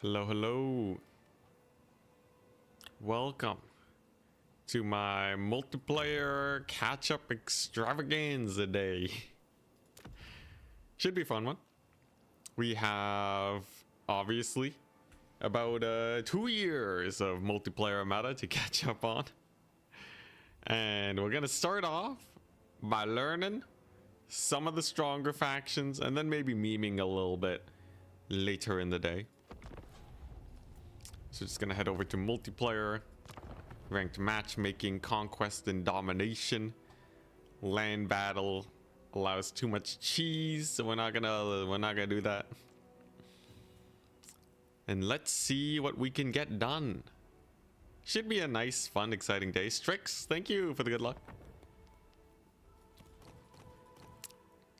Hello, hello. Welcome to my multiplayer catch-up extravaganza day. Should be a fun one. We have, obviously, about 2 years of multiplayer meta to catch up on. And we're going to start off by learning some of the stronger factions and then maybe memeing a little bit later in the day. So just gonna head over to multiplayer, ranked matchmaking, conquest and domination. Land battle allows too much cheese, so we're not gonna do that. And let's see what we can get done. Should be a nice, fun, exciting day. Strix, thank you for the good luck.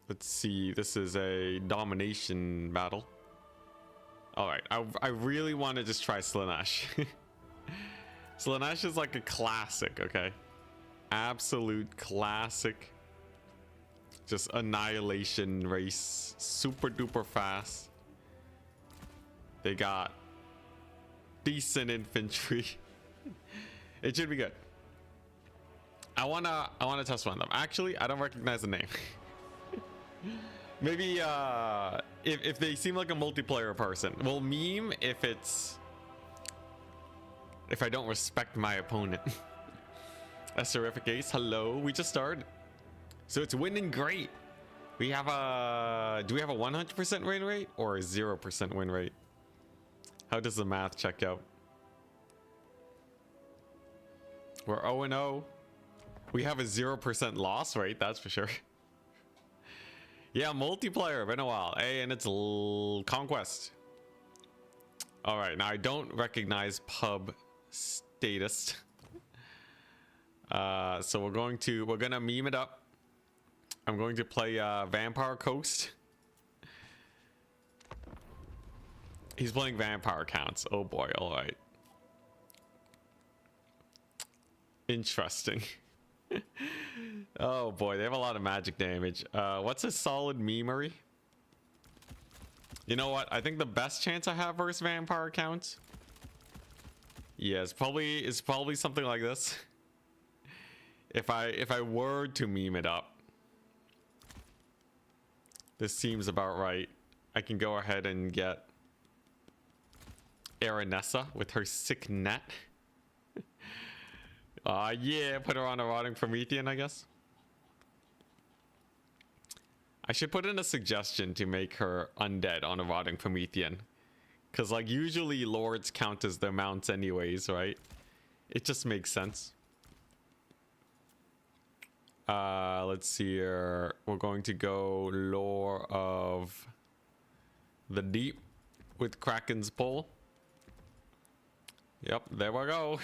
Let's see, this is a domination battle. Alright, I really want to just try Slaanesh. Slaanesh is like a classic, okay? Absolute classic. Just annihilation race. Super duper fast. They got decent infantry. It should be good. I wanna test one of them. Actually, I don't recognize the name. Maybe if they seem like a multiplayer person. We'll meme if I don't respect my opponent. That's terrific, Ace. Hello, we just started. So it's winning great. We have do we have a 100% win rate or a 0% win rate? How does the math check out? We're 0-0. We have a 0% loss rate, that's for sure. Yeah, multiplayer, been a while. Hey, and it's conquest. All right, now I don't recognize pub status. So we're gonna meme it up. I'm going to play Vampire Coast. He's playing Vampire Counts. Oh boy, all right. Interesting. Oh boy, they have a lot of magic damage. What's a solid memery? You know what? I think the best chance I have versus Vampire Counts. Yeah, it's probably something like this. If I were to meme it up. This seems about right. I can go ahead and get Aranessa with her sick net. Yeah, put her on a rotting Promethean, I guess. I should put in a suggestion to make her undead on a rotting Promethean. Because, like, usually lords count as their mounts anyways, right? It just makes sense. Let's see here. We're going to go lore of the deep with Kraken's pull. Yep, there we go.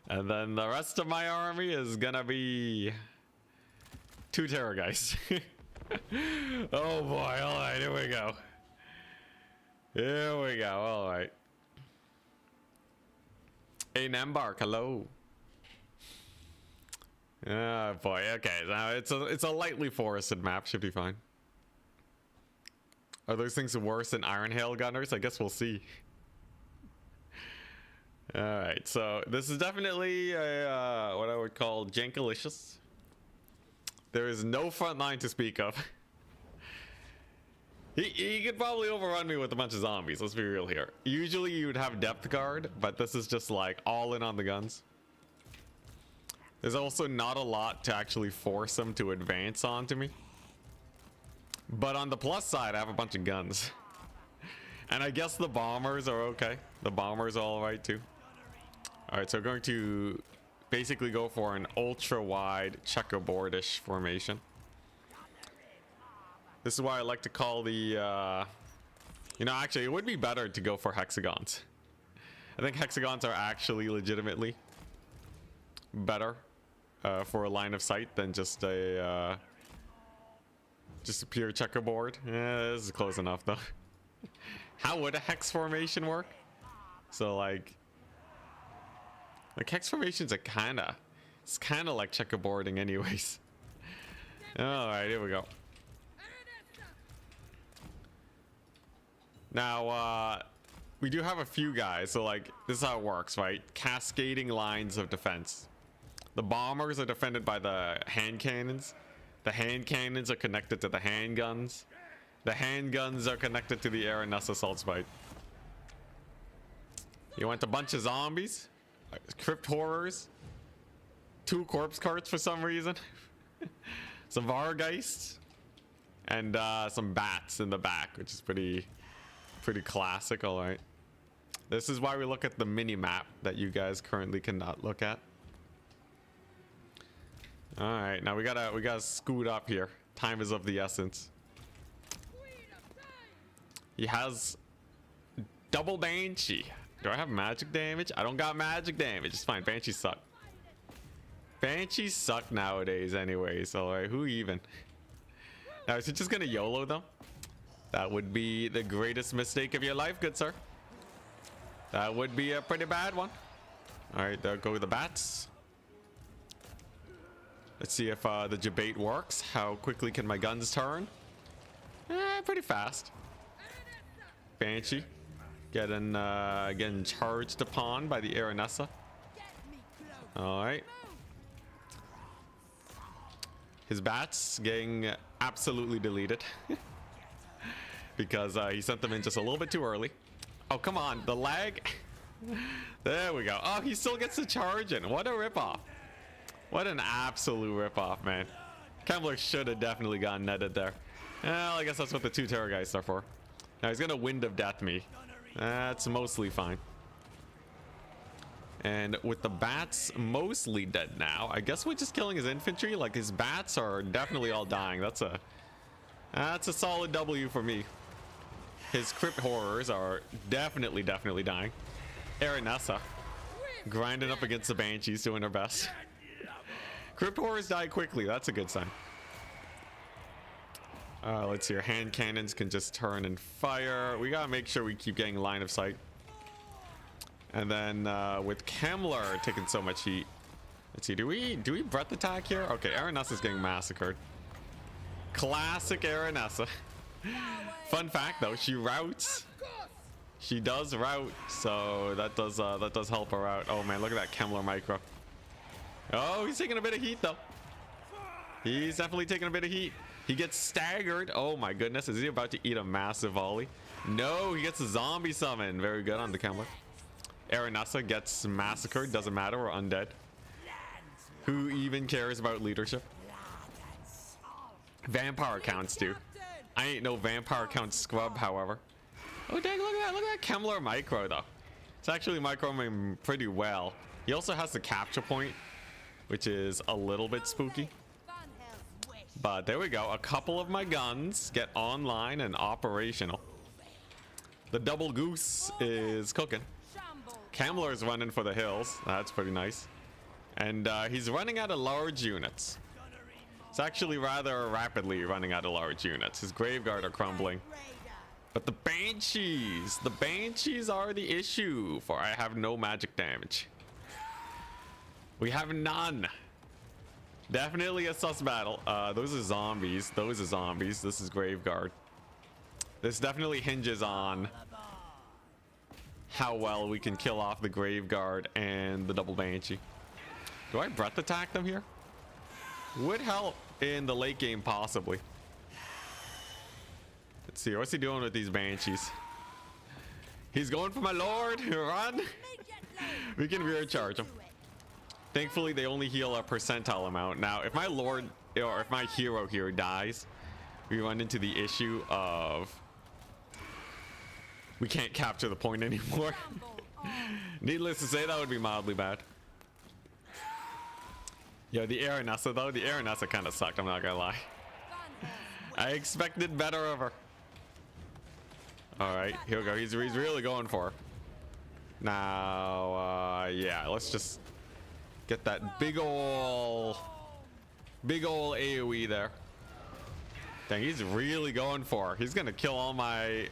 And then the rest of my army is gonna be 2 Terror guys. Oh boy, alright, here we go. Here we go, alright. Hey Nambark, hello. Oh boy, okay, now it's a lightly forested map, should be fine. Are those things worse than Iron Hail Gunners? I guess we'll see. Alright, so this is definitely a, what I would call jankalicious. There is no front line to speak of. He could probably overrun me with a bunch of zombies, let's be real here. Usually you would have depth guard, but this is just like all in on the guns. There's also not a lot to actually force him to advance onto me. But on the plus side, I have a bunch of guns. And I guess the bombers are okay. The bombers are alright too. Alright, so we're going to basically go for an ultra-wide checkerboard-ish formation. This is why I like to call the, you know, actually, it would be better to go for hexagons. I think hexagons are actually legitimately better for a line of sight than just a pure checkerboard. Yeah, this is close enough, though. How would a hex formation work? So, like hex formations are it's kinda like checkerboarding anyways. Alright, here we go. Now, we do have a few guys, so like this is how it works, right? Cascading lines of defense. The bombers are defended by the hand cannons. The hand cannons are connected to the handguns. The handguns are connected to the air and assault spike. You want a bunch of zombies, crypt horrors, 2 corpse carts for some reason, some vargeists, and some bats in the back, which is pretty classic. All right, this is why we look at the mini map that you guys currently cannot look at. All right, now we gotta scoot up here. Time is of the essence. He has double banshee. Do I have magic damage? I don't got magic damage. It's fine. Banshees suck. Banshees suck nowadays anyways. Alright, who even? Now, is it just gonna YOLO them? That would be the greatest mistake of your life, good sir. That would be a pretty bad one. Alright, there go the bats. Let's see if the debate works. How quickly can my guns turn? Pretty fast. Banshee. Getting charged upon by the Aranessa. Alright. His bats getting absolutely deleted. Because he sent them in just a little bit too early. Oh, come on. The lag. There we go. Oh, he still gets to charge in. What a ripoff. What an absolute ripoff, man. Kemmler should have definitely gotten netted there. Well, I guess that's what the 2 terror guys are for. Now he's gonna Wind of Death me. That's mostly fine. And with the bats mostly dead now, I guess we're just killing his infantry. Like, his bats are definitely all dying. That's a solid W for me. His crypt horrors are definitely dying. Aranessa grinding up against the banshees, doing her best. Crypt horrors die quickly. That's a good sign. Let's see. Our hand cannons can just turn and fire. We gotta make sure we keep getting line of sight. And then with Kemmler taking so much heat, let's see. Do we breath attack here? Okay, Aranessa's getting massacred. Classic Aranessa. Fun fact though, she routes. She does route, so that does help her out. Oh man, look at that Kemmler micro. Oh, he's taking a bit of heat though. He's definitely taking a bit of heat. He gets staggered. Oh my goodness, is he about to eat a massive volley? No, he gets a zombie summon. Very good on the Kemmler. Aranessa gets massacred. Doesn't matter, we're undead. Who even cares about leadership? Vampire counts do. I ain't no vampire count scrub, however. Oh dang, look at that. Look at that Kemmler micro though. It's actually microing pretty well. He also has the capture point, which is a little bit spooky. But there we go. A couple of my guns get online and operational. The double goose is cooking. Kemmler's running for the hills. That's pretty nice. And he's running out of large units. It's actually rather rapidly running out of large units. His Graveguard are crumbling. But the Banshees are the issue, for I have no magic damage. We have none. Definitely a sus battle. Those are zombies. This is Graveguard. This definitely hinges on how well we can kill off the Graveguard and the double Banshee. Do I breath attack them here? Would help in the late game, possibly. Let's see. What's he doing with these Banshees? He's going for my lord. Run. We can rear charge him. Thankfully, they only heal a percentile amount. Now, if my lord or if my hero here dies, we run into the issue of we can't capture the point anymore. Needless to say, that would be mildly bad. Yeah, the Aranessa though, the Aranessa kind of sucked, I'm not gonna lie. I expected better of her. Alright, here we go. He's really going for her. Now, yeah, let's just get that big ol' AoE there. Dang, he's really going for her. He's gonna kill all my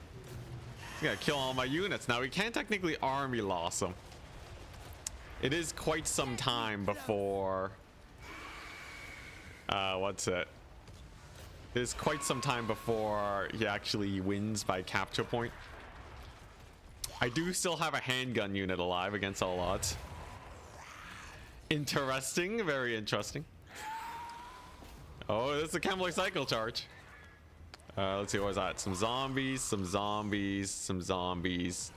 units. Now we can't technically army loss him. It is quite some time before it is quite some time before he actually wins by capture point. I do still have a handgun unit alive against all odds. Interesting, very interesting. Oh, this is a Kemmler cycle charge. Let's see, what was that? Some zombies, some zombies, some zombies.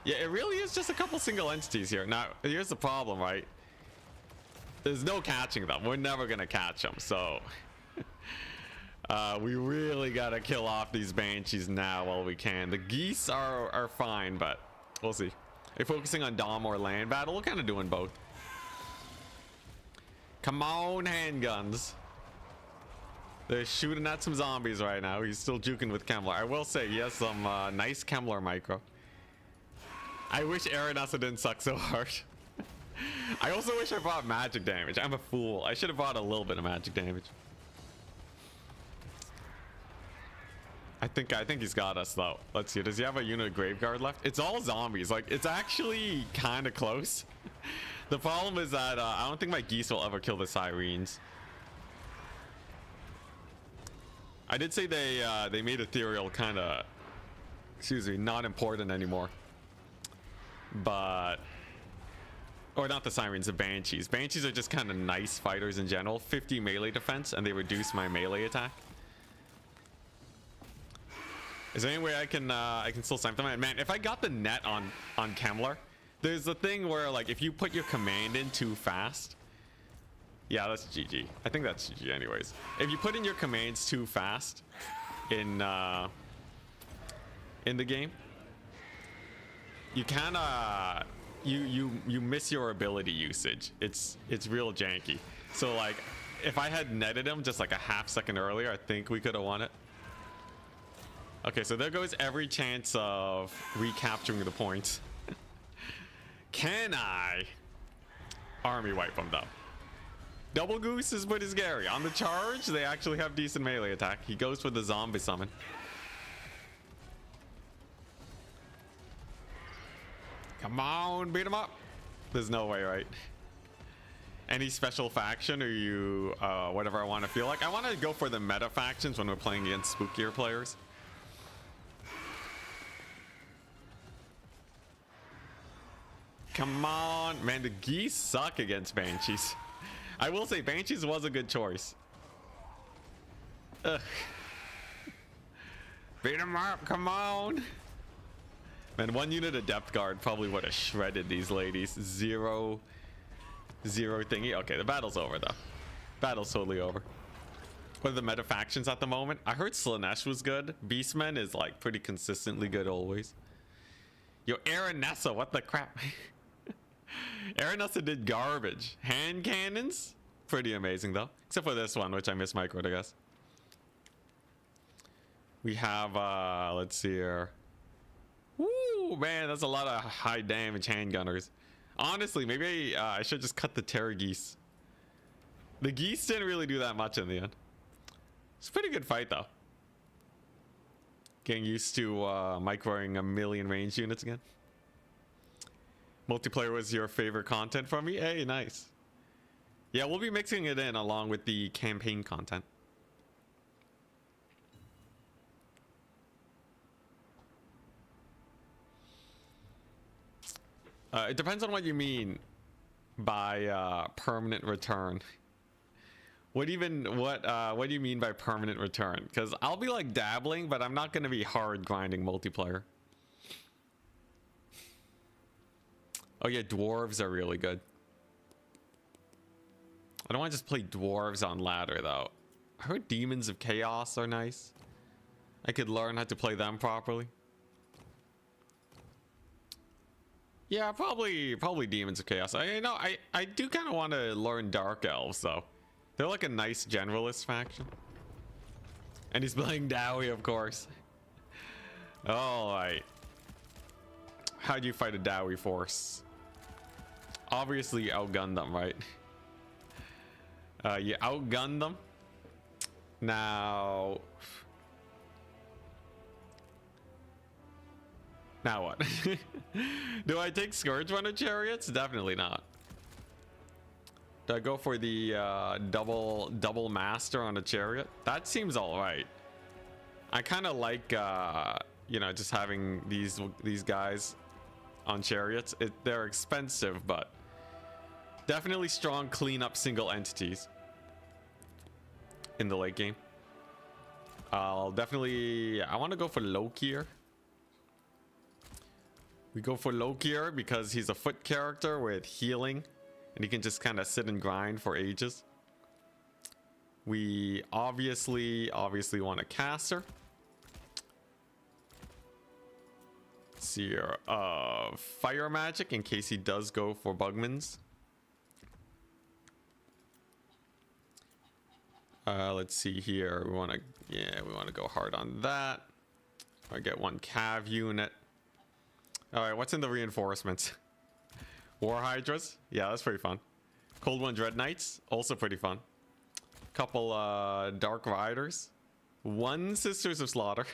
Yeah, it really is just a couple single entities here. Now, here's the problem, right? There's no catching them. We're never gonna catch them, so we really gotta kill off these banshees now while we can. The geese are fine, but we'll see. If focusing on dom or land battle, we're kind of doing both. Come on, handguns. They're shooting at some zombies right now. He's still juking with Kemmler. I will say he has some nice Kemmler micro. I wish Aranessa didn't suck so hard. I also wish I brought magic damage. I'm a fool. I should have brought a little bit of magic damage. I think he's got us though. Let's see. Does he have a unit of Graveguard left? It's all zombies. Like, it's actually kind of close. The problem is that I don't think my geese will ever kill the sirens. I did say they made ethereal kind of, excuse me, not important anymore. But, or not the sirens, the banshees. Banshees are just kind of nice fighters in general. 50 melee defense, and they reduce my melee attack. Is there any way I can still snipe them? Man, if I got the net on Kemmler, there's a thing where, like, if you put your command in too fast, yeah, that's GG. I think that's GG anyways. If you put in your commands too fast in the game, you kind of you miss your ability usage. It's real janky. So like, if I had netted him just like a half second earlier, I think we could have won it. Okay, so there goes every chance of recapturing the points. Can I army wipe him though? Double Goose is pretty scary. On the charge, they actually have decent melee attack. He goes for the zombie summon. Come on, beat him up. There's no way, right? Any special faction or you, whatever I want to feel like? I want to go for the meta factions when we're playing against spookier players. Come on. Man, the geese suck against banshees. I will say banshees was a good choice. Ugh. Beat him up, come on. Man, one unit of depth guard probably would have shredded these ladies. Zero thingy. Okay, the battle's over though. Battle's totally over. What are the meta factions at the moment? I heard Slaanesh was good. Beastmen is like pretty consistently good always. Yo, Aranessa, what the crap? Aranessa did garbage. Hand cannons? Pretty amazing though. Except for this one, which I mismicroed, I guess. We have, let's see here. Woo, man, that's a lot of high damage handgunners. Honestly, maybe I should just cut the terror geese. The geese didn't really do that much in the end. It's a pretty good fight though. Getting used to microing a million range units again. Multiplayer was your favorite content from me? Hey, nice. Yeah, we'll be mixing it in along with the campaign content. It depends on what you mean by permanent return. What do you mean by permanent return? Because I'll be like dabbling, but I'm not going to be hard grinding multiplayer. Oh yeah, dwarves are really good. I don't want to just play dwarves on ladder though. I heard demons of chaos are nice. I could learn how to play them properly. Yeah, probably demons of chaos. I do kind of want to learn dark elves though. They're like a nice generalist faction. And he's playing Dowie, of course. All right. How do you fight a Dowie force? Obviously, you outgun them, right? You outgun them. Now what? Do I take Scourge Runner Chariots? Definitely not. Do I go for the double master on a chariot? That seems all right. I kind of like you know, just having these guys on chariots. They're expensive, but definitely strong cleanup single entities in the late game. I want to go for Lokir. We go for Lokir because he's a foot character with healing, and he can just kind of sit and grind for ages. We obviously want a caster. Let's see here. Fire magic in case he does go for Bugmans. Let's see here. We want to go hard on that. I get one cav unit. All right, what's in the reinforcements? War Hydras. Yeah, that's pretty fun. Cold One Dread Knights, also pretty fun. Couple Dark Riders. One Sisters of Slaughter.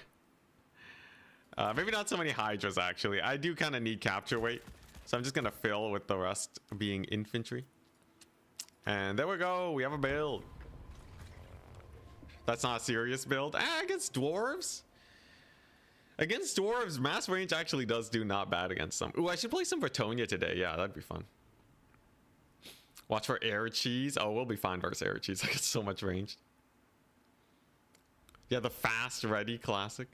Maybe not so many Hydras, actually. I do kind of need capture weight, so I'm just going to fill with the rest being infantry. And there we go. We have a build. That's not a serious build. Against Dwarves? Against Dwarves, mass range actually does do not bad against them. Ooh, I should play some Bretonnia today. Yeah, that'd be fun. Watch for air cheese. Oh, we'll be fine versus air cheese. I get so much range. Yeah, the fast ready classic.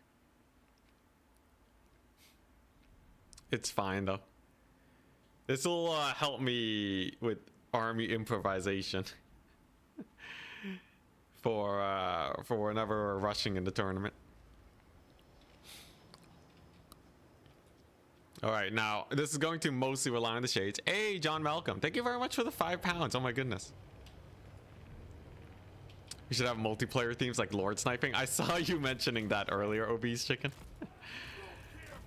It's fine though. This will help me with army improvisation for whenever we're rushing in the tournament. All right, now this is going to mostly rely on the shades. Hey, John Malcolm, thank you very much for the £5. Oh my goodness. We should have multiplayer themes like Lord Sniping. I saw you mentioning that earlier, Obese Chicken.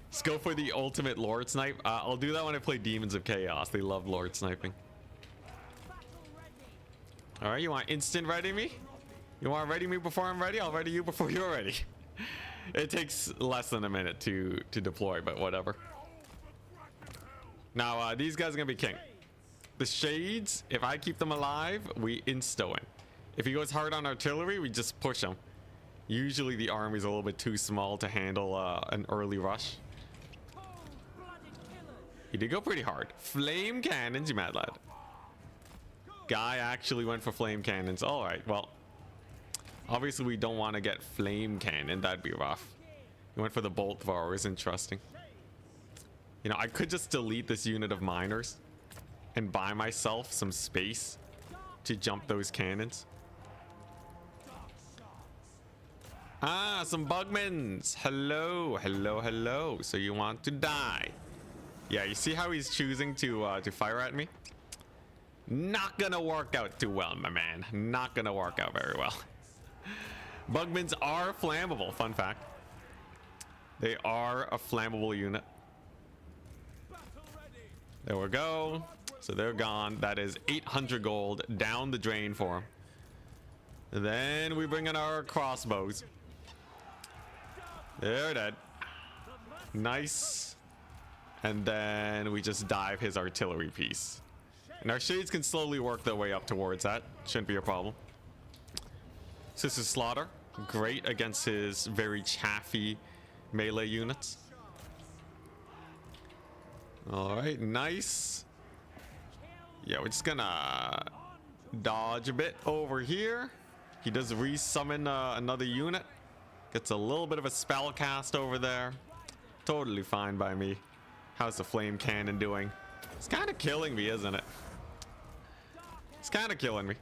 Let's go for the ultimate Lord Snipe. I'll do that when I play Demons of Chaos. They love Lord Sniping. All right, you want instant ready me? You want ready me before I'm ready? I'll ready you before you're ready. It takes less than a minute to deploy, but whatever. Now, these guys are going to be king. The Shades, if I keep them alive, we insta-win. If he goes hard on artillery, we just push him. Usually the army's a little bit too small to handle an early rush. He did go pretty hard. Flame cannons, you mad lad. Guy actually went for flame cannons. All right, well, obviously we don't want to get flame cannon. That'd be rough. He went for the bolt throwers. Interesting. You know, I could just delete this unit of miners and buy myself some space to jump those cannons. Ah, some Bugmans. Hello, hello, hello. So you want to die? Yeah, you see how he's choosing to fire at me? Not gonna work out too well, my man. Not gonna work out very well. Bugmans are flammable. Fun fact. They are a flammable unit. There we go. So they're gone. That is 800 gold down the drain for them. Then we bring in our crossbows. They're dead. Nice. And then we just dive his artillery piece. And our Shades can slowly work their way up towards that. Shouldn't be a problem. Sister Slaughter. Great against his very chaffy melee units. All right, nice. Yeah, we're just gonna dodge a bit over here. He does resummon another unit. Gets a little bit of a spell cast over there. Totally fine by me. How's the flame cannon doing? It's kind of killing me, isn't it? It's kind of killing me.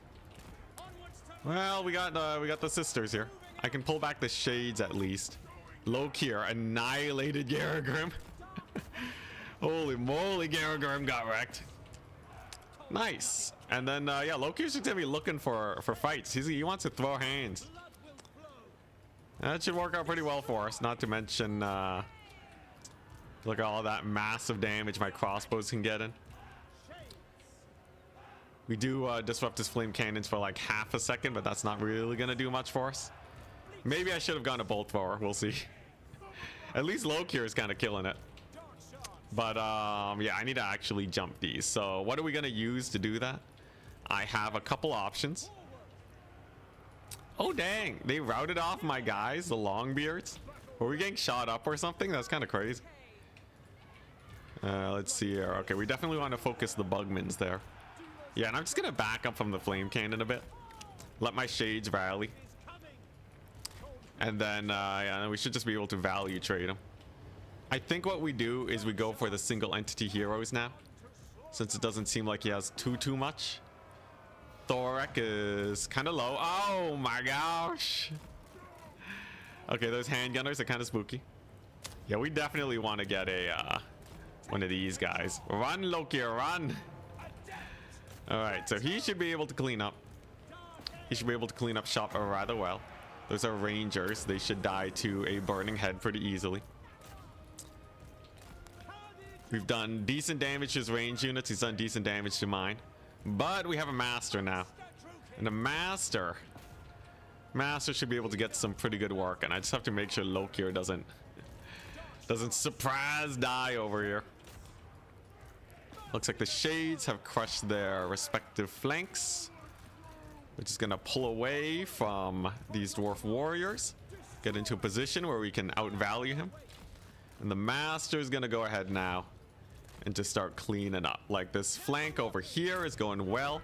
Well, we got the sisters here. I can pull back the Shades at least. Lokir annihilated Garagrim. Holy moly, Garagrim got wrecked. Nice. And then yeah, Lokir's just gonna be looking for fights. He wants to throw hands. That should work out pretty well for us. Not to mention look at all that massive damage my crossbows can get in. We do disrupt his flame cannons for like half a second, but that's not really gonna do much for us. Maybe I should have gone a bolt thrower. We'll see. At least Lokir is kind of killing it. But yeah, I need to actually jump these. So what are we gonna use to do that? I have a couple options. Oh dang, they routed off my guys, the Longbeards. Were we getting shot up or something? That's kind of crazy. Let's see here. Okay, we definitely want to focus the bugmans there. Yeah, and I'm just gonna back up from the flame cannon a bit. Let my shades rally. And then, yeah, we should just be able to value trade them. I think what we do is we go for the single entity heroes now, since it doesn't seem like he has too much. Thorek is kind of low. Oh my gosh. Okay, those handgunners are kind of spooky. Yeah, we definitely want to get a one of these guys. Run, Loki, run. All right, so he should be able to clean up. He should be able to clean up shop rather well. Those are rangers. They should die to a burning head pretty easily. We've done decent damage to his range units. He's done decent damage to mine. But we have a master now. And the master should be able to get some pretty good work. And I just have to make sure Lokir doesn't surprise die over here. Looks like the shades have crushed their respective flanks. We're just gonna pull away from these dwarf warriors. Get into a position where we can outvalue him. And the master is gonna go ahead now and just start cleaning up. Like, this flank over here is going well.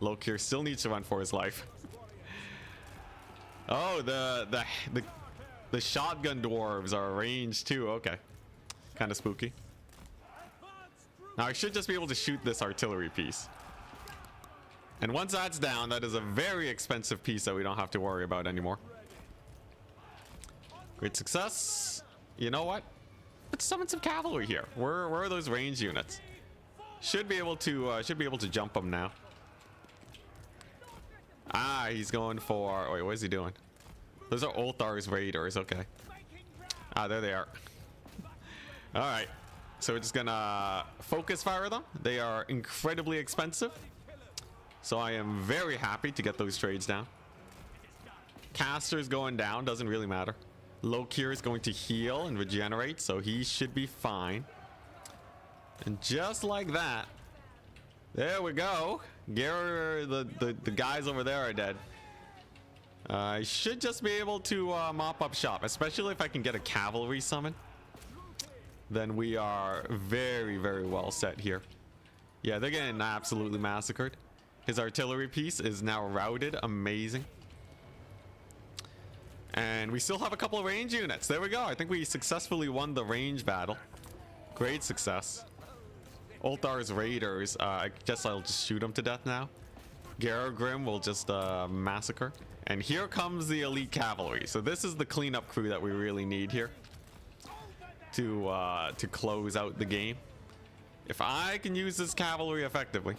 Lokir still needs to run for his life. Oh, the shotgun dwarves are ranged too. Okay, kind of spooky. Now I should just be able to shoot this artillery piece. And once that's down, that is a very expensive piece that we don't have to worry about anymore. Great success. You know what? Let's summon some cavalry here. Where are those range units? Should be able to jump them now. Ah, he's going for. Wait, what is he doing? Those are Ulthar's raiders. Okay. Ah, there they are. All right. So we're just gonna focus fire them. They are incredibly expensive. So I am very happy to get those trades down. Caster's going down, doesn't really matter. Lokir is going to heal and regenerate, so he should be fine. And just like that, there we go. The guys over there are dead. I should just be able to mop up shop, especially if I can get a cavalry summon. Then we are very, very well set here. Yeah, they're getting absolutely massacred. His artillery piece is now routed. Amazing. And we still have a couple of range units. There we go. I think we successfully won the range battle. Great success. Ulthar's raiders. I guess I'll just shoot them to death now. Garagrim will just massacre. And here comes the elite cavalry. So this is the cleanup crew that we really need here to close out the game. If I can use this cavalry effectively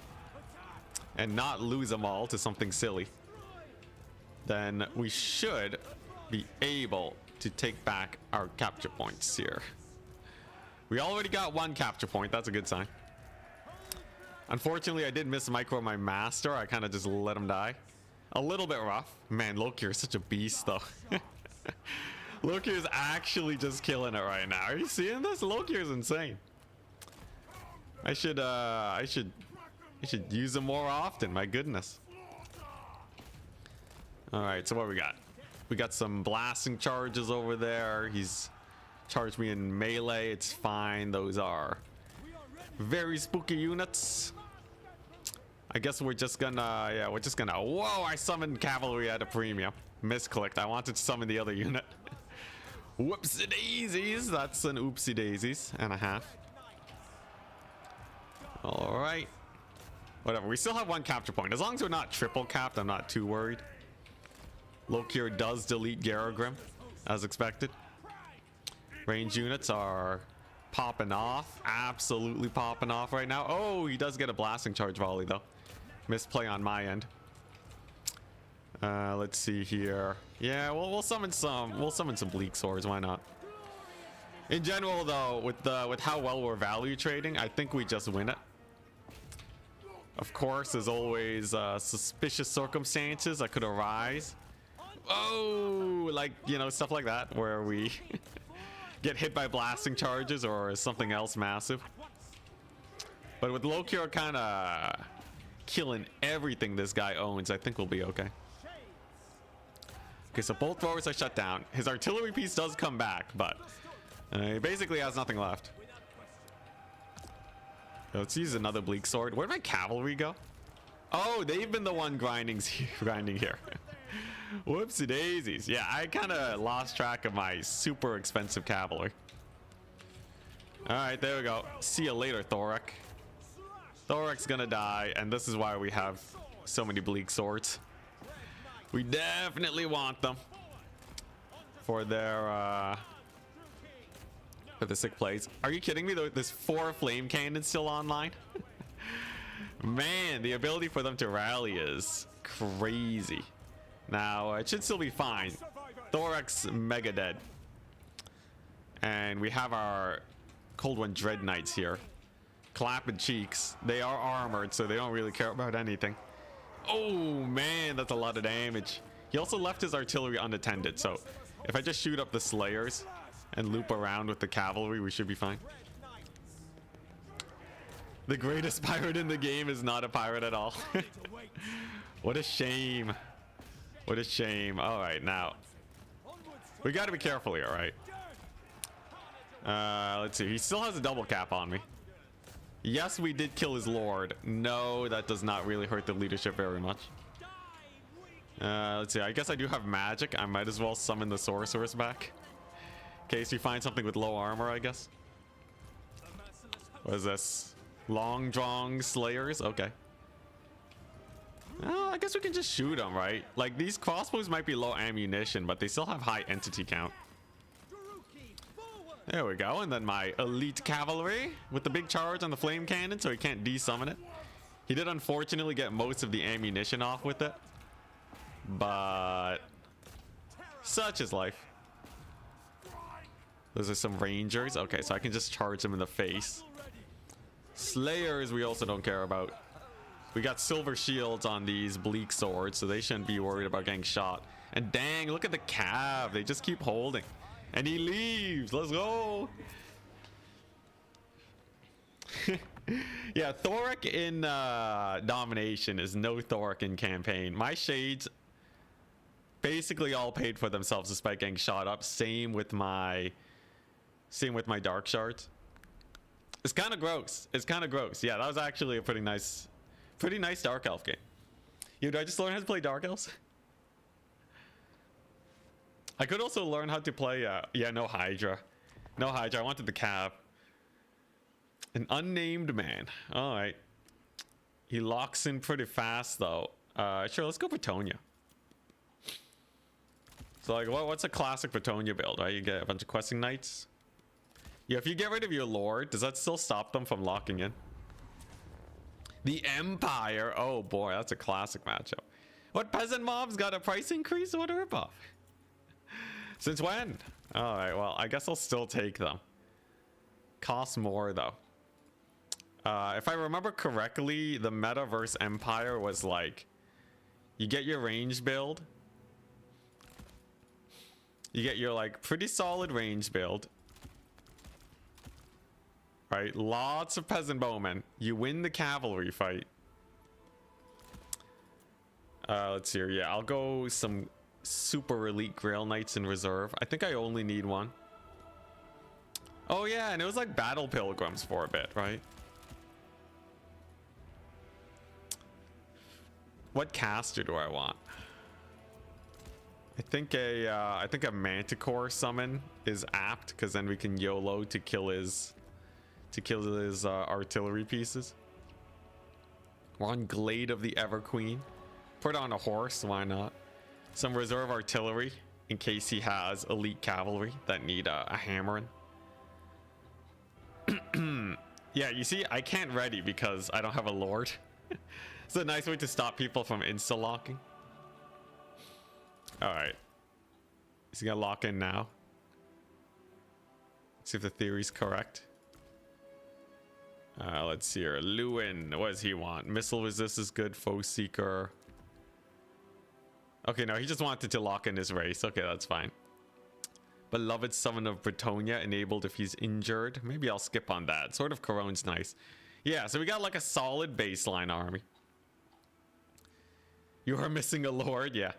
and not lose them all to something silly, then we should be able to take back our capture points here. We already got one capture point. That's a good sign. Unfortunately, I did miss micro my master. I kind of just let him die. A little bit rough. Man, Lokir is such a beast, though. Lokir is actually just killing it right now. Are you seeing this? Lokir is insane. I should use him more often. My goodness. All right, so what we got? We got some blasting charges over there. He's charged me in melee. It's fine. Those are very spooky units. I guess we're just gonna, yeah, we're just gonna. Whoa! I summoned cavalry at a premium. Misclicked. I wanted to summon the other unit. Whoopsie daisies. That's an oopsie daisies and a half. All right. Whatever. We still have one capture point. As long as we're not triple capped, I'm not too worried. Lokir does delete Garagrim, as expected. Range units are popping off. Absolutely popping off right now. Oh, he does get a blasting charge volley, though. Misplay on my end. Let's see here. Yeah, we'll summon some. We'll summon some bleak swords. Why not? In general, though, with how well we're value trading, I think we just win it. Of course, as always, suspicious circumstances that could arise. Oh, like, you know, stuff like that where we get hit by blasting charges or something else massive. But with Lokir kind of killing everything this guy owns, I think we'll be okay. Okay, so both throwers are shut down. His artillery piece does come back, but he basically has nothing left. Let's use another bleak sword. Where'd my cavalry go? Oh, they've been the one grinding here. Whoopsie daisies. Yeah, I kind of lost track of my super expensive cavalry. All right, there we go. See you later, Thorek. Thorek's gonna die, and this is why we have so many bleak swords. We definitely want them for their for the sick plays. Are you kidding me? There's 4 flame cannons still online. Man, the ability for them to rally is crazy. Now it should still be fine. Thorax mega dead, and we have our Cold One Dread Knights here. Clapping cheeks. They are armored, so they don't really care about anything. Oh man, that's a lot of damage. He also left his artillery unattended, so if I just shoot up the Slayers and loop around with the cavalry, we should be fine. The greatest pirate in the game is not a pirate at all. What a shame. What a shame. All right, now we got to be careful here, right? Let's see. He still has a double cap on me. Yes, we did kill his lord. No, that does not really hurt the leadership very much. Let's see. I guess I do have magic. I might as well summon the sorceress back in case we find something with low armor, I guess. What is this? Long Drong Slayers? Okay. I guess we can just shoot them, right? Like, these crossbows might be low ammunition, but they still have high entity count. There we go. And then my elite cavalry with the big charge on the flame cannon, so he can't desummon it. He did unfortunately get most of the ammunition off with it, but such is life. Those are some rangers. Okay, so I can just charge them in the face. Slayers we also don't care about. We got silver shields on these bleak swords, so they shouldn't be worried about getting shot. And dang, look at the cav. They just keep holding. And he leaves. Let's go. Yeah, Thorek in domination is no Thorek in campaign. My shades basically all paid for themselves despite getting shot up. Same with my dark shards. It's kind of gross. It's kind of gross. Yeah, that was actually a pretty nice dark elf game. Yo, did I just learn how to play dark elves? I could also learn how to play, yeah, no Hydra. No Hydra, I wanted the cav. An unnamed man. All right. He locks in pretty fast, though. Sure, let's go Bretonnia. So, like, what's a classic Bretonnia build, right? You get a bunch of questing knights. Yeah, if you get rid of your lord, does that still stop them from locking in? The Empire. Oh, boy, that's a classic matchup. What peasant mobs got a price increase? What a ripoff. Since when? All right, well, I guess I'll still take them. Cost more, though. If I remember correctly, the Metaverse Empire was like, you get your range build. You get your, like, pretty solid range build. Right? Lots of peasant bowmen. You win the cavalry fight. Let's see here. Yeah, I'll go some super elite Grail Knights in reserve. I think I only need one. Oh yeah, and it was like battle pilgrims for a bit, right? What caster do I want? I think a Manticore summon is apt, because then we can YOLO to kill his artillery pieces. We're on Glade of the Everqueen. Put on a horse, why not? Some reserve artillery in case he has elite cavalry that need a hammering. Yeah, you see, I can't ready because I don't have a lord. It's a nice way to stop people from insta-locking. Alright. Is he gonna lock in now? See if the theory's correct. Let's see here. Lewin, what does he want? Missile resist is good. Foe seeker. Okay, no, he just wanted to lock in his race. Okay, that's fine. Beloved Summon of Bretonnia enabled if he's injured. Maybe I'll skip on that. Sword of Khorne's nice. Yeah, so we got like a solid baseline army. You are missing a lord, yeah.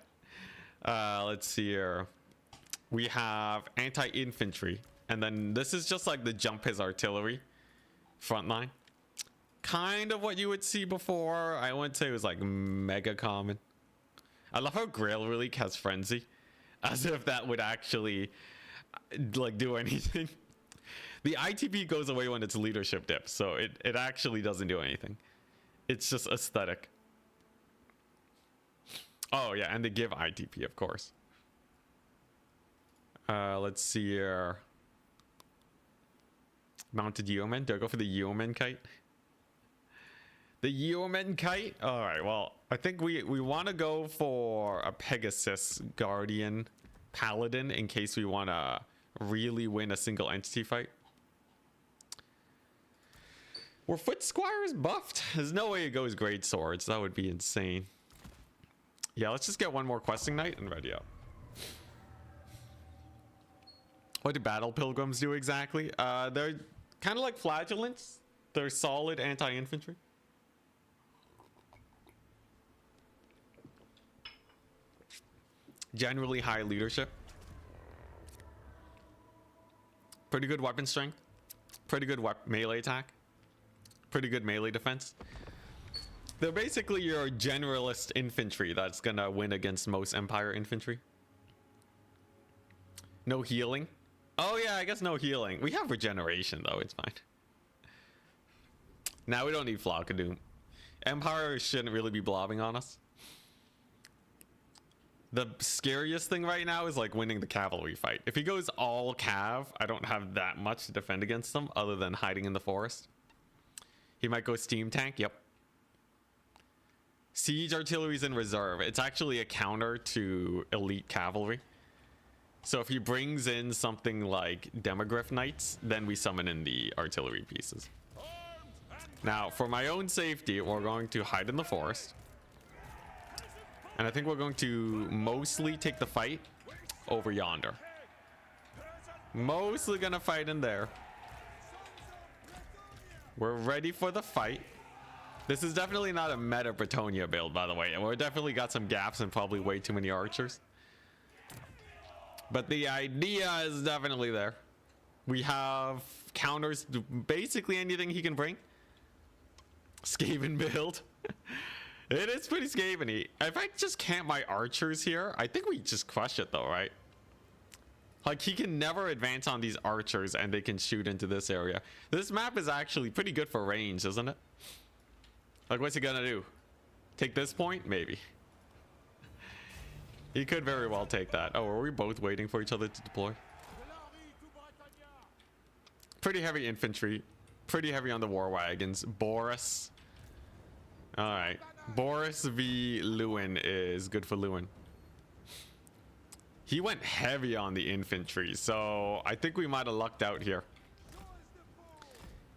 Let's see here. We have anti-infantry, and then this is just like the jump his artillery frontline. Kind of what you would see before. I wouldn't say it was like mega common. I love how Grail really has frenzy, as if that would actually like do anything. The ITP goes away when its leadership dips, so it actually doesn't do anything. It's just aesthetic. Oh yeah, and they give ITP, of course. Let's see here. Mounted Yeoman. Do I go for the Yeoman kite? The Yeoman kite? Alright, well, I think we want to go for a Pegasus Guardian Paladin in case we want to really win a single entity fight. Were Foot Squires buffed? There's no way it goes Great Swords. That would be insane. Yeah, let's just get one more questing night and ready up. What do Battle Pilgrims do exactly? They're kind of like Flagellants. They're solid anti-infantry. Generally high leadership. Pretty good weapon strength. Pretty good melee attack. Pretty good melee defense. They're basically your generalist infantry that's gonna win against most Empire infantry. No healing. Oh yeah, I guess no healing. We have regeneration though, it's fine. Now we don't need Flock of Doom. Empire shouldn't really be blobbing on us. The scariest thing right now is like winning the cavalry fight. If he goes all cav, I don't have that much to defend against them other than hiding in the forest. He might go steam tank, yep. Siege artillery's in reserve. It's actually a counter to elite cavalry. So if he brings in something like Demogryph Knights, then we summon in the artillery pieces. Now, for my own safety, we're going to hide in the forest. And I think we're going to mostly take the fight over yonder. Mostly gonna fight in there. We're ready for the fight. This is definitely not a meta Bretonnia build, by the way. And we're definitely got some gaps and probably way too many archers. But the idea is definitely there. We have counters to basically anything he can bring. Skaven build. It is pretty Skaven-y. If I just camp my archers here, I think we just crush it though, right? Like, he can never advance on these archers and they can shoot into this area. This map is actually pretty good for range, isn't it? Like, what's he gonna do? Take this point? Maybe. He could very well take that. Oh, are we both waiting for each other to deploy? Pretty heavy infantry. Pretty heavy on the war wagons. Boris. Alright. Boris v. Lewin is good for Lewin. He went heavy on the infantry, so I think we might have lucked out here.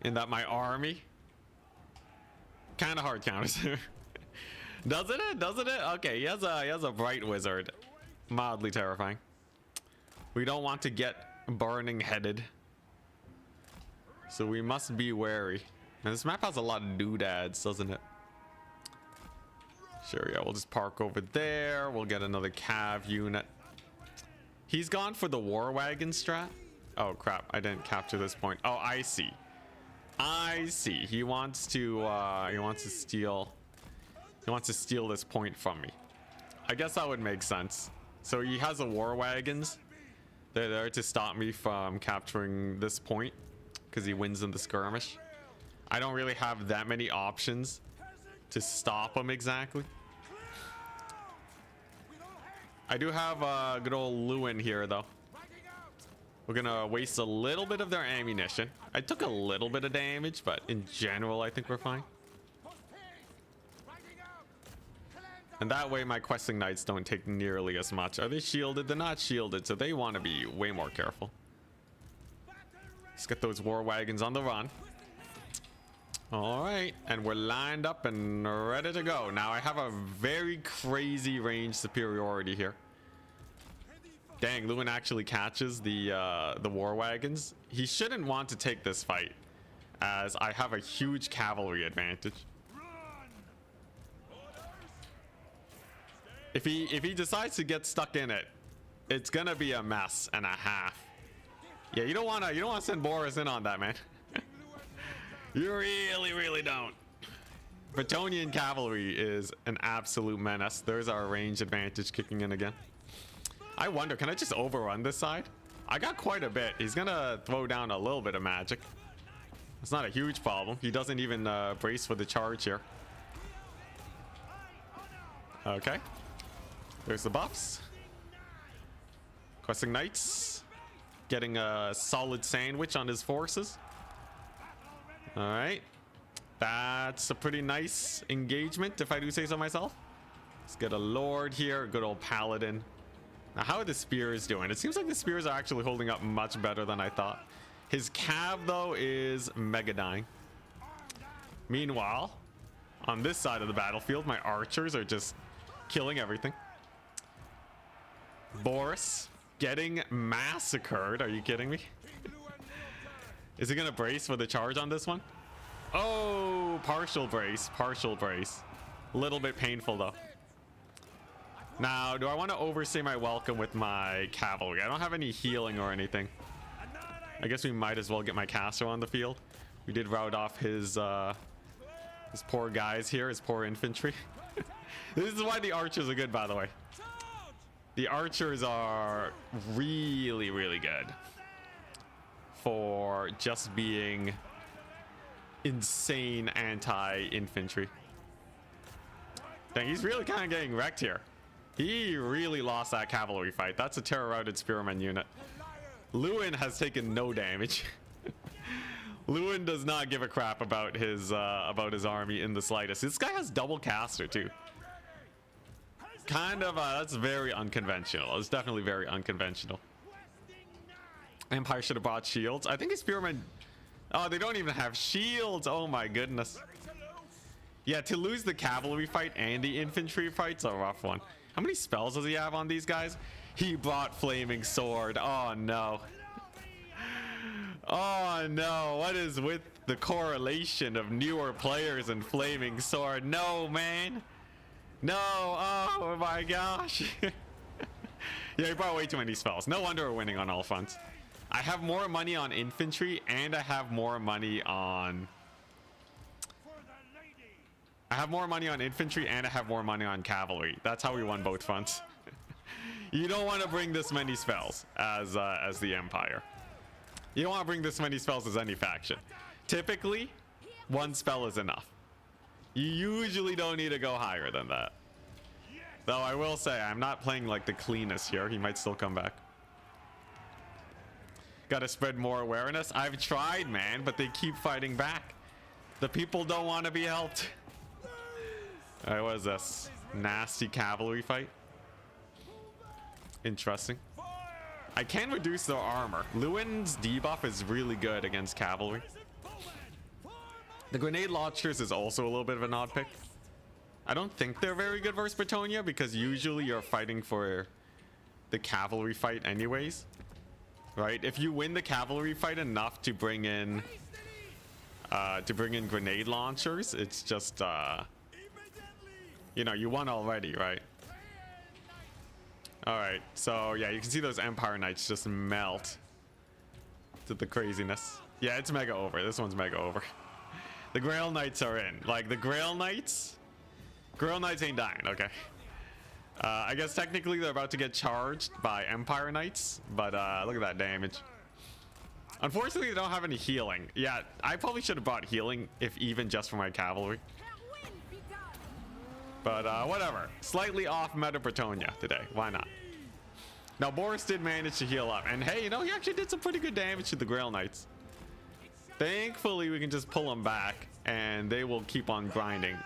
In that my army kind of hard counters. Doesn't it? Doesn't it? Okay, he has a bright wizard. Mildly terrifying. We don't want to get burning headed. So we must be wary. And this map has a lot of doodads, doesn't it? Sure, yeah, we'll just park over there. We'll get another cav unit. He's gone for the war wagon strat. Oh crap, I didn't capture this point. Oh, I see. I see. He wants to steal this point from me. I guess that would make sense. So he has the war wagons. They're there to stop me from capturing this point because he wins in the skirmish. I don't really have that many options to stop him exactly. I do have good old Lewin here though. We're gonna waste a little bit of their ammunition. I took a little bit of damage, but in general I think we're fine. And that way my questing knights don't take nearly as much. Are they shielded? They're not shielded, so they want to be way more careful. Let's get those war wagons on the run. All right, and we're lined up and ready to go. Now I have a very crazy range superiority here. Dang, Lewin actually catches the war wagons. He shouldn't want to take this fight, as I have a huge cavalry advantage. If he decides to get stuck in it, it's gonna be a mess and a half. Yeah, you don't wanna send Boris in on that, man. You really don't. Bretonnian cavalry is an absolute menace. There's our range advantage kicking in again. I wonder, can I just overrun this side? I got quite a bit. He's gonna throw down a little bit of magic. It's not a huge problem. He doesn't even brace for the charge here. Okay. There's the buffs. Questing Knights. Getting a solid sandwich on his forces. Alright. That's a pretty nice engagement, if I do say so myself. Let's get a Lord here. A good old Paladin. Now, how are the spears doing? It seems like the spears are actually holding up much better than I thought. His cav, though, is mega dying. Meanwhile, on this side of the battlefield, my archers are just killing everything. Boris getting massacred. Are you kidding me? Is he gonna brace for the charge on this one? Oh, partial brace. Partial brace. A little bit painful, though. Now, do I want to overstay my welcome with my cavalry? I don't have any healing or anything. I guess we might as well get my caster on the field. We did rout off his poor guys here, his poor infantry. This is why the archers are good, by the way. The archers are really good for just being insane anti-infantry. Dang, he's really kind of getting wrecked here. He really lost that cavalry fight. That's a terror-routed spearman unit. Lewin has taken no damage. Lewin does not give a crap about his army in the slightest. This guy has double caster too. Kind of that's very unconventional. It's definitely very unconventional. Empire should have brought shields. I think his spearmen, oh, they don't even have shields. Oh my goodness. Yeah, to lose the cavalry fight and the infantry fight's a rough one. How many spells does he have on these guys? He brought flaming sword. Oh no. Oh no. What is with the correlation of newer players and flaming sword? No, man. No. Oh my gosh. Yeah, he brought way too many spells. No wonder we're winning on all fronts. I have more money on infantry and I have more money on infantry and I have more money on cavalry. That's how we won both fronts. You don't want to bring this many spells as the Empire. You don't want to bring this many spells as any faction. Typically, one spell is enough. You usually don't need to go higher than that. Though I will say, I'm not playing like the cleanest here. He might still come back. Gotta spread more awareness. I've tried, man, but they keep fighting back. The people don't want to be helped. All right, what is this? Nasty cavalry fight. Interesting. I can reduce their armor. Lewin's debuff is really good against cavalry. The grenade launchers is also a little bit of an odd pick. I don't think they're very good versus Bretonnia because usually you're fighting for the cavalry fight anyways. Right? If you win the cavalry fight enough to bring in grenade launchers, it's just you know, you won already, right? All right, so yeah, you can see those Empire Knights just melt to the craziness. Yeah, it's mega over. This one's mega over. The Grail Knights are in. Like the Grail Knights ain't dying. Okay. I guess technically they're about to get charged by Empire Knights, but look at that damage. Unfortunately, they don't have any healing. Yeah, I probably should have brought healing, if even just for my cavalry. But whatever. Slightly off meta Bretonnia today. Why not? Now, Boris did manage to heal up. And hey, you know, he actually did some pretty good damage to the Grail Knights. Thankfully, we can just pull them back and they will keep on grinding.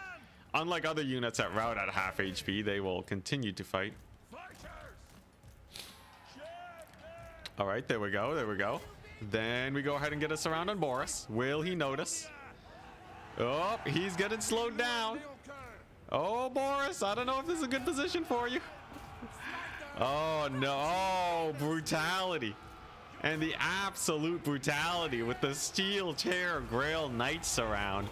Unlike other units that rout at half HP, they will continue to fight. All right, there we go. There we go. Then we go ahead and get us around on Boris. Will he notice? Oh, he's getting slowed down. Oh, Boris, I don't know if this is a good position for you. Oh, no. Brutality. And the absolute brutality with the steel chair Grail Knights around.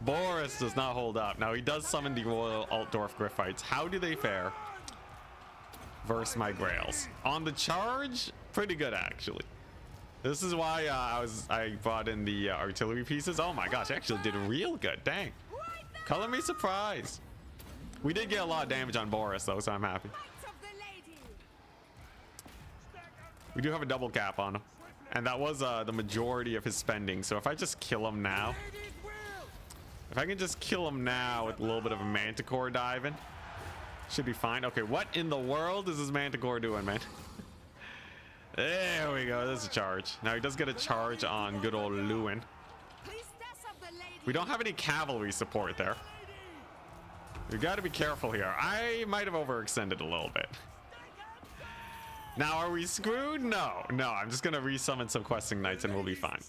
Boris does not hold up. Now, he does summon the Royal Altdorf Griffites. How do they fare? versus my Grails. On the charge, pretty good actually. This is why I brought in the artillery pieces. Oh my gosh, I actually did real good. Dang. Color me surprised. We did get a lot of damage on Boris though, so I'm happy. We do have a double cap on him. And that was the majority of his spending. So if I just kill him now. If I can just kill him now with a little bit of a Manticore diving. Should be fine. Okay, what in the world is this Manticore doing, man? There we go. There's a charge. Now he does get a charge on good old Lewin. We don't have any cavalry support there. We got to be careful here. I might have overextended a little bit. Now, are we screwed? No. I'm just going to resummon some questing knights and we'll be fine.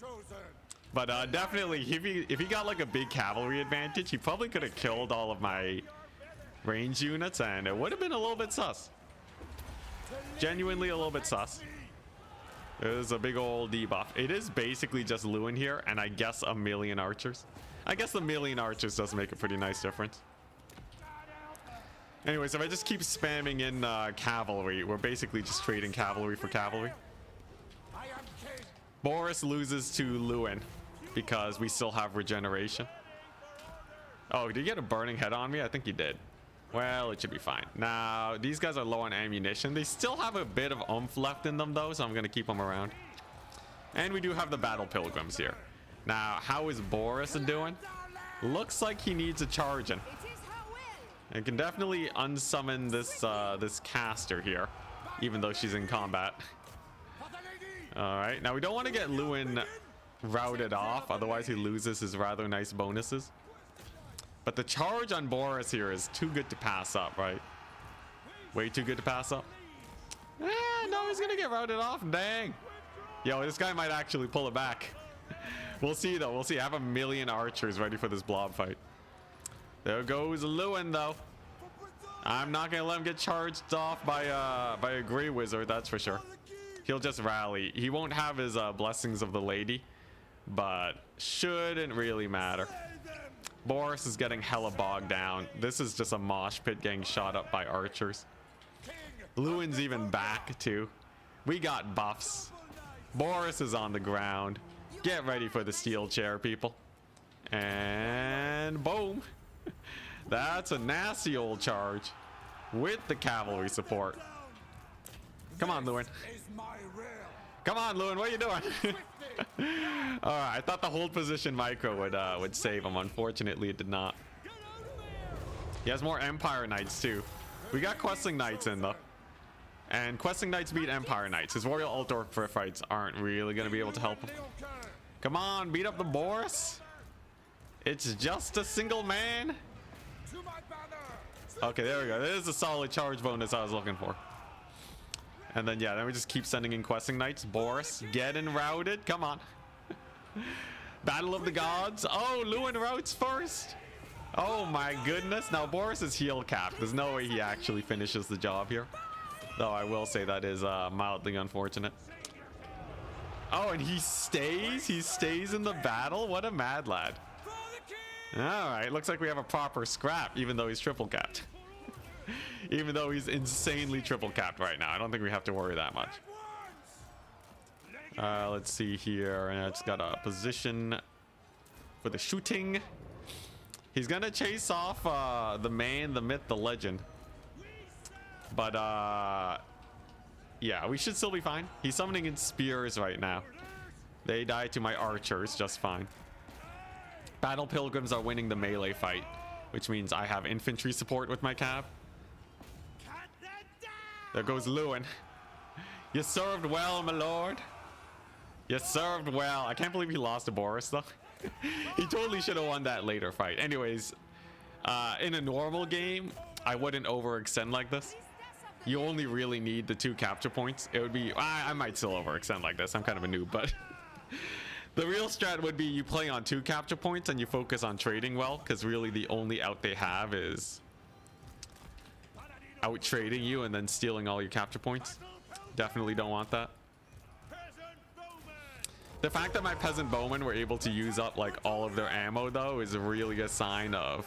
But definitely, if he got like a big cavalry advantage, he probably could have killed all of my range units and it would have been a little bit sus. Genuinely a little bit sus. There's a big old debuff. It is basically just Lewin here, and I guess a million archers. I guess the million archers does make a pretty nice difference. Anyways, if I just keep spamming in cavalry, we're basically just trading cavalry for cavalry. Boris loses to Lewin because we still have regeneration. Oh, did he get a burning head on me? I think he did. Well, it should be fine. Now, these guys are low on ammunition. They still have a bit of oomph left in them, though, so I'm going to keep them around. And we do have the battle pilgrims here. Now, how is Boris doing? Looks like he needs a charging. I can definitely unsummon this this caster here, even though she's in combat. All right. Now, we don't want to get Lewin routed off, otherwise he loses his rather nice bonuses. But the charge on Boris here is too good to pass up, right? Way too good to pass up. No, he's gonna get routed off. Dang. Yo, this guy might actually pull it back. We'll see, though. We'll see. I have a million archers ready for this blob fight. There goes Lewin, though. I'm not gonna let him get charged off by a gray wizard, that's for sure. He'll just rally. He won't have his blessings of the lady, but shouldn't really matter. Boris is getting hella bogged down. This is just a mosh pit getting shot up by archers. Lewin's even back too. We got buffs. Boris is on the ground. Get ready for the steel chair, people. And boom. That's a nasty old charge with the cavalry support. Come on, Lewin. Come on, Lewin, what are you doing? All right, I thought the hold position micro would save him. Unfortunately, it did not. He has more Empire Knights too. We got Questing Knights in though, and Questing Knights beat Empire Knights. His Royal Altar fights aren't really going to be able to help him. Come on, beat up the Boris. It's just a single man. Okay, there we go. This is a solid charge bonus I was looking for. And then, yeah, then we just keep sending in Questing Knights. Boris getting routed. Come on. Battle of the Gods. Oh, Lewin routs first. Oh, my goodness. Now, Boris is heal capped. There's no way he actually finishes the job here. Though I will say that is mildly unfortunate. Oh, and he stays? He stays in the battle? What a mad lad. All right. Looks like we have a proper scrap, even though he's triple capped. Even though he's insanely triple capped right now. I don't think we have to worry that much. Let's see here. And it's got a position for the shooting. He's gonna chase off the man, the myth, the legend. But yeah, we should still be fine. He's summoning in spears right now. They die to my archers just fine. Battle pilgrims are winning the melee fight, which means I have infantry support with my cav. There goes Lewin. You served well, my lord. You served well. I can't believe he lost to Boris, though. He totally should have won that later fight. Anyways, in a normal game, I wouldn't overextend like this. You only really need the 2 capture points. It would be... I might still overextend like this. I'm kind of a noob, but... The real strat would be you play on 2 capture points and you focus on trading well, because really the only out they have is... out trading you and then stealing all your capture points. Definitely don't want that. The fact that my peasant bowmen were able to use up like all of their ammo though is really a sign of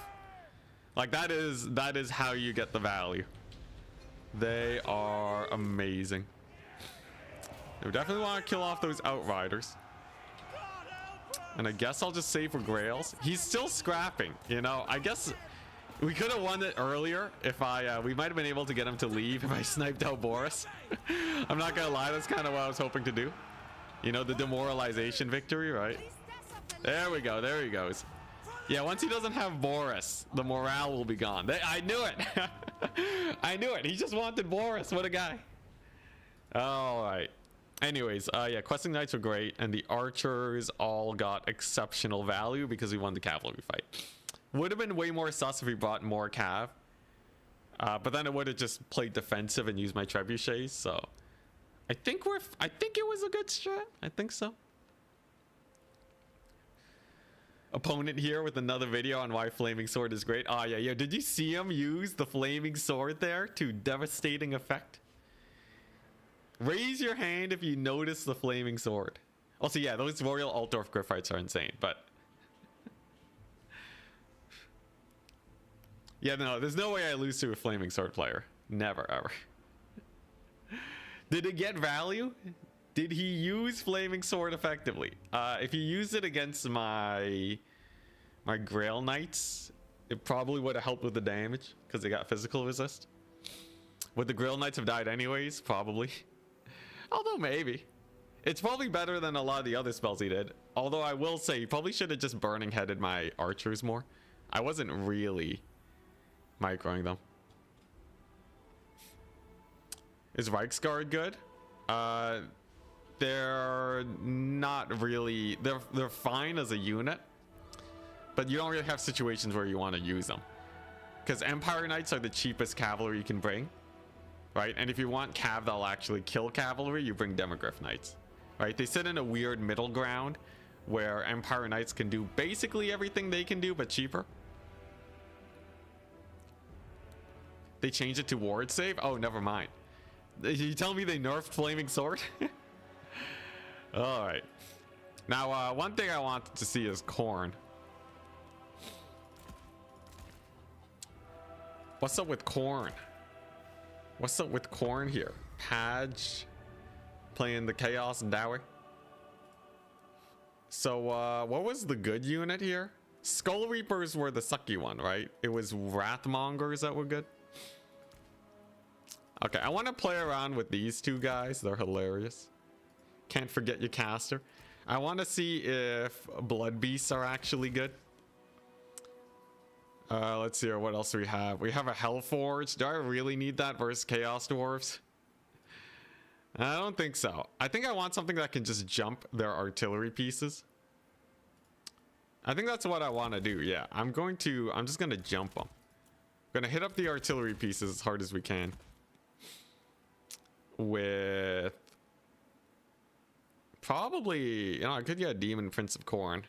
like that is how you get the value. They are amazing. We definitely want to kill off those Outriders. And I guess I'll just save for Grails. He's still scrapping, you know. I guess we could have won it earlier if we might have been able to get him to leave if I sniped out Boris. I'm not gonna lie, that's kind of what I was hoping to do. You know, the demoralization victory, right? There we go, there he goes. Yeah, once he doesn't have Boris, the morale will be gone. I knew it. I knew it. He just wanted Boris. What a guy. All right. Anyways, yeah, questing knights were great, and the archers all got exceptional value because we won the cavalry fight. Would have been way more sus if we brought more cav, but then it would have just played defensive and used my trebuchets. So I think it was a good strat. I think so. Opponent here with another video on why flaming sword is great. Oh yeah, did you see him use the flaming sword there to devastating effect? Raise your hand if you notice the flaming sword. Also, yeah, those Royal Altdorf Griffites are insane, but yeah, no, there's no way I lose to a flaming sword player. Never, ever. Did it get value? Did he use flaming sword effectively? If he used it against my Grail Knights, it probably would have helped with the damage because they got physical resist. Would the Grail Knights have died anyways? Probably. Although maybe. It's probably better than a lot of the other spells he did. Although I will say, he probably should have just burning headed my archers more. I wasn't really microing them. Is Reiksguard good? They're not really. They're fine as a unit, but you don't really have situations where you want to use them. Because Empire Knights are the cheapest cavalry you can bring. Right, and if you want cav that'll actually kill cavalry, you bring Demogryph Knights. Right, they sit in a weird middle ground where Empire Knights can do basically everything they can do, but cheaper. They changed it to ward save? Oh, never mind. You tell me they nerfed Flaming Sword? All right. Now, one thing I wanted to see is Khorne. What's up with Khorne? What's up with Khorne here? Padge playing the Chaos and Dowie. So, what was the good unit here? Skull Reapers were the sucky one, right? It was Wrathmongers that were good. Okay, I want to play around with these two guys. They're hilarious. Can't forget your caster. I want to see if Blood Beasts are actually good. Let's see here. What else do we have? We have a Hellforge. Do I really need that versus Chaos Dwarves? I don't think so. I think I want something that can just jump their artillery pieces. I think that's what I want to do. Yeah, I'm just going to jump them. I'm going to hit up the artillery pieces as hard as we can. With probably, I could get a Demon Prince of Khorne.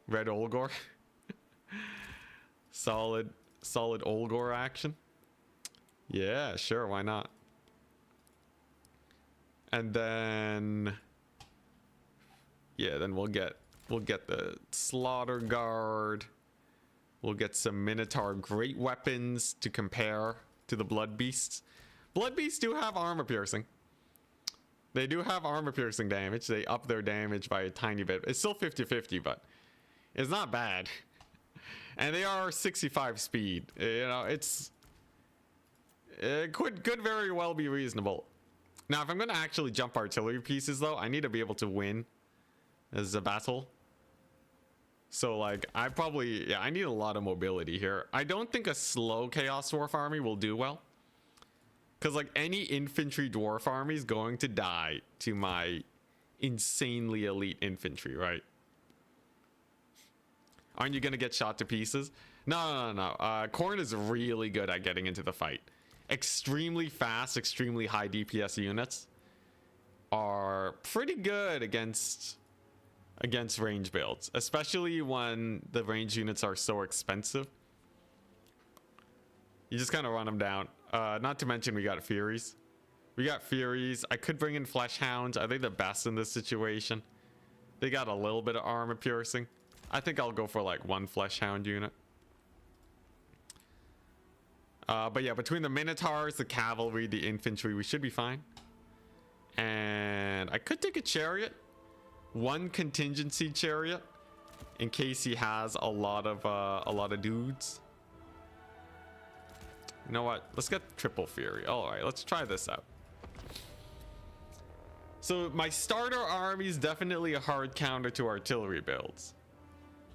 Red Olgor. solid Olgor action. Yeah, sure, why not? And then yeah, then we'll get the Slaughter Guard. We'll get some Minotaur great weapons to compare to the Blood Beasts. Blood Beasts do have armor piercing. They do have armor piercing damage. They up their damage by a tiny bit. It's still 50-50, but it's not bad. And they are 65 speed. It could very well be reasonable. Now, if I'm going to actually jump artillery pieces, though, I need to be able to win as a battle. So, like, I need a lot of mobility here. I don't think a slow Chaos Dwarf army will do well. Because, like, any infantry dwarf army is going to die to my insanely elite infantry, right? Aren't you going to get shot to pieces? No. Khorne is really good at getting into the fight. Extremely fast, extremely high DPS units are pretty good against range builds, especially when the range units are so expensive. You just kind of run them down. Not to mention we got Furies. I could bring in Flesh Hounds. Are they the best in this situation? They got a little bit of armor piercing. I think I'll go for like one Flesh Hound unit. But yeah, between the Minotaurs, the cavalry, the infantry, we should be fine. And I could take a chariot. One contingency chariot. In case he has a lot of dudes. You know what? Let's get triple fury. All right, let's try this out. So my starter army is definitely a hard counter to artillery builds.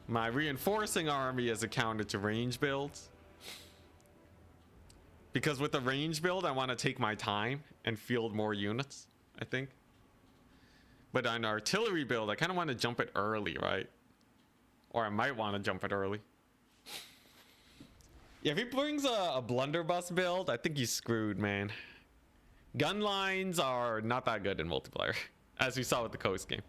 My reinforcing army is a counter to range builds. Because with the range build, I want to take my time and field more units, I think. But on artillery build, I kind of want to jump it early, right? Or I might want to jump it early. Yeah, if he brings a blunderbuss build, I think he's screwed, man. Gun lines are not that good in multiplayer, as we saw with the Coast game.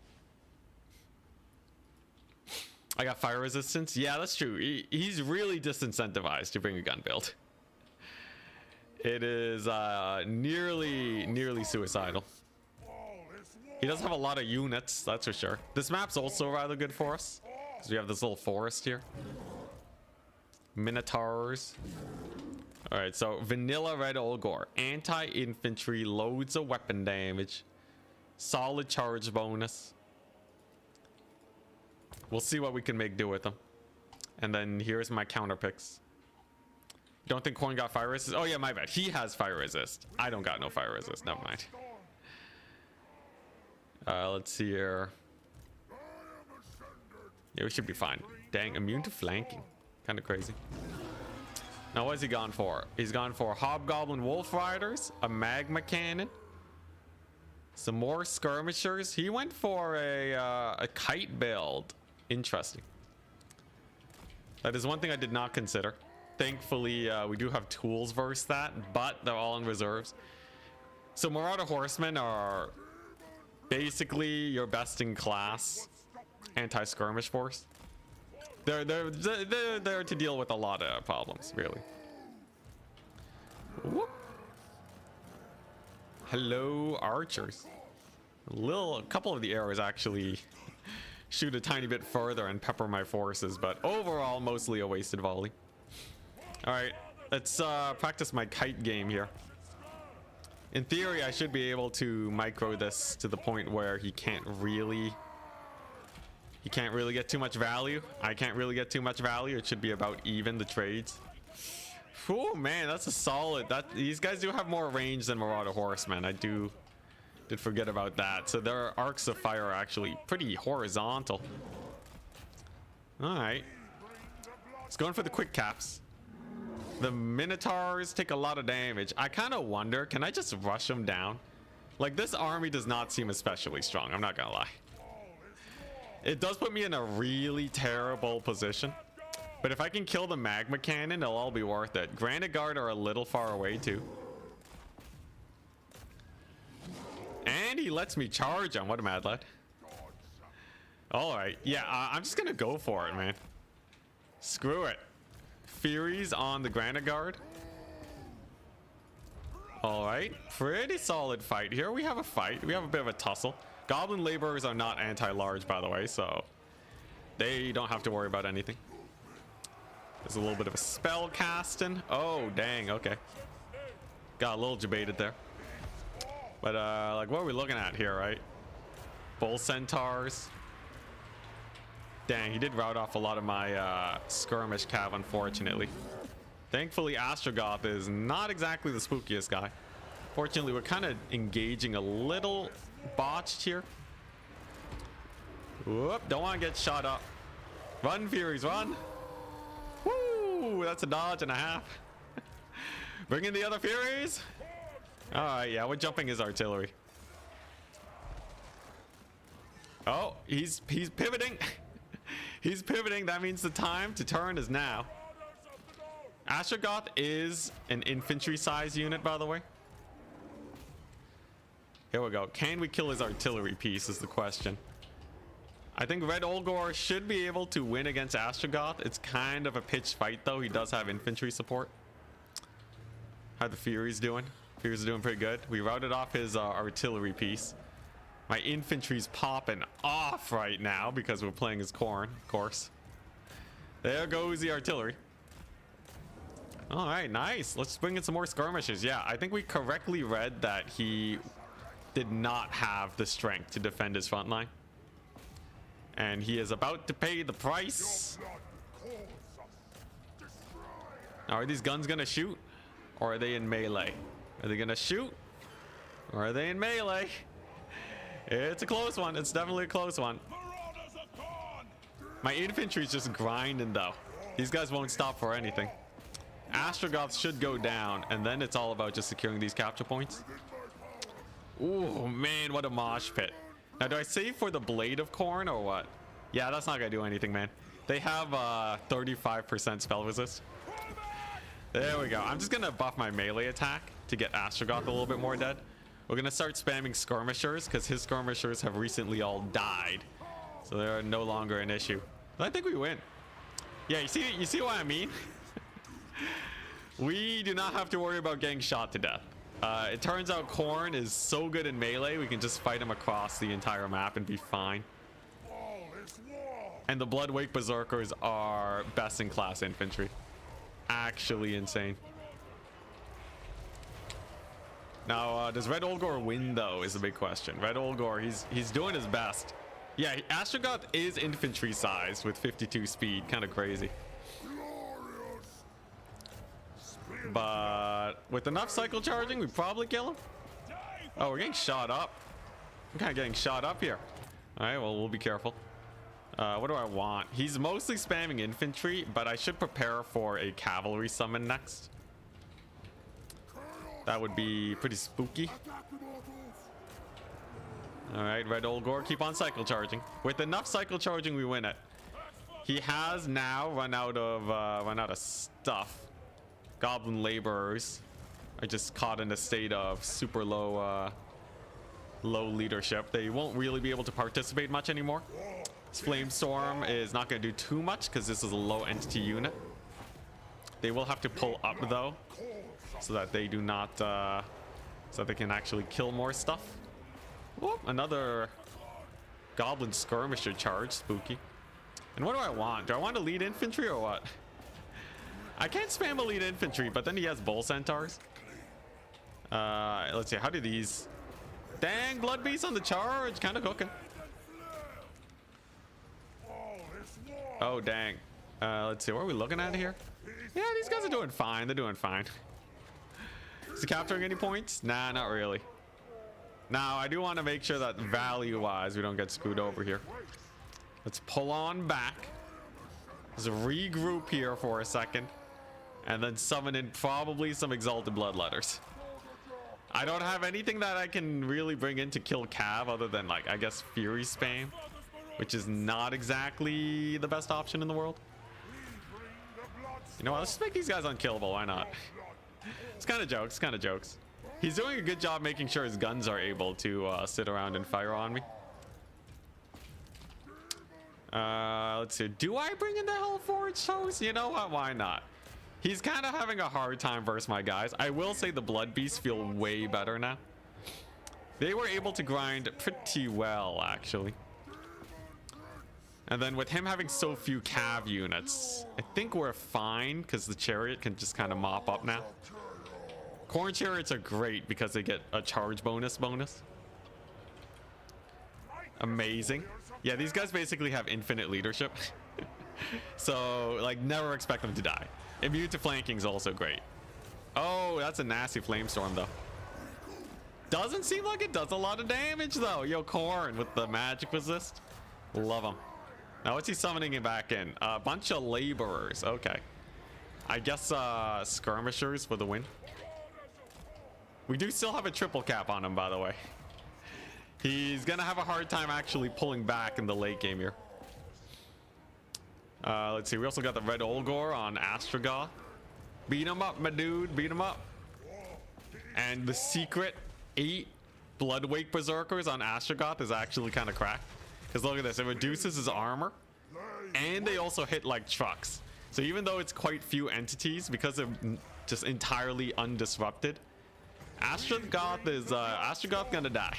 I got fire resistance. Yeah, that's true. He's really disincentivized to bring a gun build. It is nearly suicidal. He does have a lot of units, that's for sure. This map's also rather good for us, because we have this little forest here. Minotaurs. All right, so vanilla red Ogre, anti-infantry, loads of weapon damage, solid charge bonus. We'll see what we can make do with them. And then here's my counter picks. You don't think Khorne got fire resist? Oh yeah, my bad. He has fire resist. I don't got no fire resist. Never mind. Let's see here. Yeah, we should be fine. Dang, immune to flanking. Kind of crazy. Now, what has he gone for? He's gone for Hobgoblin Wolf Riders, a Magma Cannon, some more Skirmishers. He went for a Kite build. Interesting. That is one thing I did not consider. Thankfully, we do have tools versus that, but they're all in reserves. So Marauder Horsemen are basically your best in class anti-skirmish force. They're there to deal with a lot of problems, really. Whoop. Hello, archers. A couple of the arrows actually shoot a tiny bit further and pepper my forces, but overall, mostly a wasted volley. All right, let's practice my kite game here. In theory, I should be able to micro this to the point where he can't really get too much value. I can't really get too much value. It should be about even, the trades. Oh man, that's a solid. These guys do have more range than Marauder Horsemen. I did forget about that. So their arcs of fire are actually pretty horizontal. All right, let's go in for the quick caps. The Minotaurs take a lot of damage. I kind of wonder, can I just rush them down? Like, this army does not seem especially strong, I'm not gonna lie. It does put me in a really terrible position. But if I can kill the Magma Cannon, it'll all be worth it. Granite Guard are a little far away too. And he lets me charge on. What a mad lad. Alright, yeah, I'm just gonna go for it, man. Screw it. Furies on the Granite Guard. Alright, pretty solid fight here. We have a fight. We have a bit of a tussle. Goblin Laborers are not anti-large, by the way, so they don't have to worry about anything. There's a little bit of a spell casting. Oh, dang, okay. Got a little debated there. But, like, what are we looking at here, right? Bull Centaurs. Dang, he did rout off a lot of my skirmish cav, unfortunately. Thankfully, Astrogoth is not exactly the spookiest guy. Fortunately, we're kind of engaging a little botched here. Whoop, don't want to get shot up. Run, Furies, run. Woo, that's a dodge and a half. Bring in the other Furies. All right, yeah, we're jumping his artillery. Oh, he's pivoting. He's pivoting. That means the time to turn is now. Astrogoth is an infantry size unit, by the way. Here we go. Can we kill his artillery piece is the question. I think Red Ogre should be able to win against Astrogoth. It's kind of a pitched fight, though. He does have infantry support. How are the Furies doing? Furies are doing pretty good. We routed off his artillery piece. My infantry's popping off right now because we're playing as Khorne, of course. There goes the artillery. All right, nice. Let's bring in some more skirmishes. Yeah, I think we correctly read that he did not have the strength to defend his front line. And he is about to pay the price. Now, are these guns gonna shoot? Or are they in melee? Are they gonna shoot? Or are they in melee? It's a close one. It's definitely a close one. My infantry's just grinding though. These guys won't stop for anything. Astrogoths should go down, and then it's all about just securing these capture points. Ooh, man, what a mosh pit. Now, do I save for the Blade of Khorne or what? Yeah, that's not gonna do anything, man. They have 35% spell resist. There we go. I'm just gonna buff my melee attack to get Astrogoth a little bit more dead. We're gonna start spamming skirmishers because his skirmishers have recently all died, so they're no longer an issue. But I think we win. Yeah, you see what I mean? We do not have to worry about getting shot to death. It turns out Khorne is so good in melee, we can just fight him across the entire map and be fine. And the Bloodwake Berserkers are best in class infantry. Actually insane. Now, does Red Ogre win though is a big question. Red Ogre, he's doing his best. Yeah, Astrogoth is infantry sized with 52 speed, kind of crazy. But with enough cycle charging, we probably kill him. Oh, we're getting shot up. I'm kind of getting shot up here. All right, well, we'll be careful. What do I want? He's mostly spamming infantry, but I should prepare for a cavalry summon next. That would be pretty spooky. All right, Red Ogre, keep on cycle charging. With enough cycle charging, we win it. He has now run out of stuff. Goblin laborers are just caught in a state of super low leadership. They won't really be able to participate much anymore. This Flamestorm is not going to do too much because this is a low entity unit. They will have to pull up though, so that they do not, so that they can actually kill more stuff. Whoop, another Goblin skirmisher charge, spooky. And what do I want? Do I want to lead infantry or what? I can't spam elite infantry, but then he has bull centaurs. Let's see, how do these... Dang, blood beast on the charge, kind of cooking. Oh, dang. Let's see, what are we looking at here? Yeah, these guys are doing fine. They're doing fine. Is he capturing any points? Nah, not really. Now, I do want to make sure that value-wise, we don't get screwed over here. Let's pull on back. Let's regroup here for a second. And then summon in probably some Exalted Bloodletters. I don't have anything that I can really bring in to kill Cav other than, like, I guess Fury spam, which is not exactly the best option in the world. You know what? Let's just make these guys unkillable. Why not? It's kind of jokes. Kind of jokes. He's doing a good job making sure his guns are able to sit around and fire on me. Let's see. Do I bring in the Hellforged host? You know what? Why not? He's kind of having a hard time versus my guys. I will say the Blood Beasts feel way better now. They were able to grind pretty well, actually. And then with him having so few Cav units, I think we're fine because the Chariot can just kind of mop up now. Khorne Chariots are great because they get a charge bonus. Amazing. Yeah, these guys basically have infinite leadership. So, like, never expect them to die. Immune to flanking is also great. Oh, that's a nasty Flamestorm, though. Doesn't seem like it does a lot of damage, though. Yo, Khorne with the magic resist. Love him. Now, what's he summoning it back in? A bunch of laborers. Okay. I guess skirmishers for the win. We do still have a triple cap on him, by the way. He's gonna have a hard time actually pulling back in the late game here. Let's see. We also got the Red Ogre on Astrogoth. Beat him up, my dude. Beat him up. And the secret 8 Bloodwake Berserkers on Astrogoth is actually kind of cracked. Because look at this. It reduces his armor. And they also hit like trucks. So even though it's quite few entities, because they're just entirely undisrupted, Astrogoth is Astrogoth gonna die.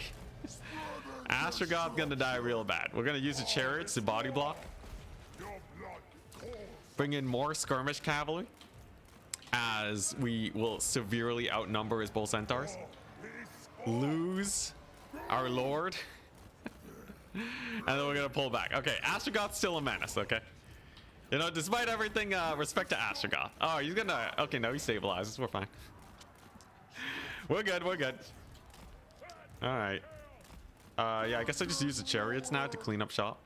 Astrogoth gonna die real bad. We're gonna use the chariots to body block. Bring in more skirmish cavalry. as we will severely outnumber his bull centaurs. Lose our lord. And then we're gonna pull back. Okay, Astrogoth's still a menace, okay? You know, despite everything, respect to Astrogoth. Oh, he's gonna... Okay, no, he stabilizes. We're fine. We're good, we're good. Alright. Yeah, I guess I just use the chariots now to clean up shop.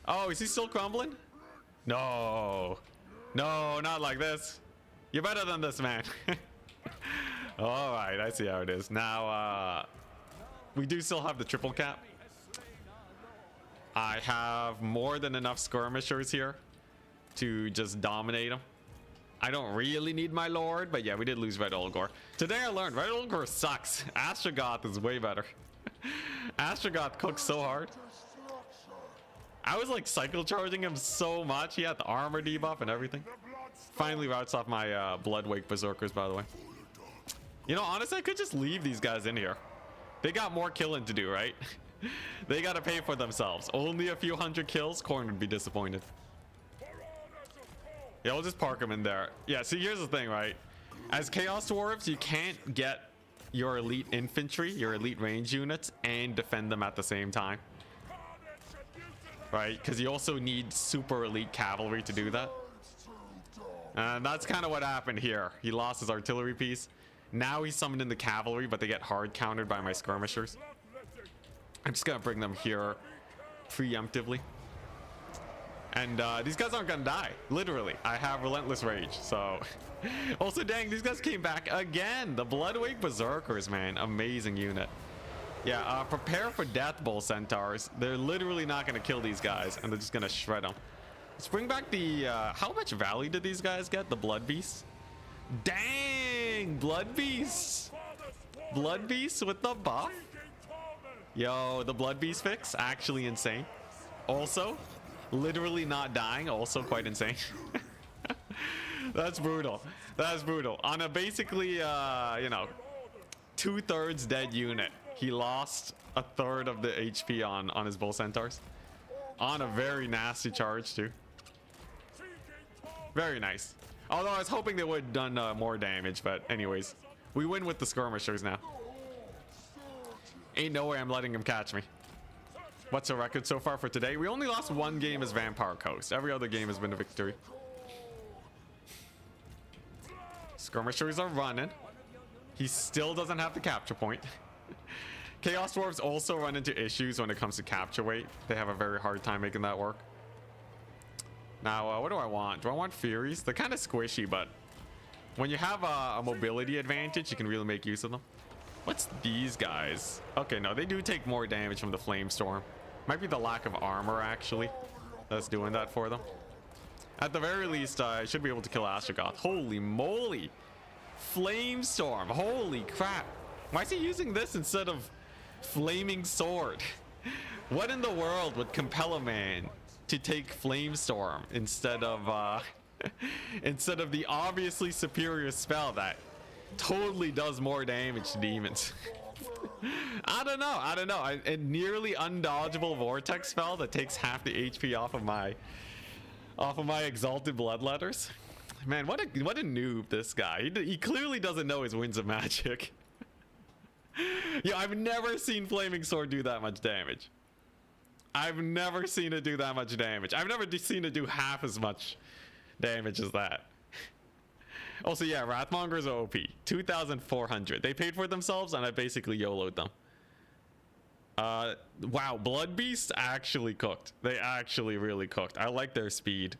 Oh, is he still crumbling? No. No, not like this. You're better than this, man. Alright, I see how it is. Now, we do still have the triple cap. I have more than enough skirmishers here to just dominate them. I don't really need my lord, but yeah, we did lose Red Olgor. Today I learned Red Olgor sucks. Astrogoth is way better. Astrogoth cooks so hard. I was like cycle charging him so much. He had the armor debuff and everything. Finally routes off my Bloodwake Berserkers, by the way. You know, honestly, I could just leave these guys in here. They got more killing to do, right? They gotta pay for themselves. Only a few hundred kills. Khorne would be disappointed. Yeah, we'll just park them in there. Yeah, see, here's the thing, right? As Chaos Dwarves, you can't get your elite infantry, your elite range units, and defend them at the same time. Right? Because you also need super elite cavalry to do that. And that's kind of what happened here. He lost his artillery piece. Now he's summoned in the cavalry, but they get hard countered by my skirmishers. I'm just gonna bring them here preemptively. And these guys aren't gonna die. Literally, I have relentless rage. So also, dang, these guys came back again. The Bloodwake Berserkers, man, amazing unit. Yeah, prepare for death, bull centaurs. They're literally not gonna kill these guys, and they're just gonna shred them. Let's bring back the how much value did these guys get? The blood beasts. Dang, blood beasts. Blood beasts with the buff. Yo, the blood beast fix, actually insane. Also, literally not dying, also quite insane. That's brutal. That's brutal. On a basically, you know, 2/3 dead unit, he lost a third of the HP on his bull centaurs. On a very nasty charge too. Very nice. Although I was hoping they would have done more damage, but anyways, we win with the skirmishers now. Ain't no way I'm letting him catch me. What's the record so far for today? We only lost one game as Vampire Coast. Every other game has been a victory. Skirmishers are running. He still doesn't have the capture point. Chaos Dwarves also run into issues when it comes to capture weight. They have a very hard time making that work. Now, what do I want? Do I want Furies? They're kind of squishy, but when you have a mobility advantage, you can really make use of them. What's these guys? Okay, no, they do take more damage from the flame storm. Might be the lack of armor, actually, that's doing that for them. At the very least, I should be able to kill Astrogoth. Holy moly! Flame storm! Holy crap! Why is he using this instead of flaming sword? What in the world would compel a man to take flame storm instead of instead of the obviously superior spell that totally does more damage to demons? I don't know. A nearly undodgeable vortex spell that takes half the HP off of my exalted bloodletters. Man, what a noob this guy. He clearly doesn't know his winds of magic. Yeah, I've never seen flaming sword do that much damage. I've never seen it do that much damage. I've never seen it do half as much damage as that. Also, yeah, Wrathmongers are OP. 2,400. They paid for themselves, and I basically YOLO'd them. Wow, Blood Beasts actually cooked. They actually really cooked. I like their speed.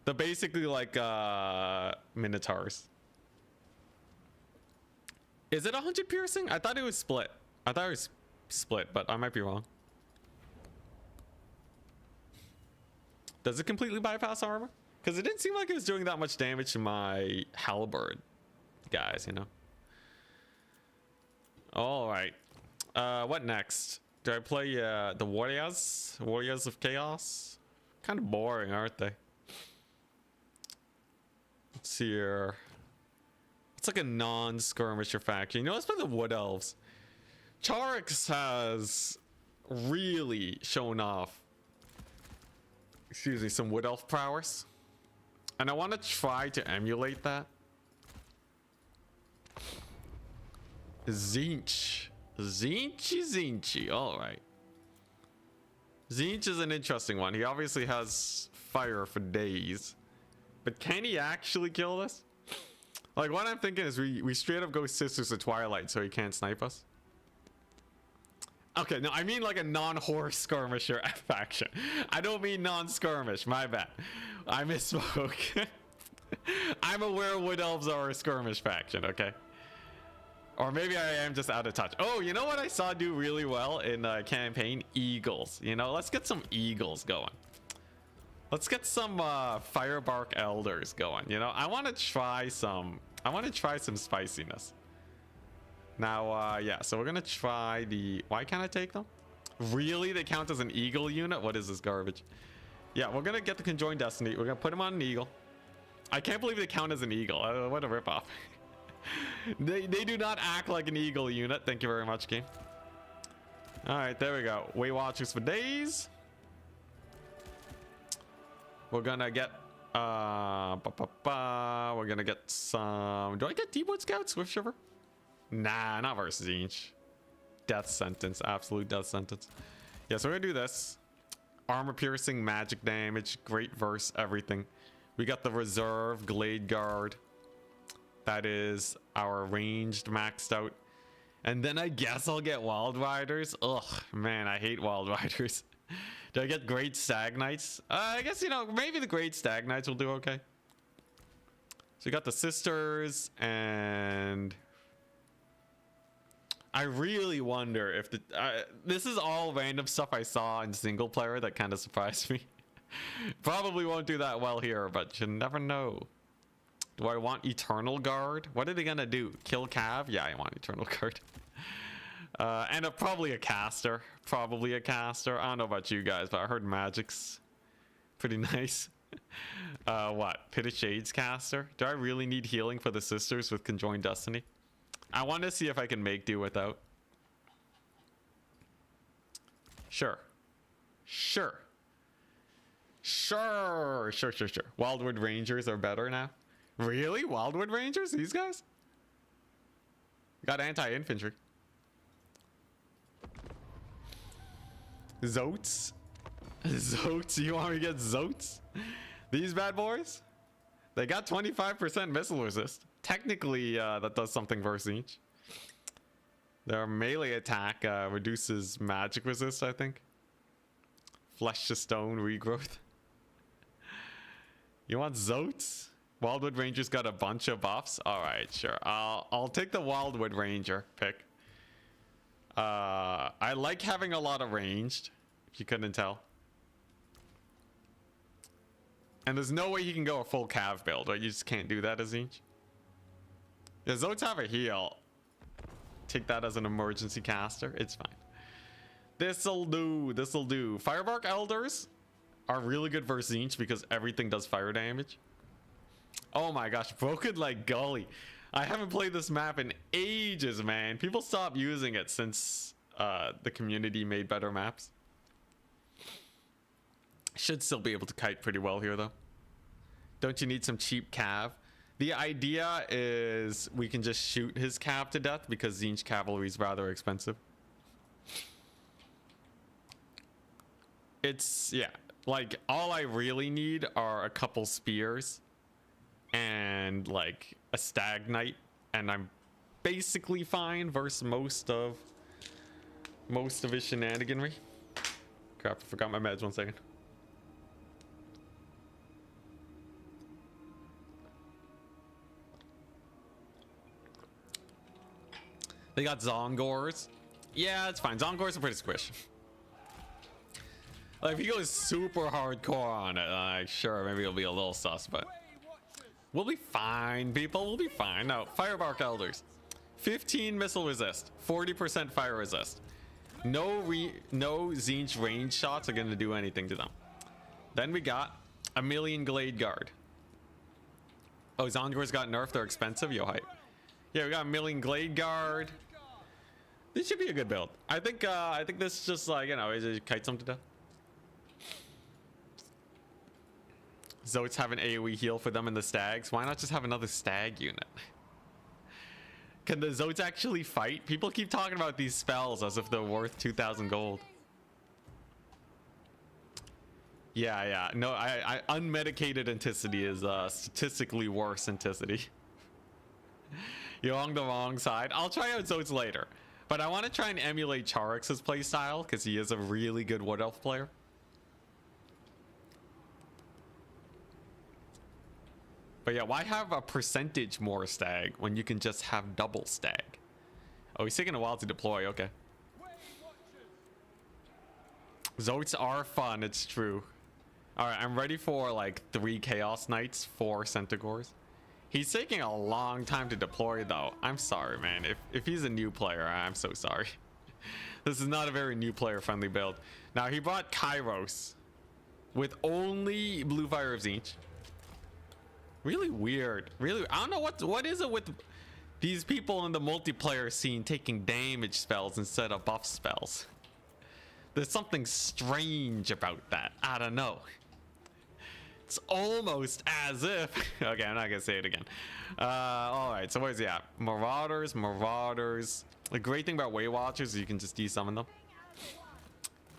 They're basically like Minotaurs. Is it 100 piercing? I thought it was split. I thought it was split, but I might be wrong. Does it completely bypass armor? Because it didn't seem like it was doing that much damage to my halberd guys, you know. All right. What next? Do I play the Warriors? Warriors of Chaos? Kind of boring, aren't they? Let's see here. It's like a non-skirmisher faction. You know, let's play the Wood Elves. Charix has really shown off, excuse me, some Wood Elf prowess. And I want to try to emulate that. Tzeentch. Tzeentch. Alright. Tzeentch is an interesting one. He obviously has fire for days. But can he actually kill this? Like, what I'm thinking is we straight up go Sisters of Twilight so he can't snipe us. Okay, no, I mean like a non-horse skirmisher faction. I don't mean non-skirmish, my bad. I misspoke. I'm aware Wood Elves are a skirmish faction, okay? Or maybe I am just out of touch. Oh, you know what I saw do really well in campaign? Eagles. You know, let's get some eagles going. Let's get some Firebark Elders going. You know, I want to try some spiciness. Now, yeah, so we're gonna try the... Why can't I take them? Really? They count as an eagle unit? What is this garbage? Yeah, we're gonna get the Conjoined Destiny. We're gonna put him on an eagle. I can't believe they count as an eagle. What a ripoff. They do not act like an eagle unit. Thank you very much, game. Alright, there we go. Weight Watchers for days. We're gonna get... we're gonna get some... Do I get Deep Wood Scout? Swift Shiver? Nah, not versus Tzeentch. Death sentence. Absolute death sentence. Yeah, so we're gonna do this. Armor piercing, magic damage, great verse, everything. We got the reserve Glade Guard. That is our ranged maxed out. And then I guess I'll get Wild Riders. Ugh, man, I hate Wild Riders. Do I get Great Stag Knights? I guess, you know, maybe the Great Stag Knights will do okay. So we got the Sisters, and I really wonder if the... this is all random stuff I saw in single player that kind of surprised me. Probably won't do that well here, but you never know. Do I want Eternal Guard? What are they gonna do? Kill Cav? Yeah, I want Eternal Guard. And probably a caster. Probably a caster. I don't know about you guys, but I heard Magic's pretty nice. What? Pit of Shades caster? Do I really need healing for the Sisters with Conjoined Destiny? I want to see if I can make do without. Sure. Wildwood Rangers are better now. Really? Wildwood Rangers? These guys? Got anti-infantry. Zotes? Zotes? You want me to get Zotes? These bad boys? They got 25% missile resist. Technically, that does something versus each. Their melee attack reduces magic resist, I think. Flesh to stone regrowth. You want Zotes? Wildwood Ranger's got a bunch of buffs. All right, sure. I'll take the Wildwood Ranger pick. I like having a lot of ranged, if you couldn't tell. And there's no way he can go a full Cav build, right? You just can't do that as each. Yeah, Zotes have a heal. Take that as an emergency caster. It's fine. This'll do. This'll do. Firebark Elders are really good versus Tzeentch because everything does fire damage. Oh my gosh, Broken like Gully. I haven't played this map in ages, man. People stopped using it since the community made better maps. Should still be able to kite pretty well here, though. Don't you need some cheap cav? The idea is we can just shoot his cav to death because Tzeentch cavalry is rather expensive. It's, yeah, like all I really need are a couple spears and like a stag knight, and I'm basically fine versus most of his shenaniganry. Crap, I forgot my meds. 1 second. They got Zongors. Yeah, it's fine. Zongors are pretty squish. Like, if he goes super hardcore on it, like, sure, maybe it'll be a little sus, but we'll be fine, people. We'll be fine. No, Firebark Elders. 15 missile resist, 40% fire resist. No Tzeentch range shots are going to do anything to them. Then we got a million Glade Guard. Oh, Zongors got nerfed. They're expensive. Yo, hype. Yeah, we got a million Glade Guard. This should be a good build. I think this is just like, you know, it kites them to death. Zotes have an AoE heal for them in the stags. Why not just have another stag unit? Can the Zotes actually fight? People keep talking about these spells as if they're worth 2,000 gold. Yeah. No, I unmedicated Enticity is statistically worse Enticity. You're on the wrong side. I'll try out Zotes later. But I want to try and emulate Charix's playstyle because he is a really good Wood Elf player. But yeah, why have a percentage more stag when you can just have double stag? Oh, he's taking a while to deploy. Okay. Zotes are fun. It's true. All right, I'm ready for like 3 Chaos Knights, 4 Centaurs. He's taking a long time to deploy though. I'm sorry, man. If he's a new player, I'm so sorry. This is not a very new player friendly build. Now he brought Kairos with only Blue Fire of Tzeentch. Really weird. Really, I don't know what is it with these people in the multiplayer scene taking damage spells instead of buff spells. There's something strange about that. I don't know. It's almost as if... Okay, I'm not gonna say it again. All right, so where's he at? Marauders. The great thing about Way Watchers is you can just de-summon them.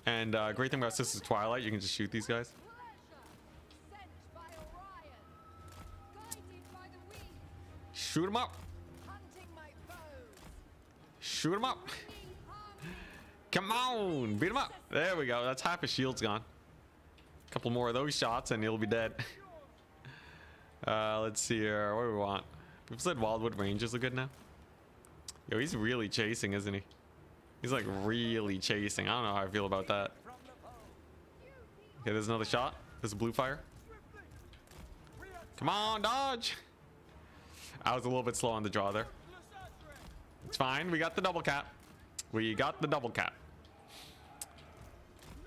And great thing about Sisters Twilight, you can just shoot these guys. Shoot him up. Shoot him up. Come on, beat him up. There we go. That's half his shield's gone. A couple more of those shots and he'll be dead. Let's see here. What do we want? People said Wildwood Rangers are good now. Yo, he's really chasing, isn't he? He's like really chasing. I don't know how I feel about that. Okay, there's another shot. There's a blue fire. Come on, dodge. I was a little bit slow on the draw there. It's fine. We got the double cap.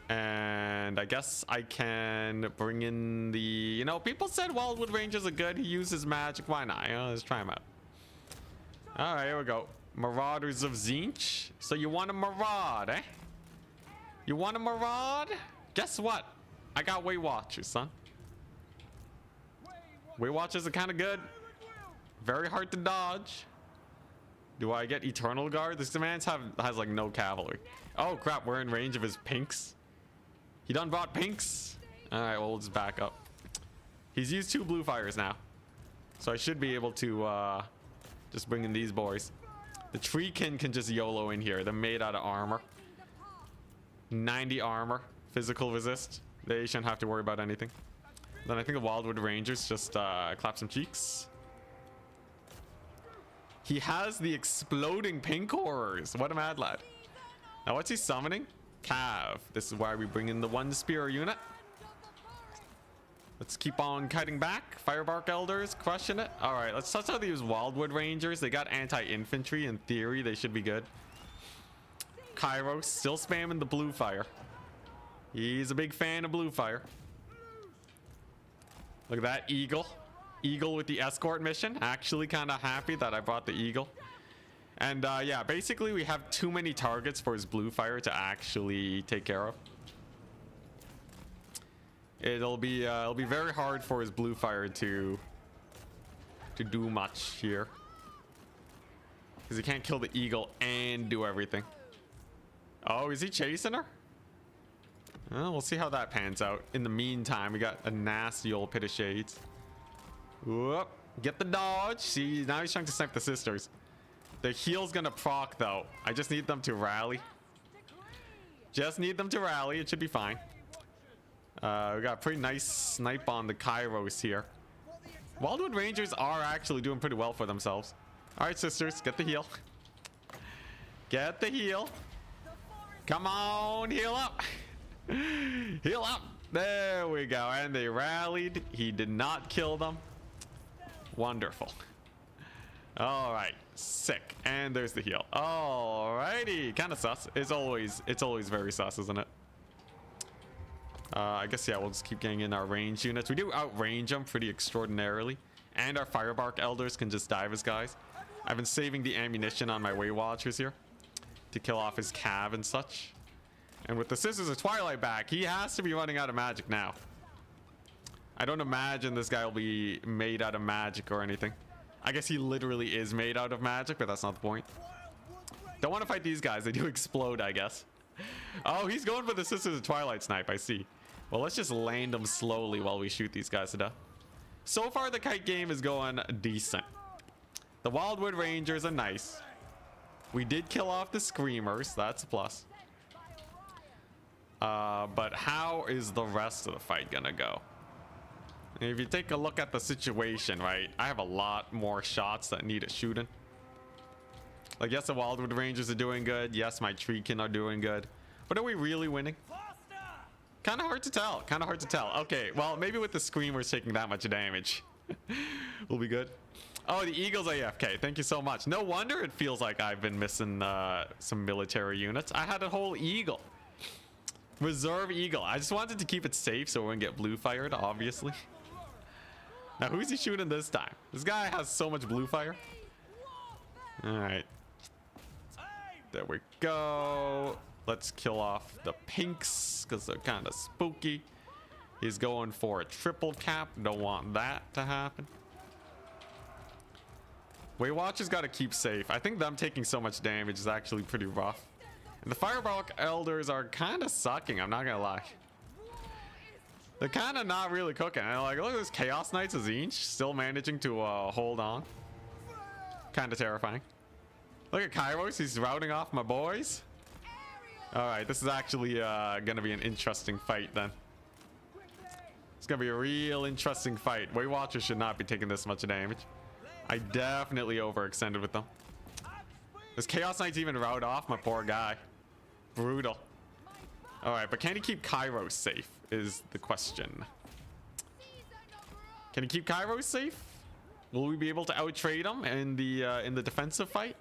And I guess I can bring in the... You know, people said Wildwood Rangers are good. He uses magic. Why not? You know, let's try him out. All right, here we go. Marauders of Tzeentch. So you want to maraud, eh? You want to maraud? Guess what? I got Way Watchers, son. Way Watchers are kind of good. Very hard to dodge. Do I get Eternal Guard? This man has like no cavalry. Oh crap, we're in range of his pinks. He done brought pinks. All right, well, we'll just back up. He's used 2 blue fires now. So I should be able to just bring in these boys. The Treekin can just YOLO in here. They're made out of armor. 90 armor, physical resist. They shouldn't have to worry about anything. Then I think the Wildwood Rangers just clap some cheeks. He has the exploding pink horrors. What a mad lad. Now what's he summoning? Cav. This is why we bring in the 1 spear unit. Let's keep on cutting back. Firebark Elders, crushing it. All right, let's touch out these Wildwood Rangers. They got anti-infantry. In theory, they should be good. Kairos still spamming the blue fire. He's a big fan of blue fire. Look at that eagle. Eagle with the escort mission. Actually kind of happy that I brought the eagle. And yeah, basically we have too many targets for his blue fire to actually take care of. It'll be very hard for his blue fire to do much here, because he can't kill the eagle and do everything. Oh, is he chasing her? Well, we'll see how that pans out. In the meantime, we got a nasty old Pit of Shades. Whoop. Get the dodge. See, now he's trying to snipe the sisters. The heal's gonna proc though. I just need them to rally. Just need them to rally. It should be fine. We got a pretty nice snipe on the Kairos here. Wildwood Rangers are actually doing pretty well for themselves. All right, sisters, get the heal. Get the heal. Come on, heal up. Heal up. There we go. And they rallied. He did not kill them. Wonderful. All right, sick. And there's the heal. All righty, kind of sus. It's always very sus, isn't it? I guess, yeah, we'll just keep getting in our range units. We do outrange them pretty extraordinarily, and our Firebark Elders can just dive as guys. I've been saving the ammunition on my Way Watchers here to kill off his cav and such. And with the Sisters of Twilight back, he has to be running out of magic now. I don't imagine this guy will be made out of magic or anything. I guess he literally is made out of magic, but that's not the point. Don't want to fight these guys. They do explode, I guess. Oh, he's going for the Sisters of Twilight snipe. I see. Well, let's just land them slowly while we shoot these guys to death. So far, the kite game is going decent. The Wildwood Rangers are nice. We did kill off the Screamers. That's a plus. But how is the rest of the fight gonna go? If you take a look at the situation, right? I have a lot more shots that need a shooting. Like, yes, the Wildwood Rangers are doing good. Yes, my Treekin are doing good. But are we really winning? Kind of hard to tell. Kind of hard to tell. Okay, well, maybe with the Screamers taking that much damage, we'll be good. Oh, the Eagles AFK. Thank you so much. No wonder it feels like I've been missing some military units. I had a whole Eagle. Reserve Eagle. I just wanted to keep it safe so we wouldn't get blue fired, obviously. Now, who's he shooting this time? This guy has so much blue fire. All right. There we go. Let's kill off the pinks because they're kind of spooky. He's going for a triple cap. Don't want that to happen. Waywatcher's got to keep safe. I think them taking so much damage is actually pretty rough. And the Fireball Elders are kind of sucking. I'm not going to lie. They're kind of not really cooking. And like, look at this Chaos Knights of Tzeentch still managing to hold on. Kind of terrifying. Look at Kairos. He's routing off my boys. All right, this is actually going to be an interesting fight then. It's going to be a real interesting fight. Waywatcher should not be taking this much damage. I definitely overextended with them. Does Chaos Knights even route off my poor guy? Brutal. All right, but can he keep Kairos safe is the question. Can he keep Kairos safe? Will we be able to outtrade him in the defensive fight?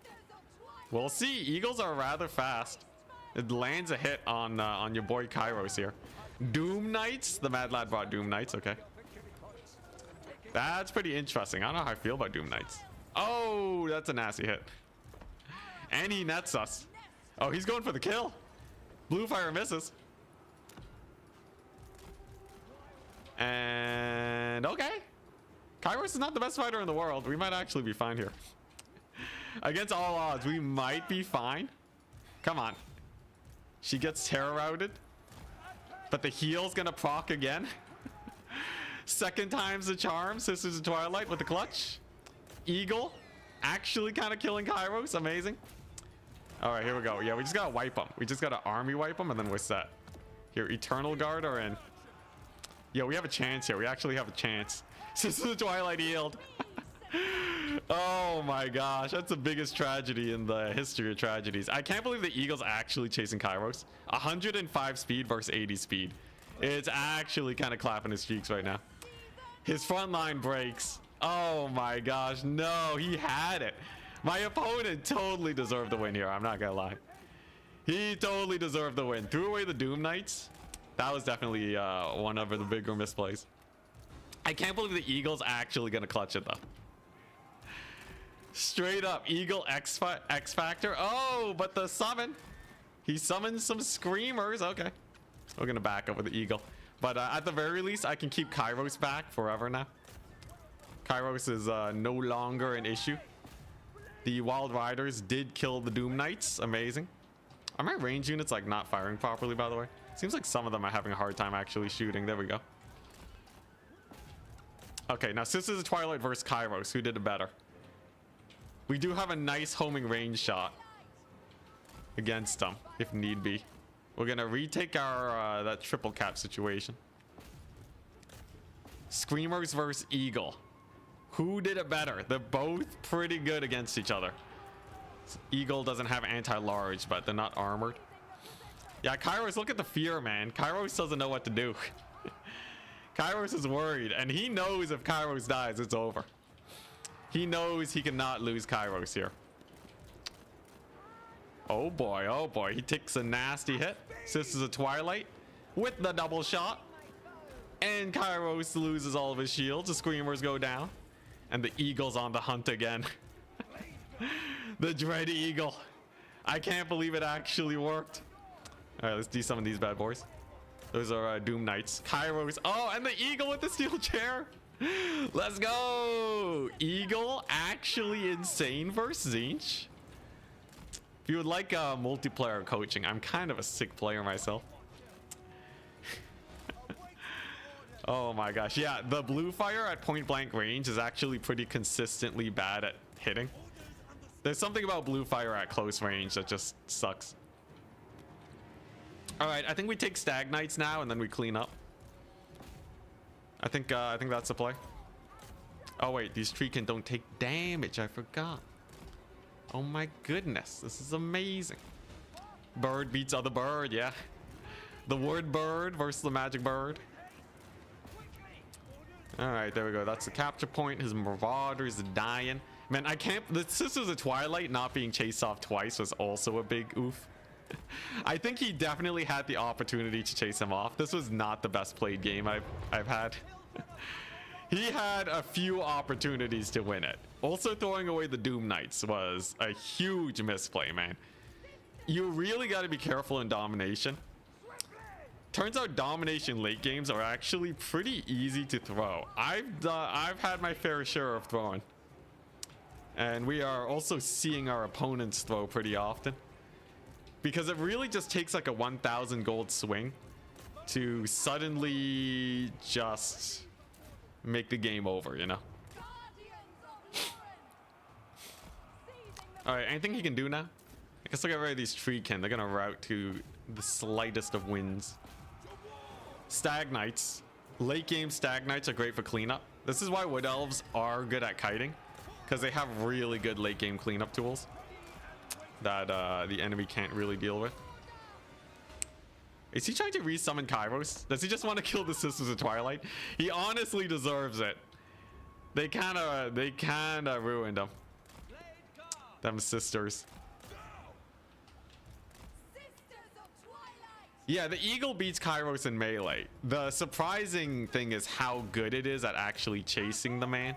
We'll see. Eagles are rather fast. It lands a hit on your boy Kairos here. Doom Knights. The Mad Lad brought Doom Knights. Okay. That's pretty interesting. I don't know how I feel about Doom Knights. Oh, that's a nasty hit. And he nets us. Oh, he's going for the kill. Blue fire misses. And okay. Kairos is not the best fighter in the world. We might actually be fine here. Against all odds, we might be fine. Come on. She gets terror routed. But the heal's gonna proc again. Second time's the charm. Sisters of Twilight with the clutch. Eagle actually kind of killing Kairos. Amazing. All right, here we go. Yeah, we just gotta wipe them. We just gotta army wipe them and then we're set. Here, Eternal Guard are in. Yeah, we have a chance here. We actually have a chance. Sisters of Twilight healed. Oh my gosh, that's the biggest tragedy in the history of tragedies. I can't believe the Eagle's actually chasing Kairos. 105 speed versus 80 speed. It's actually kind of clapping his cheeks right now. His front line breaks. Oh my gosh, no, he had it. My opponent totally deserved the win here. I'm not gonna lie. He totally deserved the win. Threw away the Doom Knights. That was definitely one of the bigger misplays. I can't believe the Eagle's actually gonna clutch it though. Straight up, Eagle X Factor. Oh, but the summon. He summons some Screamers. Okay. We're gonna back up with the Eagle. But at the very least, I can keep Kairos back forever now. Kairos is no longer an issue. The Wild Riders did kill the Doom Knights. Amazing. Are my range units like not firing properly, by the way? Seems like some of them are having a hard time actually shooting. There we go. Okay, now Sisters of Twilight versus Kairos. Who did it better? We do have a nice homing range shot against them, if need be. We're gonna retake our that triple cap situation. Screamers versus Eagle. Who did it better? They're both pretty good against each other. Eagle doesn't have anti-large, but they're not armored. Yeah, Kairos, look at the fear, man. Kairos doesn't know what to do. Kairos is worried, and he knows if Kairos dies, it's over. He knows he cannot lose Kairos here. Oh boy, he takes a nasty hit. Sisters of Twilight with the double shot. And Kairos loses all of his shields. The Screamers go down. And the Eagle's on the hunt again. The Dread Eagle. I can't believe it actually worked. All right, let's do some of these bad boys. Those are Doom Knights. Kairos. Oh, and the Eagle with the steel chair. Let's go. Eagle actually insane versus Tzeentch. If you would like multiplayer coaching, I'm kind of a sick player myself. Oh my gosh. Yeah, the blue fire at point blank range is actually pretty consistently bad at hitting. There's something about blue fire at close range that just sucks. All right, I think we take Stag Knights now and then we clean up. I think that's the play. Oh wait, these Treekin don't take damage. I forgot. Oh my goodness, this is amazing. Bird beats other bird, yeah. The wood bird versus the magic bird. All right, there we go. That's the capture point. His Marauders dying. Man, I can't. The Sisters of Twilight not being chased off twice was also a big oof. I think he definitely had the opportunity to chase him off. This was not the best played game I've had. He had a few opportunities to win it. Also, throwing away the Doom Knights was a huge misplay, man. You really got to be careful in domination. Turns out domination late games are actually pretty easy to throw. I've had my fair share of throwing. And we are also seeing our opponents throw pretty often. Because it really just takes like a 1,000 gold swing to suddenly just make the game over, you know? Alright, anything he can do now? I guess look at where these Treekin. They're gonna route to the slightest of winds. Stag Knights. Late game Stag Knights are great for cleanup. This is why Wood Elves are good at kiting. Because they have really good late game cleanup tools that the enemy can't really deal with. Is he trying to resummon Kairos? Does he just want to kill the Sisters of Twilight? He honestly deserves it. They kind of ruined him. Them sisters. Yeah, the Eagle beats Kairos in melee. The surprising thing is how good it is at actually chasing the man.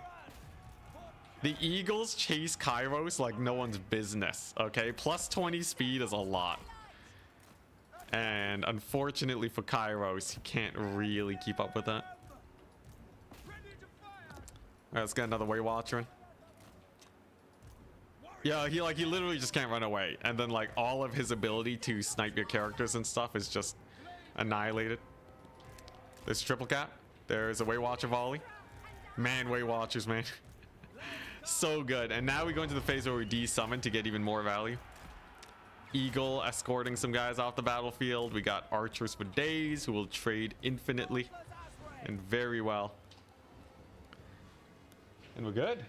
The Eagles chase Kairos like no one's business, okay? Plus 20 speed is a lot. And unfortunately for Kairos, he can't really keep up with that. Alright, let's get another Way Watcher in. Yeah, he literally just can't run away. And then like all of his ability to snipe your characters and stuff is just annihilated. There's triple cap. There's a Way Watcher volley. Man, Way Watchers, man. So good. And now we go into the phase where we de-summon to get even more value. Eagle escorting some guys off the battlefield. We got archers for days who will trade infinitely and very well. And we're good.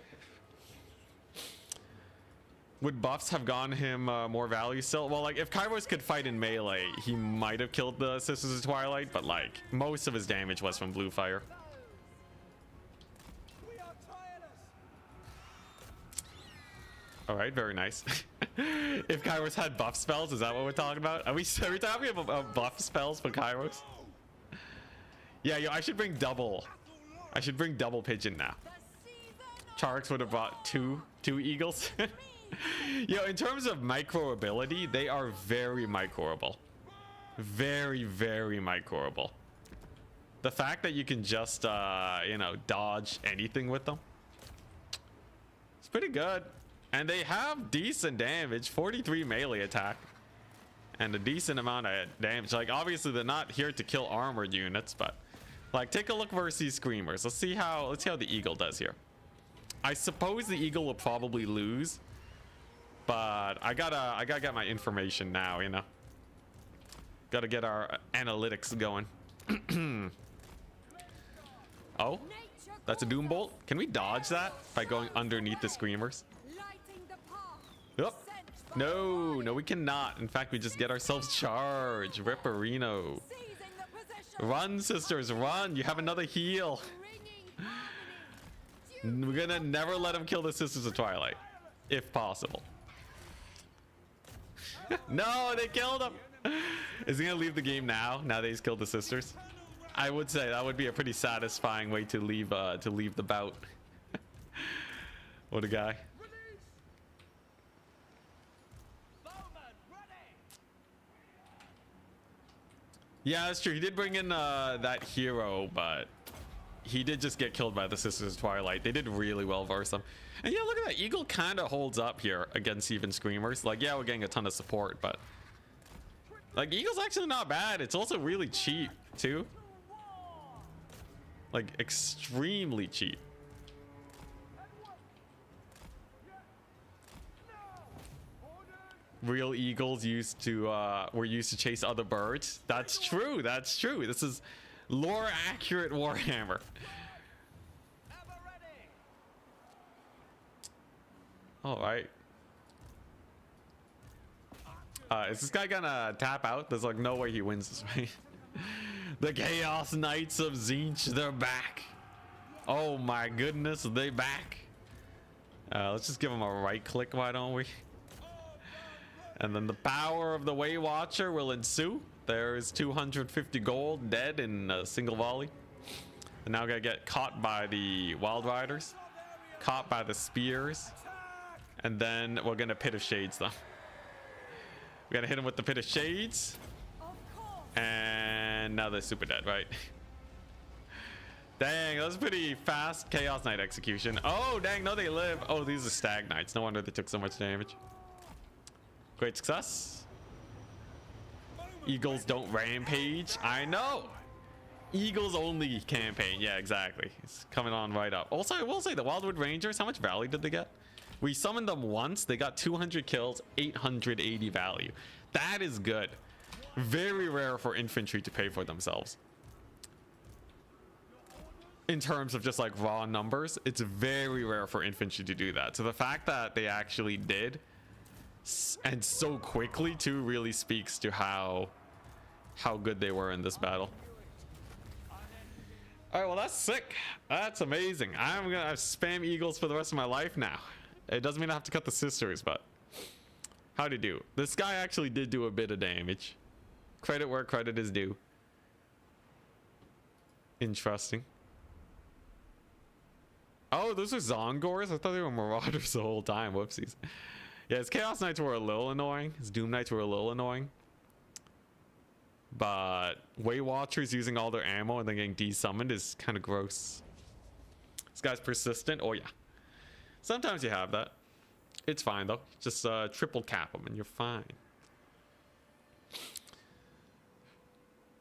Would buffs have gone him more value still? Well, like if Kairos could fight in melee, he might have killed the Sisters of Twilight, but like most of his damage was from blue fire. All right, very nice. If Kairos had buff spells, is that what we're talking about? Are we talking about buff spells for Kairos? Yeah, yo, I should bring double. I should bring double pigeon now. Charx would have brought two eagles. Yo, in terms of micro ability, they are very microable. Very, very microable. The fact that you can just, you know, dodge anything with them, it's pretty good. And they have decent damage, 43 melee attack. And a decent amount of damage. Like, obviously, they're not here to kill armored units, but like, take a look versus these Screamers. Let's see how the Eagle does here. I suppose the Eagle will probably lose. But I gotta get my information now, you know. Gotta get our analytics going. Oh, that's a Doom Bolt. Can we dodge that by going underneath the Screamers? Yep. No, we cannot. In fact, we just get ourselves charged. Ripperino. Run, sisters, run. You have another heal. We're gonna never let him kill the Sisters of Twilight, if possible. No, they killed him. Is he gonna leave the game now that he's killed the sisters? I would say that would be a pretty satisfying way to leave the bout. What a guy. Yeah, that's true. He did bring in that hero, but he did just get killed by the Sisters of Twilight. They did really well versus them. And yeah, look at that. Eagle kind of holds up here against even Screamers. Like, yeah, we're getting a ton of support, but like, Eagle's actually not bad. It's also really cheap too. Like, extremely cheap. Real eagles were used to chase other birds. That's true. That's true. This is lore accurate Warhammer. All right. Is this guy gonna tap out? There's like no way he wins this, right? The Chaos Knights of Tzeentch, they're back. Oh my goodness, they back. Let's just give him a right click, why don't we? And then the power of the Way Watcher will ensue. There's 250 gold dead in a single volley. And now gonna get caught by the Wild Riders, caught by the spears, and then we're gonna Pit of Shades them. We gotta hit him with the Pit of Shades, and now they're super dead, right? Dang, that was pretty fast Chaos Knight execution. Oh dang, no, they live. Oh, these are Stag Knights. No wonder they took so much damage. Great success. Eagles don't rampage. I know. Eagles only campaign. Yeah, exactly. It's coming on right up. Also, I will say the Wildwood Rangers, how much value did they get? We summoned them once. They got 200 kills, 880 value. That is good. Very rare for infantry to pay for themselves. In terms of just like raw numbers, it's very rare for infantry to do that. So the fact that they actually did, and so quickly too, really speaks to how good they were in this battle. All right, well, that's sick. That's amazing. I'm gonna spam eagles for the rest of my life now. It doesn't mean I have to cut the sisters, but how'd he do? This guy actually did do a bit of damage. Credit where credit is due. Interesting. Oh, those are Zongors? I thought they were Marauders the whole time. Whoopsies. Yeah, his Chaos Knights were a little annoying. His Doom Knights were a little annoying. But Way Watchers using all their ammo and then getting desummoned is kind of gross. This guy's persistent. Oh, yeah. Sometimes you have that. It's fine, though. Just triple cap them and you're fine.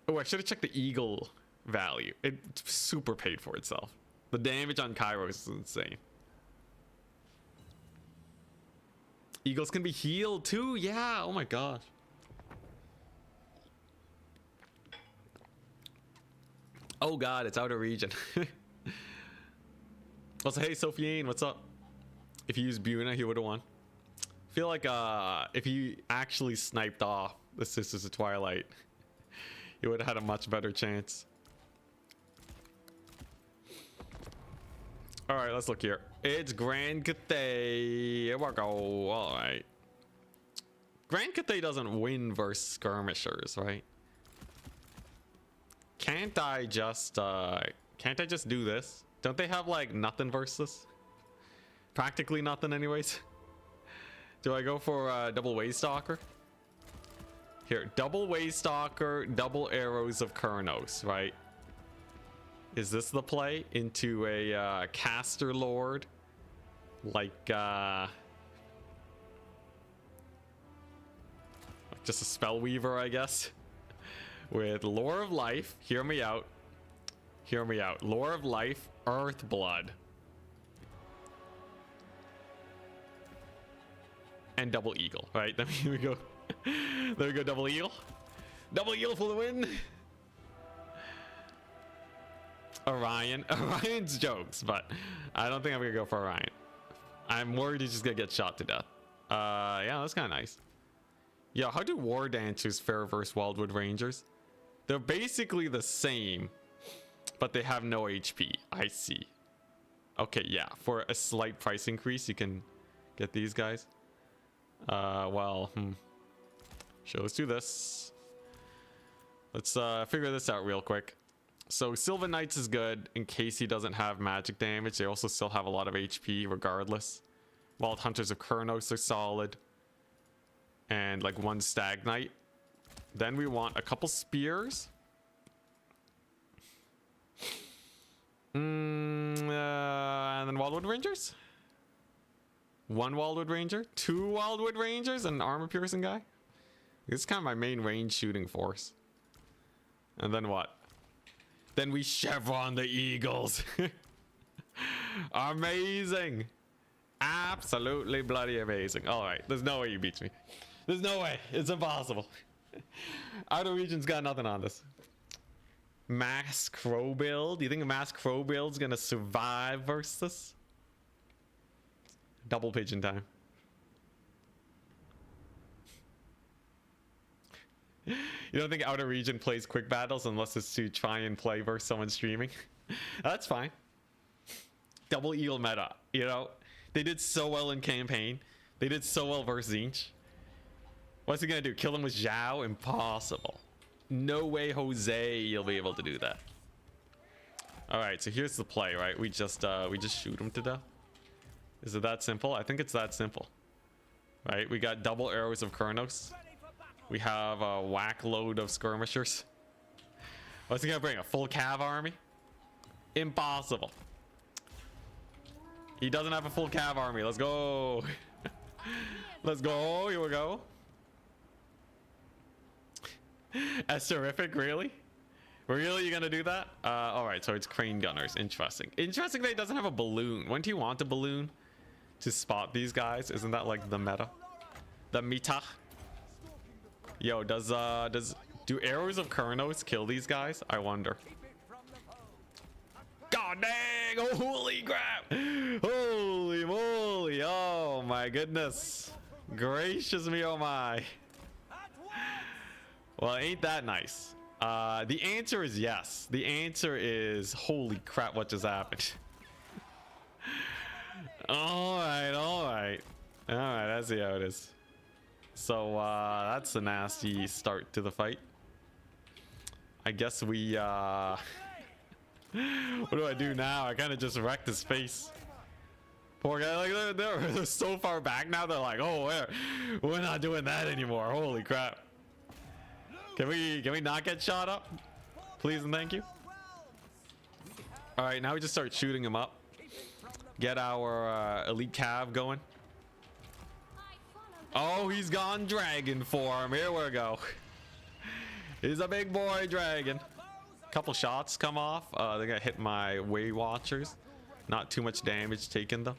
Oh, I should have checked the Eagle value. It super paid for itself. The damage on Kairos is insane. Eagles can be healed too. Yeah. Oh my gosh. Oh god, it's out of region. Also, hey Sophiane, what's up? If you used Buna, he would have won. I feel like if he actually sniped off the Sisters of Twilight, he would have had a much better chance. All right, let's look here. It's Grand Cathay. Here we go. All right. Grand Cathay doesn't win versus skirmishers, right? Can't I just do this? Don't they have like nothing versus? Practically nothing anyways. Do I go for double Waystalker? Here, double Waystalker, double Arrows of Kurnos, right? Is this the play into a caster lord, like just a spell weaver, I guess, with Lore of Life? Hear me out. Hear me out. Lore of Life, Earth Blood, and double Eagle. Right? Then we go. There we go. Double Eagle. Double Eagle for the win. Orion's jokes, but I don't think I'm gonna go for Orion. I'm worried he's just gonna get shot to death. Yeah, that's kind of nice. Yeah, how do War Dancers fare versus Wildwood Rangers? They're basically the same, but they have no HP. I see. Okay, yeah, for a slight price increase, you can get these guys. Well, sure, let's do this. Let's figure this out real quick. So Sylvan Knights is good in case he doesn't have magic damage. They also still have a lot of HP regardless. Wild Hunters of Kurnos are solid. And like one Stag Knight. Then we want a couple spears. And then Wildwood Rangers? One Wildwood Ranger? Two Wildwood Rangers and an armor piercing guy? This is kind of my main range shooting force. And then what? Then we chevron the Eagles. Amazing. Absolutely bloody amazing. Alright, there's no way you beat me. There's no way. It's impossible. Outer Region's got nothing on this. Mass Crow build? Do you think a Mass Crow build's gonna survive versus this? Double pigeon time. You don't think Outer Region plays quick battles unless it's to try and play versus someone streaming? That's fine. Double Eagle meta, you know? They did so well in campaign. They did so well versus Tzeentch. What's he gonna do? Kill him with Zhao? Impossible. No way, Jose, you'll be able to do that. Alright, so here's the play, right? We just shoot him to death. Is it that simple? I think it's that simple. Right? We got double arrows of Kurnos. We have a whack load of skirmishers. What's he gonna bring? A full cav army? Impossible. He doesn't have a full cav army. Let's go. Let's go. Here we go. That's terrific. Really? Really? You gonna do that? Alright, so it's crane gunners. Interesting. Interesting that he doesn't have a balloon. Wouldn't he want a balloon to spot these guys? Isn't that like the meta? The meta? Yo, do arrows of Kurnos kill these guys? I wonder. God dang! Oh, holy crap! Holy moly! Oh my goodness! Gracious me, oh my! Well, ain't that nice? The answer is yes. The answer is holy crap! What just happened? All right, all right, all right. Let's see how it is. So that's a nasty start to the fight. I guess we what do I do now? I kind of just wrecked his face. Poor guy. Like they're so far back now. They're like, oh, we're not doing that anymore. Holy crap. Can we not get shot up? Please and thank you. All right, now we just start shooting him up. Get our elite cav going. Oh, he's gone dragon form. Here we go. He's a big boy dragon. Couple shots come off. They're gonna hit my way watchers. Not too much damage taken though.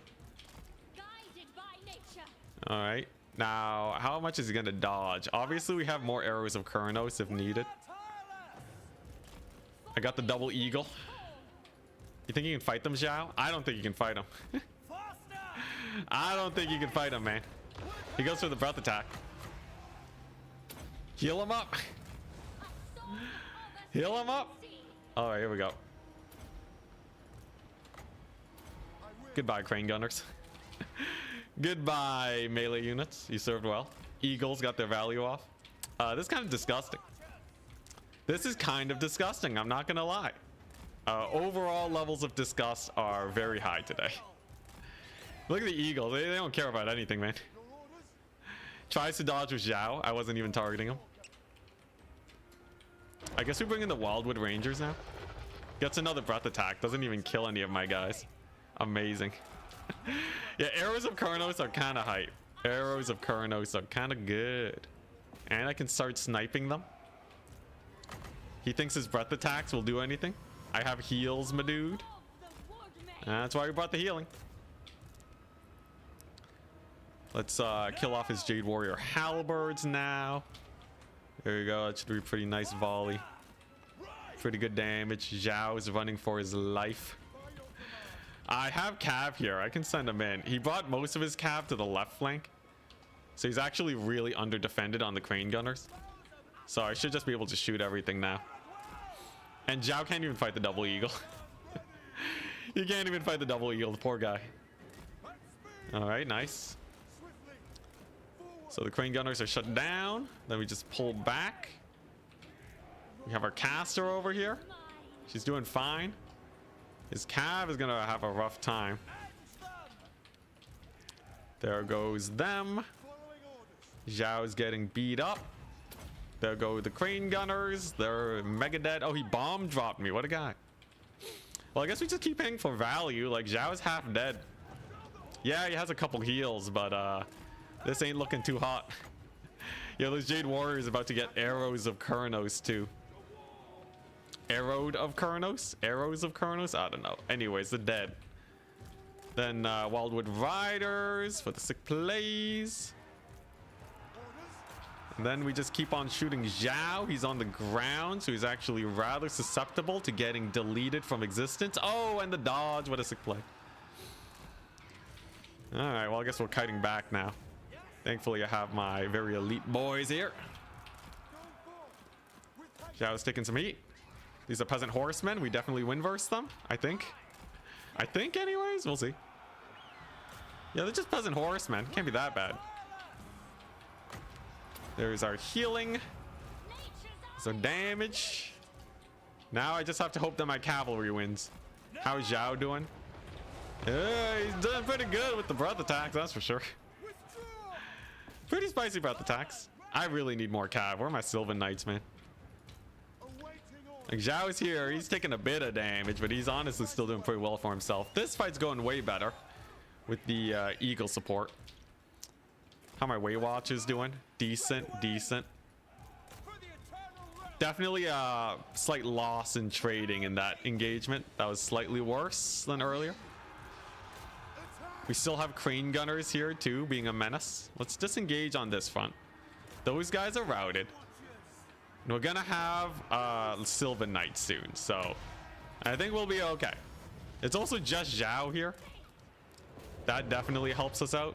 All right. Now, how much is he gonna dodge? Obviously, we have more arrows of Kurnos if needed. I got the double eagle. You think you can fight them, Zhao? I don't think you can fight them. I don't think you can fight him, man. He goes for the breath attack. Heal him up. Heal him up. All right, here we go. Goodbye, crane gunners. Goodbye, melee units. You served well. Eagles got their value off. This is kind of disgusting. This is kind of disgusting. I'm not gonna lie. Overall levels of disgust are very high today. Look at the Eagles. They don't care about anything, man. Tries to dodge with Zhao. I wasn't even targeting him. I guess we bring in the Wildwood Rangers now. Gets another breath attack. Doesn't even kill any of my guys. Amazing. Yeah, arrows of Kurnos are kind of hype. Arrows of Kurnos are kind of good. And I can start sniping them. He thinks his breath attacks will do anything. I have heals, my dude. That's why we brought the healing. Let's kill off his Jade Warrior halberds now. There you go. That should be a pretty nice volley. Pretty good damage. Zhao is running for his life. I have Cav here. I can send him in. He brought most of his Cav to the left flank. So he's actually really under defended on the crane gunners. So I should just be able to shoot everything now. And Zhao can't even fight the double eagle. He can't even fight the double eagle. The poor guy. All right, nice. So the crane gunners are shut down. Then we just pull back. We have our caster over here. She's doing fine. His Cav is gonna have a rough time. There goes them. Zhao is getting beat up. There go the crane gunners. They're mega dead. Oh, he bomb dropped me. What a guy. Well, I guess we just keep paying for value. Like, Zhao is half dead. Yeah, he has a couple heals, but this ain't looking too hot. Yo, those Jade Warriors about to get arrows of Kurnos too. Arrowed of Kurnos? Arrows of Kurnos? I don't know. Anyways, they're dead. Then Wildwood Riders for the sick plays. And then we just keep on shooting Zhao. He's on the ground, so he's actually rather susceptible to getting deleted from existence. Oh, and the dodge. What a sick play. Alright, well, I guess we're kiting back now. Thankfully, I have my very elite boys here. Zhao's taking some heat. These are peasant horsemen. We definitely win versus them, I think. I think, anyways. We'll see. Yeah, they're just peasant horsemen. Can't be that bad. There's our healing. So damage. Now I just have to hope that my cavalry wins. How's Zhao doing? He's doing pretty good with the breath attacks, that's for sure. Pretty spicy breath attacks. I really need more cav. Where are my Sylvan Knights, man? Like, Zhao is here. He's taking a bit of damage, but he's honestly still doing pretty well for himself. This fight's going way better with the Eagle support. How my Way Watchers doing? Decent, decent. Definitely a slight loss in trading in that engagement. That was slightly worse than earlier. We still have Crane Gunners here too, being a menace. Let's disengage on this front. Those guys are routed. And we're gonna have Sylvan Knights soon, so I think we'll be okay. It's also just Zhao here. That definitely helps us out.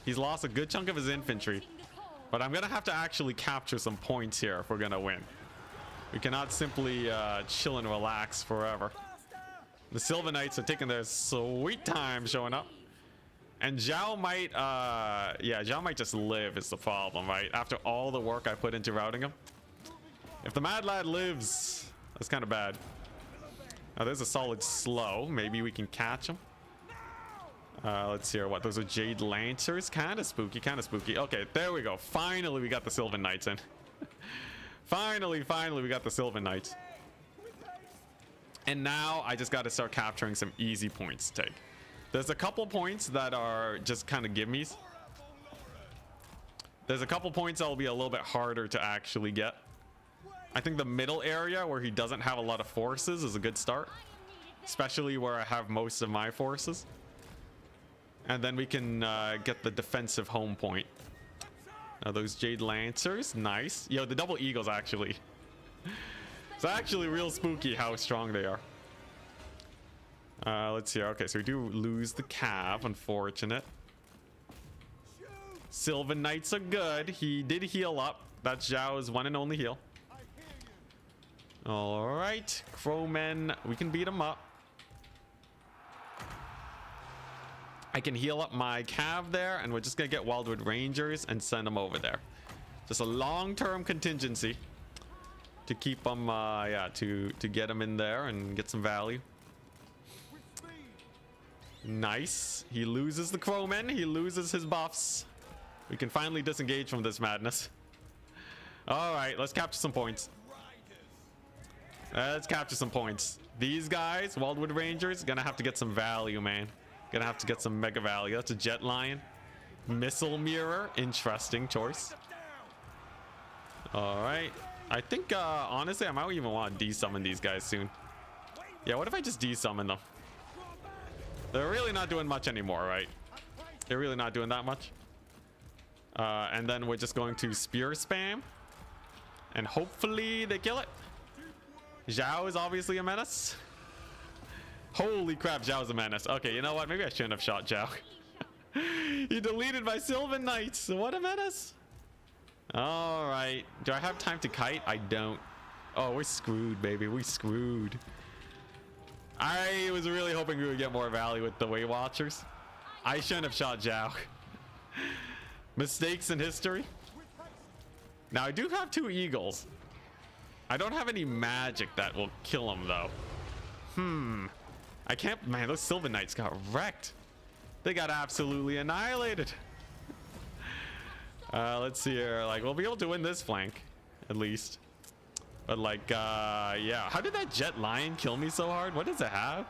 He's lost a good chunk of his infantry, but I'm gonna have to actually capture some points here if we're gonna win. We cannot simply chill and relax forever. The Sylvan Knights are taking their sweet time showing up. And Zhao might, yeah, Zhao might just live is the problem, right? After all the work I put into routing him. If the Mad Lad lives, that's kind of bad. Now there's a solid slow. Maybe we can catch him. Let's hear what. Those are Jade Lancers. Kind of spooky, kind of spooky. Okay, there we go. Finally, we got the Sylvan Knights in. Finally, we got the Sylvan Knights. And now I just got to start capturing some easy points to take. There's a couple points that are just kind of gimmies. There's a couple points that will be a little bit harder to actually get. I think the middle area where he doesn't have a lot of forces is a good start. Especially where I have most of my forces. And then we can get the defensive home point. Now those Jade Lancers, nice. Yo, the double eagles actually. It's actually real spooky how strong they are. Let's see. Okay, so we do lose the cav, unfortunate. Sylvan Knights are good. He did heal up. That's Zhao's one and only heal. All right, Crowmen, we can beat him up. I can heal up my cav there, and we're just gonna get Wildwood Rangers and send them over there. Just a long-term contingency to keep them, yeah, to get them in there and get some value. Nice. He loses the Crowmen. He loses his buffs. We can finally disengage from this madness. All right, let's capture some points. Let's capture some points. These guys, Wildwood Rangers, gonna have to get some value, man. Gonna have to get some mega value. That's a Jet Lion. Missile Mirror. Interesting choice. All right. I think, honestly, I might even want to desummon these guys soon. Yeah, what if I just desummon them? They're really not doing much anymore, right? They're really not doing that much. And then we're just going to spear spam. And hopefully they kill it. Zhao is obviously a menace. Holy crap, Zhao's a menace. Okay, you know what? Maybe I shouldn't have shot Zhao. He deleted my Sylvan Knights. What a menace. All right. Do I have time to kite? I don't. Oh, we're screwed, baby. We screwed. I was really hoping we would get more value with the Way Watchers. I shouldn't have shot Zhao. Mistakes in history. Now, I do have 2 eagles. I don't have any magic that will kill him, though. I can't... Man, those Sylvan Knights got wrecked. They got absolutely annihilated. Let's see here. Like, we'll be able to win this flank, at least. But, like, yeah. How did that Jet Lion kill me so hard? What does it have?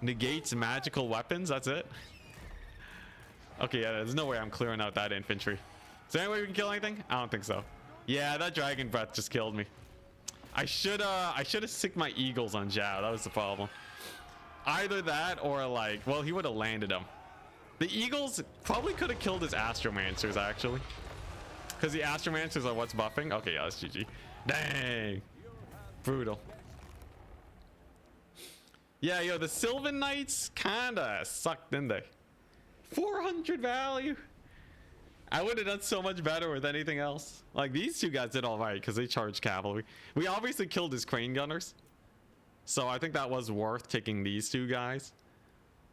Negates magical weapons. That's it. Okay, yeah, there's no way I'm clearing out that infantry. Is there any way we can kill anything? I don't think so. Yeah, that dragon breath just killed me. I should have sicked my eagles on Zhao. That was the problem. Either that or like, well, he would have landed him. The eagles probably could have killed his astromancers actually, because the astromancers are what's buffing. Okay, yeah, that's GG. Dang, brutal. Yeah, yo, the Sylvan Knights kinda sucked, didn't they? 400 value. I would have done so much better with anything else. Like, these two guys did all right because they charged cavalry. We obviously killed his crane gunners, so I think that was worth taking these two guys.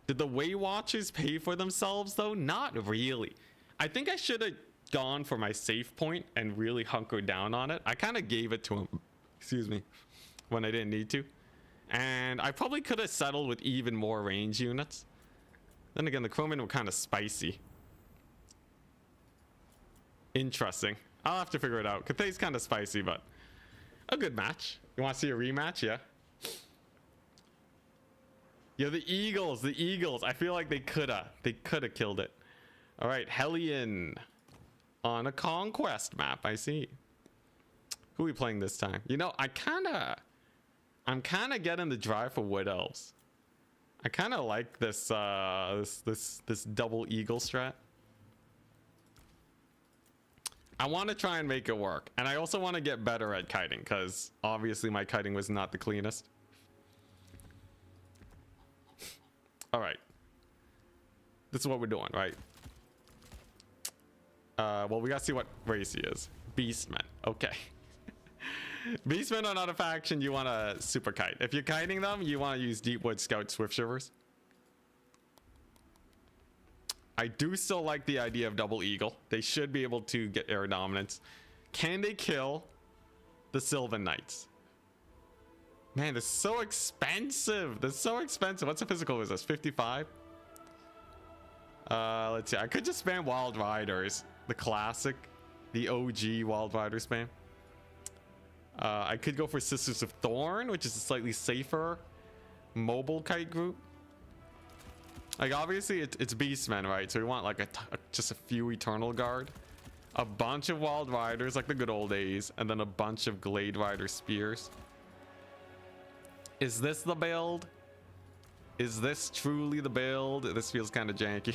Did the Way Watchers pay for themselves though? Not really. I think I should have gone for my safe point and really hunkered down on it. I kind of gave it to him, excuse me, when I didn't need to. And I probably could have settled with even more range units. Then again, the crewmen were kind of spicy. Interesting. I'll have to figure it out. Cathay's kind of spicy, but a good match. You want to see a rematch? Yeah. Yeah, the Eagles. The Eagles. I feel like they coulda killed it. All right, Hellion on a conquest map. I see. Who are we playing this time? You know, I'm kind of getting the drive for Wood Elves. I kind of like this this double eagle strat. I want to try and make it work, and I also want to get better at kiting because obviously my kiting was not the cleanest. All right, this is what we're doing, right? Well, we gotta see what race he is. Beastmen. Okay. Beastmen are not a faction you want to super kite. If you're kiting them, you want to use Deepwood Scout Swift Shivers. I do still like the idea of double eagle. They should be able to get air dominance. Can they kill the Sylvan Knights? Man, they're so expensive. They're so expensive. What's the physical resist? 55? Let's see. I could just spam Wild Riders. The classic. The OG Wild Rider spam. I could go for Sisters of Thorn, which is a slightly safer mobile kite group. Like, obviously it's Beastmen, right? So we want like just a few Eternal Guard, a bunch of Wild Riders like the good old days, and then a bunch of Glade Rider Spears. Is this the build? Is this truly the build? This feels kind of janky.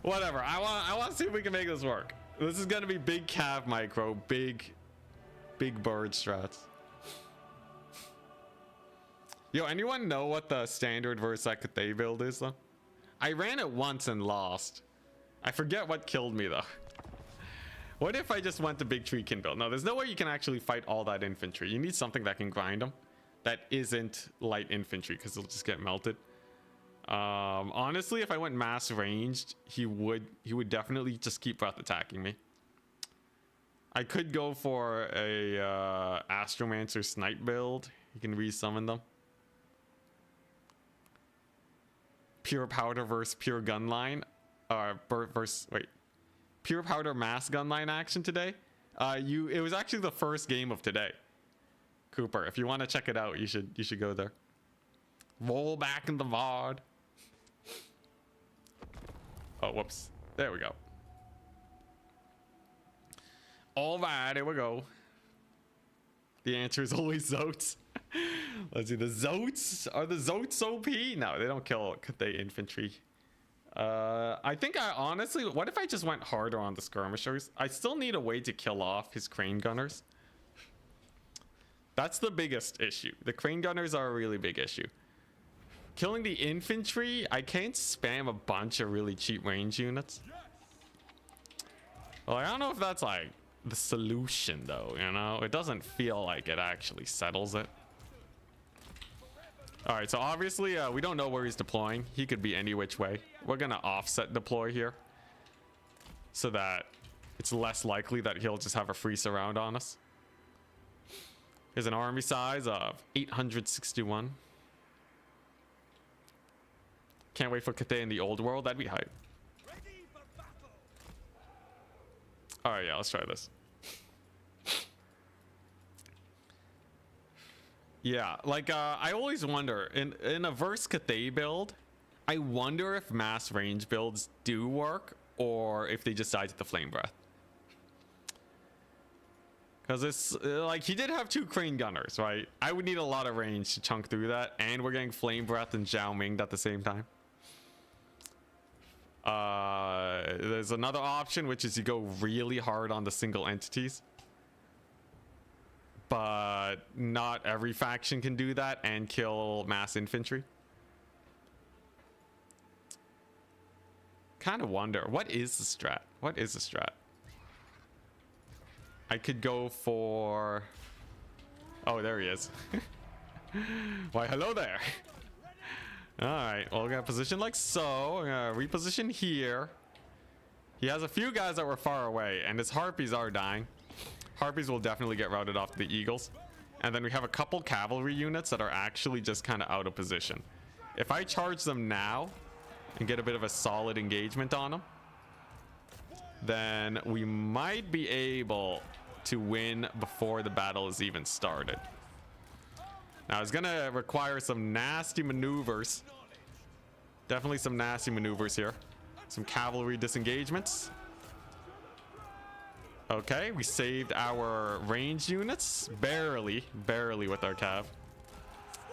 Whatever. I want to see if we can make this work. This is gonna be big cav micro, big bird strats. Yo, anyone know what the standard versus that Cathay build is though? I ran it once and lost. I forget what killed me though. What if I just went to big treekin build? No, there's no way you can actually fight all that infantry. You need something that can grind them. That isn't light infantry because they'll just get melted. Honestly, if I went mass ranged, he would definitely just keep breath attacking me. I could go for a Astromancer snipe build. You can resummon them. Pure powder versus pure gun line. Pure powder mass gun line action today. It was actually the first game of today. Cooper, if you want to check it out, you should go there. Roll back in the VOD. Oh, whoops. There we go. All right, here we go. The answer is always Zoats. Let's see, the Zoats? Are the Zoats OP? No, they don't kill Cathay infantry. I think I honestly, what if I just went harder on the skirmishers? I still need a way to kill off his crane gunners. That's the biggest issue. The crane gunners are a really big issue. Killing the infantry, I can't spam a bunch of really cheap range units. Well, I don't know if that's like the solution though, you know? It doesn't feel like it actually settles it. All right, so obviously we don't know where he's deploying. He could be any which way. We're gonna offset deploy here so that it's less likely that he'll just have a free surround on us. Here's an army size of 861. Can't wait for Cathay in the old world. That'd be hype. All right, yeah, let's try this. Yeah, like I always wonder in a verse Cathay build, I wonder if mass range builds do work or if they just died to the flame breath. Because it's like he did have 2 crane gunners, right? I would need a lot of range to chunk through that, and we're getting flame breath and Zhao Ming at the same time. There's another option, which is you go really hard on the single entities. But not every faction can do that and kill mass infantry. Kind of wonder, what is the strat? What is the strat? I could go for... Oh, there he is. Why, hello there. Alright, well, we're gonna position like so. We're gonna reposition here. He has a few guys that were far away, and his harpies are dying. Harpies will definitely get routed off to the eagles. And then we have a couple cavalry units that are actually just kind of out of position. If I charge them now and get a bit of a solid engagement on them, then we might be able to win before the battle is even started. Now it's gonna require some nasty maneuvers. Definitely some nasty maneuvers here. Some cavalry disengagements. Okay, we saved our range units. Barely with our cav.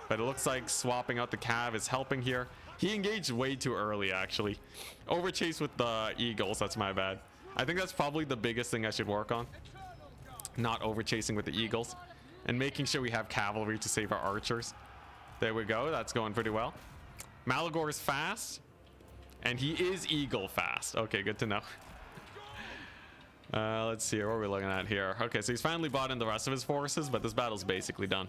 But it looks like swapping out the cav is helping here. He engaged way too early, actually. Overchase with the eagles, that's my bad. I think that's probably the biggest thing I should work on. Not overchasing with the eagles. And making sure we have cavalry to save our archers. There we go, that's going pretty well. Malagor is fast. And he is eagle fast. Okay, good to know. Let's see here, what are we looking at here? Okay, so he's finally brought in the rest of his forces, but this battle's basically done.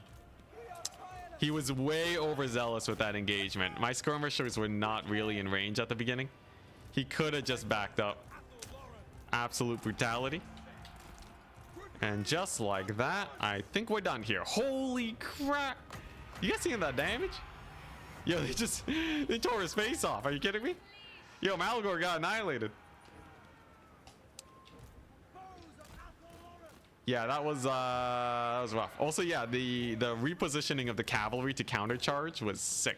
He was way overzealous with that engagement. My skirmishers were not really in range at the beginning. He could have just backed up. Absolute brutality. And just like that, I think we're done here. Holy crap! You guys seeing that damage? Yo, they tore his face off. Are you kidding me? Yo, Malagor got annihilated. Yeah, that was rough. Also, yeah, the repositioning of the cavalry to countercharge was sick.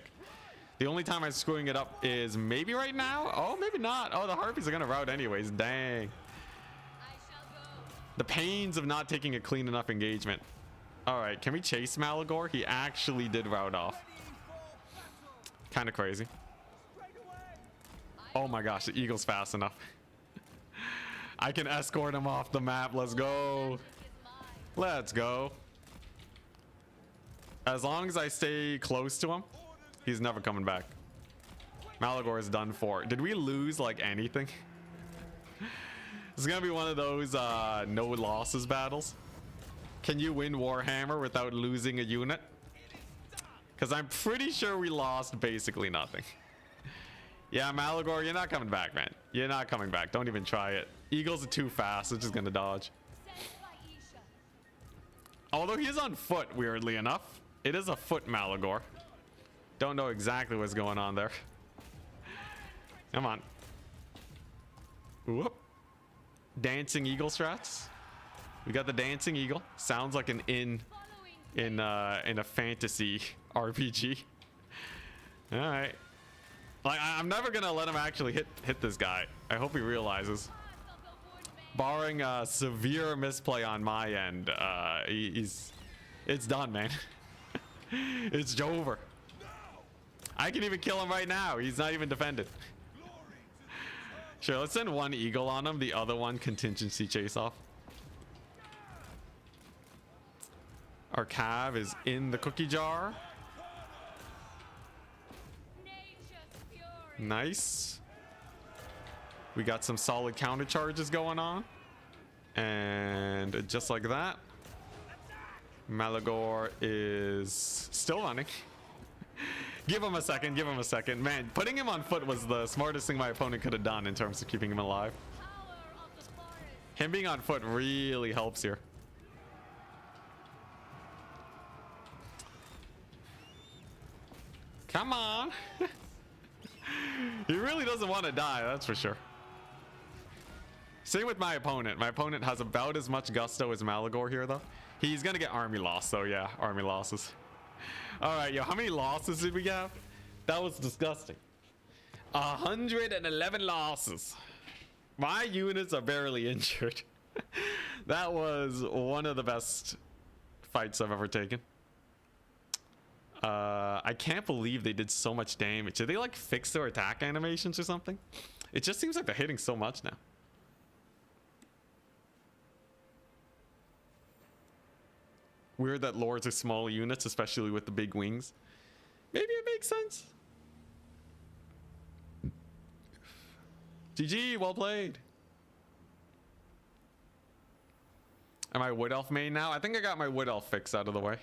The only time I'm screwing it up is maybe right now. Oh, maybe not. Oh, the harpies are gonna rout anyways. Dang. The pains of not taking a clean enough engagement. All right, can we chase Malagor? He actually did rout off. Kind of crazy. Oh my gosh, the eagle's fast enough. I can escort him off the map. Let's go. Let's go. As long as I stay close to him, he's never coming back. Malagor is done for. Did we lose like anything? It's gonna be one of those no losses battles. Can you win Warhammer without losing a unit? Because I'm pretty sure we lost basically nothing. Yeah, Malagor, you're not coming back, man. You're not coming back. Don't even try it. Eagles are too fast. It's just gonna dodge. Although he is on foot, weirdly enough. It is a foot Malagor. Don't know exactly what's going on there. Come on. Whoop. Dancing eagle strats. We got the dancing eagle. Sounds like an in a fantasy RPG. All right. Like, I'm never gonna let him actually hit this guy. I hope he realizes. Barring a severe misplay on my end, it's done, man. It's over. I can even kill him right now. He's not even defended. Sure, let's send one eagle on him. The other one contingency chase off. Our cav is in the cookie jar. Nice. We got some solid counter charges going on. And just like that, Malagor is still running. Give him a second, give him a second. Man, putting him on foot was the smartest thing my opponent could have done in terms of keeping him alive. Him being on foot really helps here. Come on. He really doesn't want to die, that's for sure. Same with my opponent. My opponent has about as much gusto as Malagor here, though. He's gonna get army loss, though. Yeah, army losses. All right, yo, how many losses did we have? That was disgusting. 111 losses. My units are barely injured. That was one of the best fights I've ever taken. I can't believe they did so much damage. Did they like fix their attack animations or something? It just seems like they're hitting so much now. Weird that lords are small units, especially with the big wings. Maybe it makes sense. GG, well played. Am I Wood Elf main now? I think I got my Wood Elf fix out of the way.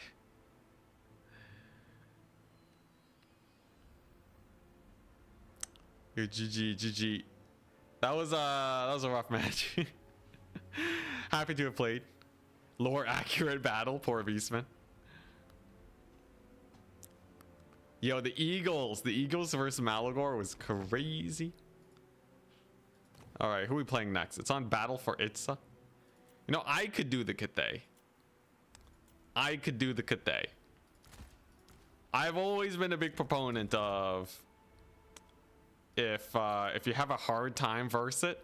Yo, GG. That was a rough match. Happy to have played. Lore accurate battle, poor Beastmen. Yo, the Eagles versus Malagor was crazy. All right, who are we playing next? It's on Battle for Itza. You know, I could do the Cathay. I've always been a big proponent of if you have a hard time versus it,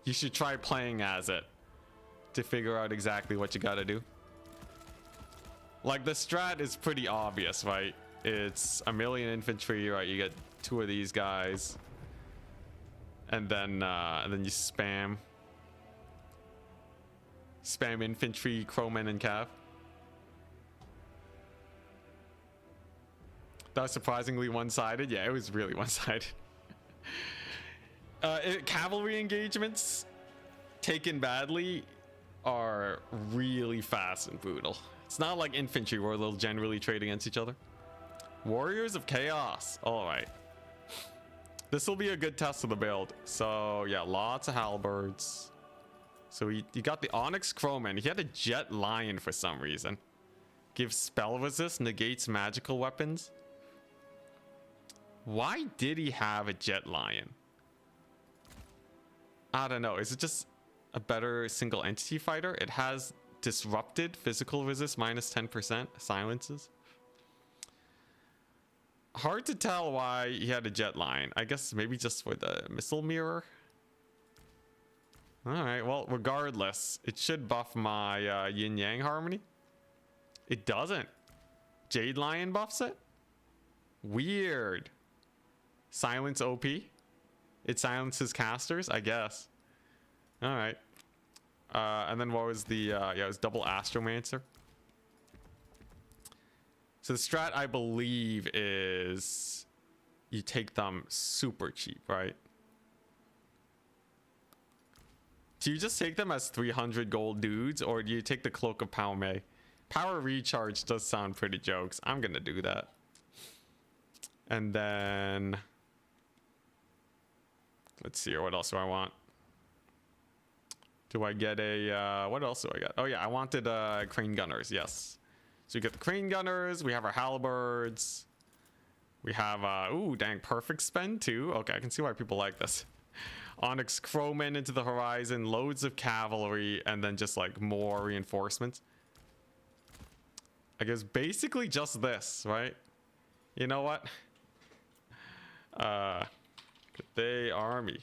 you should try playing as it to figure out exactly what you gotta do. Like the strat is pretty obvious, right? It's a million infantry, right? You get 2 of these guys, and then you spam infantry, crowmen, and cav. That was surprisingly one-sided. Yeah, it was really one-sided. Cavalry engagements taken badly are really fast and brutal. It's not like infantry where they'll generally trade against each other. Warriors of Chaos. All right. This will be a good test of the build. So yeah, lots of halberds. So you got the Onyx Crowman. He had a Jet Lion for some reason. Gives spell resist, negates magical weapons. Why did he have a Jet Lion? I don't know. Is it just a better single entity fighter? It has disrupted physical resist minus 10%, silences. Hard to tell why he had a Jet Lion. I guess maybe just for the missile mirror. All right, well, regardless, it should buff my yin yang harmony. It doesn't. Jade Lion buffs it. Weird. Silence OP. It silences casters, I guess. All right. And then what was the yeah, it was double Astromancer. So the strat, I believe, is you take them super cheap, right? Do you just take them as 300 gold dudes, or do you take the Cloak of Palme? Power Recharge does sound pretty jokes. I'm gonna do that. And then let's see here. What else do I want? Do I get a what else do I get? Oh yeah, I wanted Crane Gunners. Yes. So we get the Crane Gunners. We have our Halberds. We have ooh, dang, perfect spend too. Okay, I can see why people like this. Onyx Crowmen into the horizon, loads of cavalry, and then just like more reinforcements. I guess basically just this, right? You know what? Cathay army.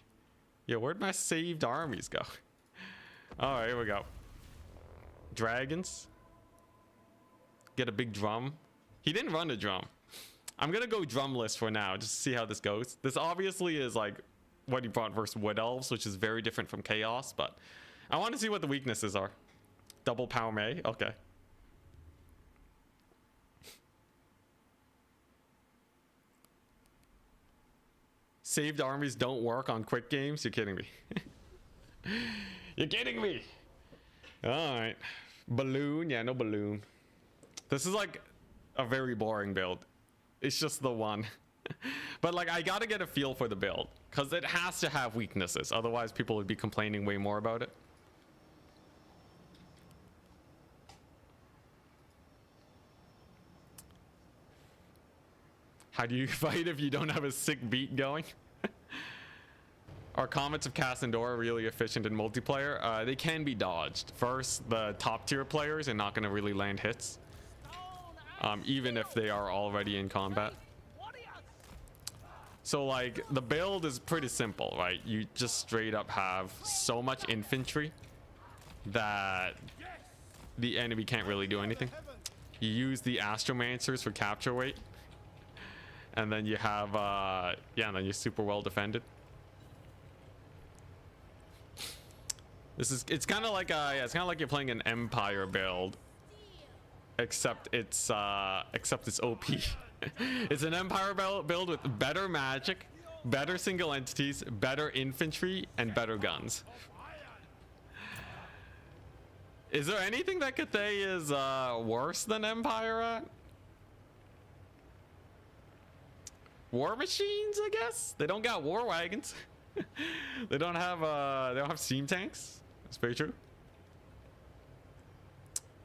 Yeah, where'd my saved armies go? All right, here we go. Dragons. Get a big drum. He didn't run a drum. I'm gonna go drumless for now, just to see how this goes. This obviously is like what he brought versus Wood Elves, which is very different from Chaos, but I want to see what the weaknesses are. Double Palme, okay. Saved armies don't work on quick games? You're kidding me. You're kidding me. All right. Balloon. Yeah, no balloon. This is like a very boring build. It's just the one. But like, I gotta get a feel for the build because it has to have weaknesses. Otherwise, people would be complaining way more about it. How do you fight if you don't have a sick beat going? Are Comets of Cassandora really efficient in multiplayer? They can be dodged. First, the top tier players are not going to really land hits. even if they are already in combat. So like the build is pretty simple, right? You just straight up have so much infantry that the enemy can't really do anything. You use the astromancers for capture weight, and then you have yeah, and then you're super well defended. It's kind of like yeah, it's kind of like you're playing an Empire build, except it's OP. It's an Empire build with better magic, better single entities, better infantry, and better guns. Is there anything that Cathay is worse than Empire at? War machines, I guess. They don't got war wagons. They don't have steam tanks. That's very true.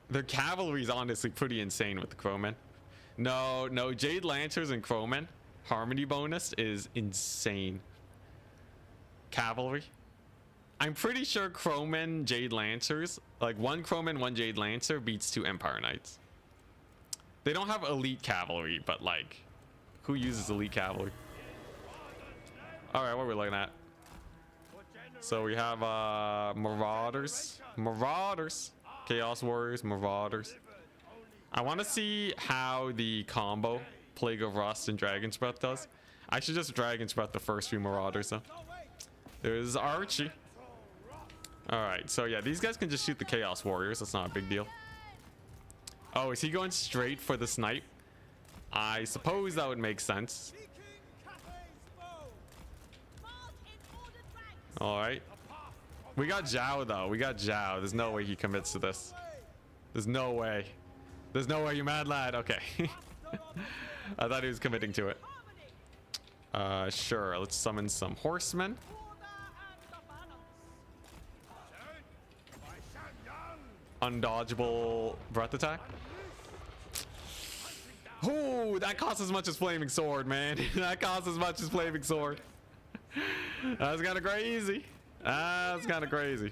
Their cavalry is honestly pretty insane with the Crowmen. No, Jade Lancers and Crowmen harmony bonus is insane. Cavalry. I'm pretty sure Crowmen, Jade Lancers, like one Crowman, one Jade Lancer beats 2 Empire Knights. They don't have elite cavalry, but like, who uses elite cavalry? All right, what are we looking at? So we have Marauders, Chaos Warriors, Marauders. I want to see how the combo Plague of Rust and Dragon's Breath does. I should just Dragon's Breath the first 3 Marauders though. There's Archie. All right, so yeah, these guys can just shoot the Chaos Warriors. That's not a big deal. Oh, is he going straight for the snipe? I suppose that would make sense. All right. We got Zhao though. We got Zhao. There's no way he commits to this. There's no way. There's no way, you mad lad. Okay. I thought he was committing to it. Sure. Let's summon some horsemen. Undodgeable breath attack. Oh, that costs as much as Flaming Sword, man. That costs as much as Flaming Sword. That's kind of crazy. That's kind of crazy.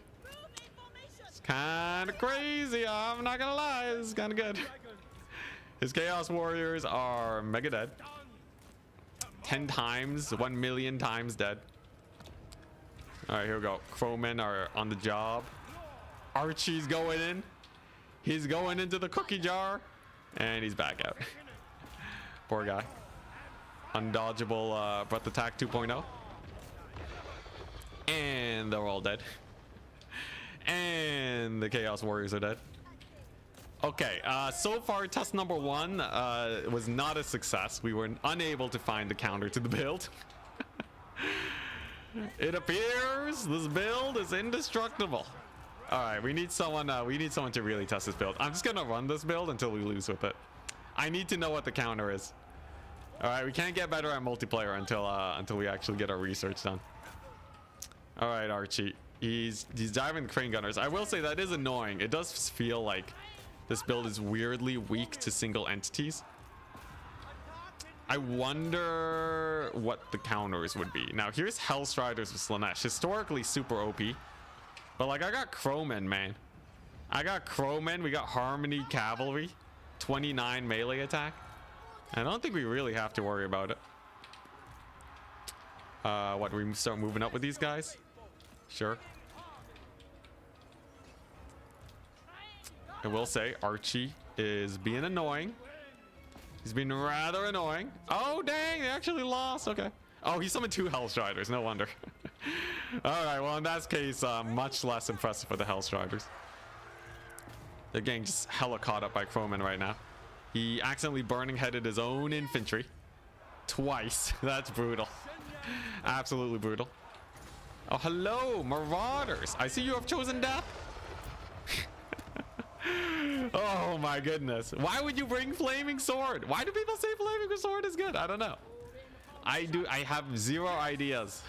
It's kind of crazy. I'm not gonna lie. This is kind of good. His Chaos Warriors are mega dead. 10 times, 1 million times dead. All right, here we go. Crowmen are on the job. Archie's going in. He's going into the cookie jar, and he's back out. Poor guy. Undodgeable breath attack 2.0. And they're all dead. And the Chaos Warriors are dead. Okay, so far test number 1 was not a success. We were unable to find the counter to the build. It appears this build is indestructible. All right, we need someone to really test this build. I'm just gonna run this build until we lose with it. I need to know what the counter is. All right, we can't get better at multiplayer until we actually get our research done. All right, Archie. He's diving crane gunners. I will say that is annoying. It does feel like this build is weirdly weak to single entities. I wonder what the counters would be. Now, here's Hellstriders with Slaanesh. Historically super OP. But like, I got Crowmen, man. I got Crowmen. We got Harmony Cavalry. 29 melee attack. I don't think we really have to worry about it. What, we start moving up with these guys? Sure. I will say Archie is being annoying. He's been rather annoying. Oh, dang, they actually lost. Okay. Oh, he summoned 2 Hellstriders. No wonder. All right, well, in that case, much less impressive for the Hellstriders. They're getting just hella caught up by Crowman right now. He accidentally burning headed his own infantry. Twice. That's brutal. Absolutely brutal. Oh, hello, Marauders. I see you have chosen death. Oh my goodness. Why would you bring Flaming Sword? Why do people say Flaming Sword is good? I don't know. I have 0 ideas.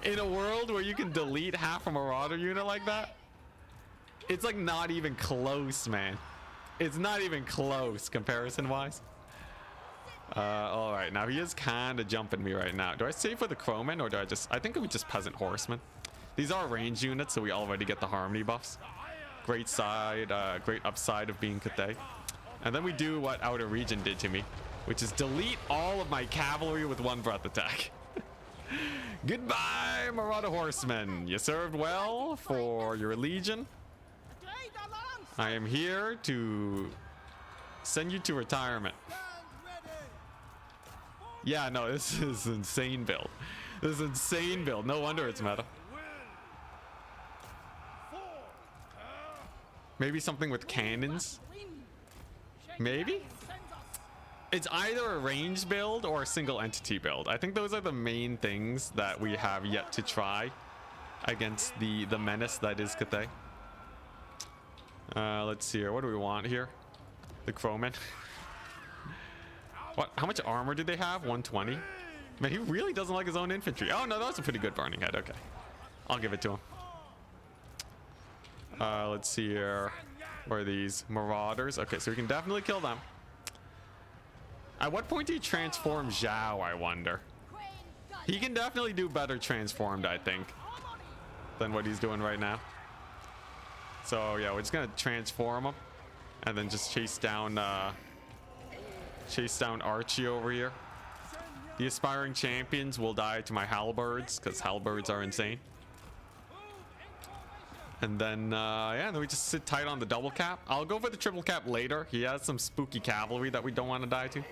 In a world where you can delete half a Marauder unit like that, it's like not even close, man. It's not even close comparison wise. All right, now he is kind of jumping me right now. Do I save for the Crowman or do I think we just Peasant Horsemen. These are range units, so we already get the harmony buffs. Great upside of being Cathay. And then we do what Outer Region did to me, which is delete all of my cavalry with one breath attack. Goodbye, Marauder Horsemen. You served well for your legion. I am here to send you to retirement. Yeah, no, this is insane build. This is insane build. No wonder it's meta. Maybe something with cannons. Maybe? It's either a range build or a single entity build. I think those are the main things that we have yet to try against the menace that is Cathay. Let's see here. What do we want here? The Crowmen. What? How much armor do they have? 120? Man, he really doesn't like his own infantry. Oh, no, that was a pretty good burning head. Okay. I'll give it to him. Let's see here. Where are these? Marauders. Okay, so we can definitely kill them. At what point do you transform Zhao, I wonder? He can definitely do better transformed, I think, than what he's doing right now. So, yeah, we're just going to transform him and then just chase down Archie over here. The aspiring champions will die to my halberds because halberds are insane. And then, yeah, then we just sit tight on the double cap. I'll go for the triple cap later. He has some spooky cavalry that we don't want to die to.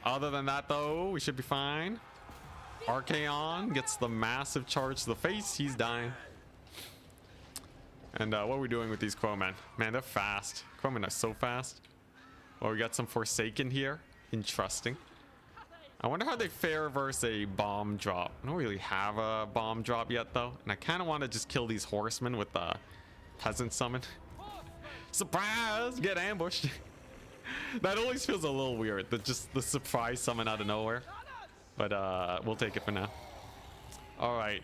Other than that, though, we should be fine. Archaon gets the massive charge to the face. He's dying. And what are we doing with these Crowmen? Man, they're fast. Crowmen are so fast. Well, we got some Forsaken here. Interesting. I wonder how they fare versus a bomb drop. I don't really have a bomb drop yet, though. And I kind of want to just kill these horsemen with the peasant summon. Surprise! Get ambushed. That always feels a little weird. Just the surprise summon out of nowhere. But we'll take it for now. All right.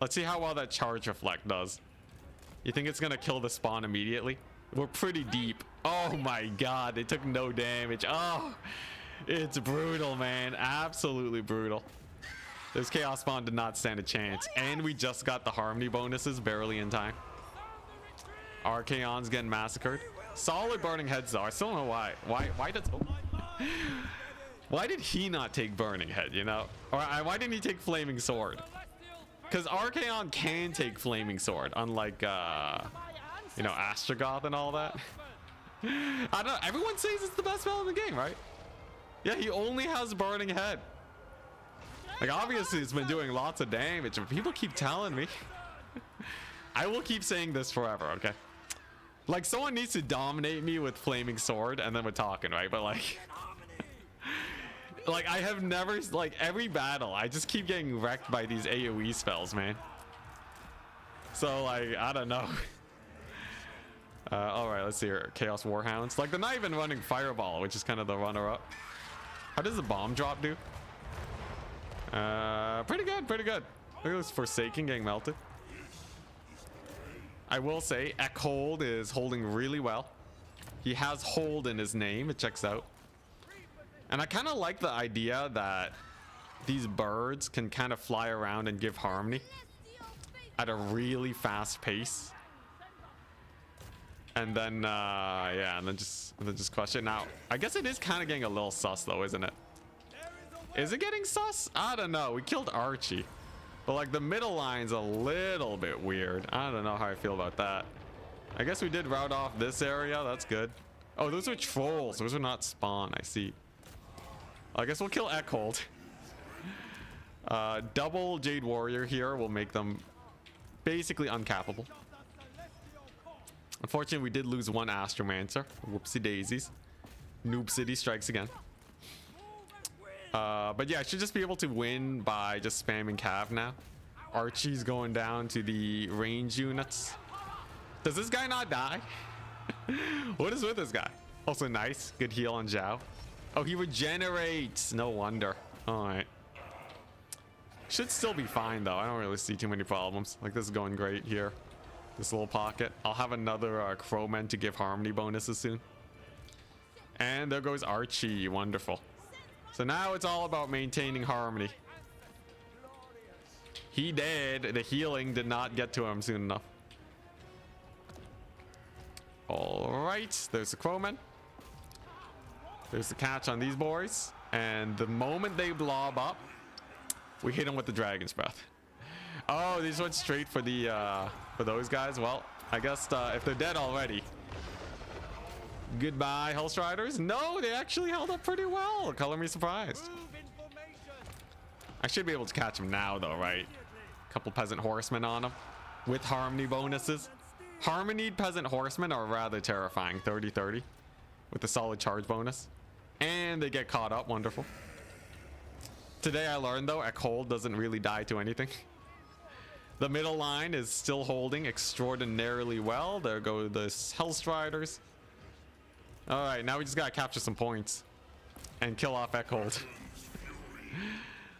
Let's see how well that charge reflect does. You think it's going to kill the spawn immediately? We're pretty deep. Oh my god. They took no damage. Oh, it's brutal, man. Absolutely brutal. This Chaos Spawn did not stand a chance. And we just got the Harmony bonuses barely in time. Archaon's getting massacred. Solid burning heads though. I still don't know why. Why did he not take burning head, you know? Or why didn't he take flaming sword? Because Archaon can take flaming sword, unlike you know, Astrogoth and all that. I don't know. Everyone says it's the best spell in the game, right? Yeah, he only has burning head. Like, obviously it's been doing lots of damage, but people keep telling me. I will keep saying this forever, okay? Like, someone needs to dominate me with flaming sword and then we're talking, right? But like like I have never, like, every battle I just keep getting wrecked by these AoE spells, man. So like, I don't know. All right, let's see here. Chaos Warhounds. Like, they're not even running Fireball, which is kind of the runner-up. How does the bomb drop do? Pretty good, pretty good. Look at this Forsaken getting melted. I will say Eckhold is holding really well. He has hold in his name. It checks out. And I kind of like the idea that these birds can kind of fly around and give harmony at a really fast pace. And then, yeah, and then just crush it. Now, I guess it is kind of getting a little sus though, isn't it? Is it getting sus? I don't know. We killed Archie. But like the middle line's a little bit weird. I don't know how I feel about that. I guess we did route off this area. That's good. Oh, those are trolls. Those are not spawn. I see. I guess we'll kill Eckhold. Double Jade Warrior here will make them basically uncappable. Unfortunately, we did lose one Astromancer. Whoopsie daisies. Noob City strikes again. But yeah, I should just be able to win by just spamming Cav now. Archie's going down to the range units. Does this guy not die? What is with this guy? Also nice. Good heal on Zhao. Oh, he regenerates. No wonder. All right. Should still be fine, though. I don't really see too many problems. Like, this is going great here. This little pocket. I'll have another Crowmen to give harmony bonuses soon. And there goes Archie. Wonderful. So now it's all about maintaining harmony. He did. The healing did not get to him soon enough. All right. There's the Crowmen. There's the catch on these boys. And the moment they blob up, we hit them with the Dragon's Breath. Oh, these went straight for the for those guys. Well, I guess if they're dead already. Goodbye, Hellstriders. No, they actually held up pretty well. Color me surprised. I should be able to catch them now, though, right? Couple peasant horsemen on them with harmony bonuses. Harmonied peasant horsemen are rather terrifying. 30-30 with the solid charge bonus. And they get caught up. Wonderful. Today I learned, though, a cold doesn't really die to anything. The middle line is still holding extraordinarily well. There go the Hellstriders. All right, now we just gotta capture some points and kill off Eckhold.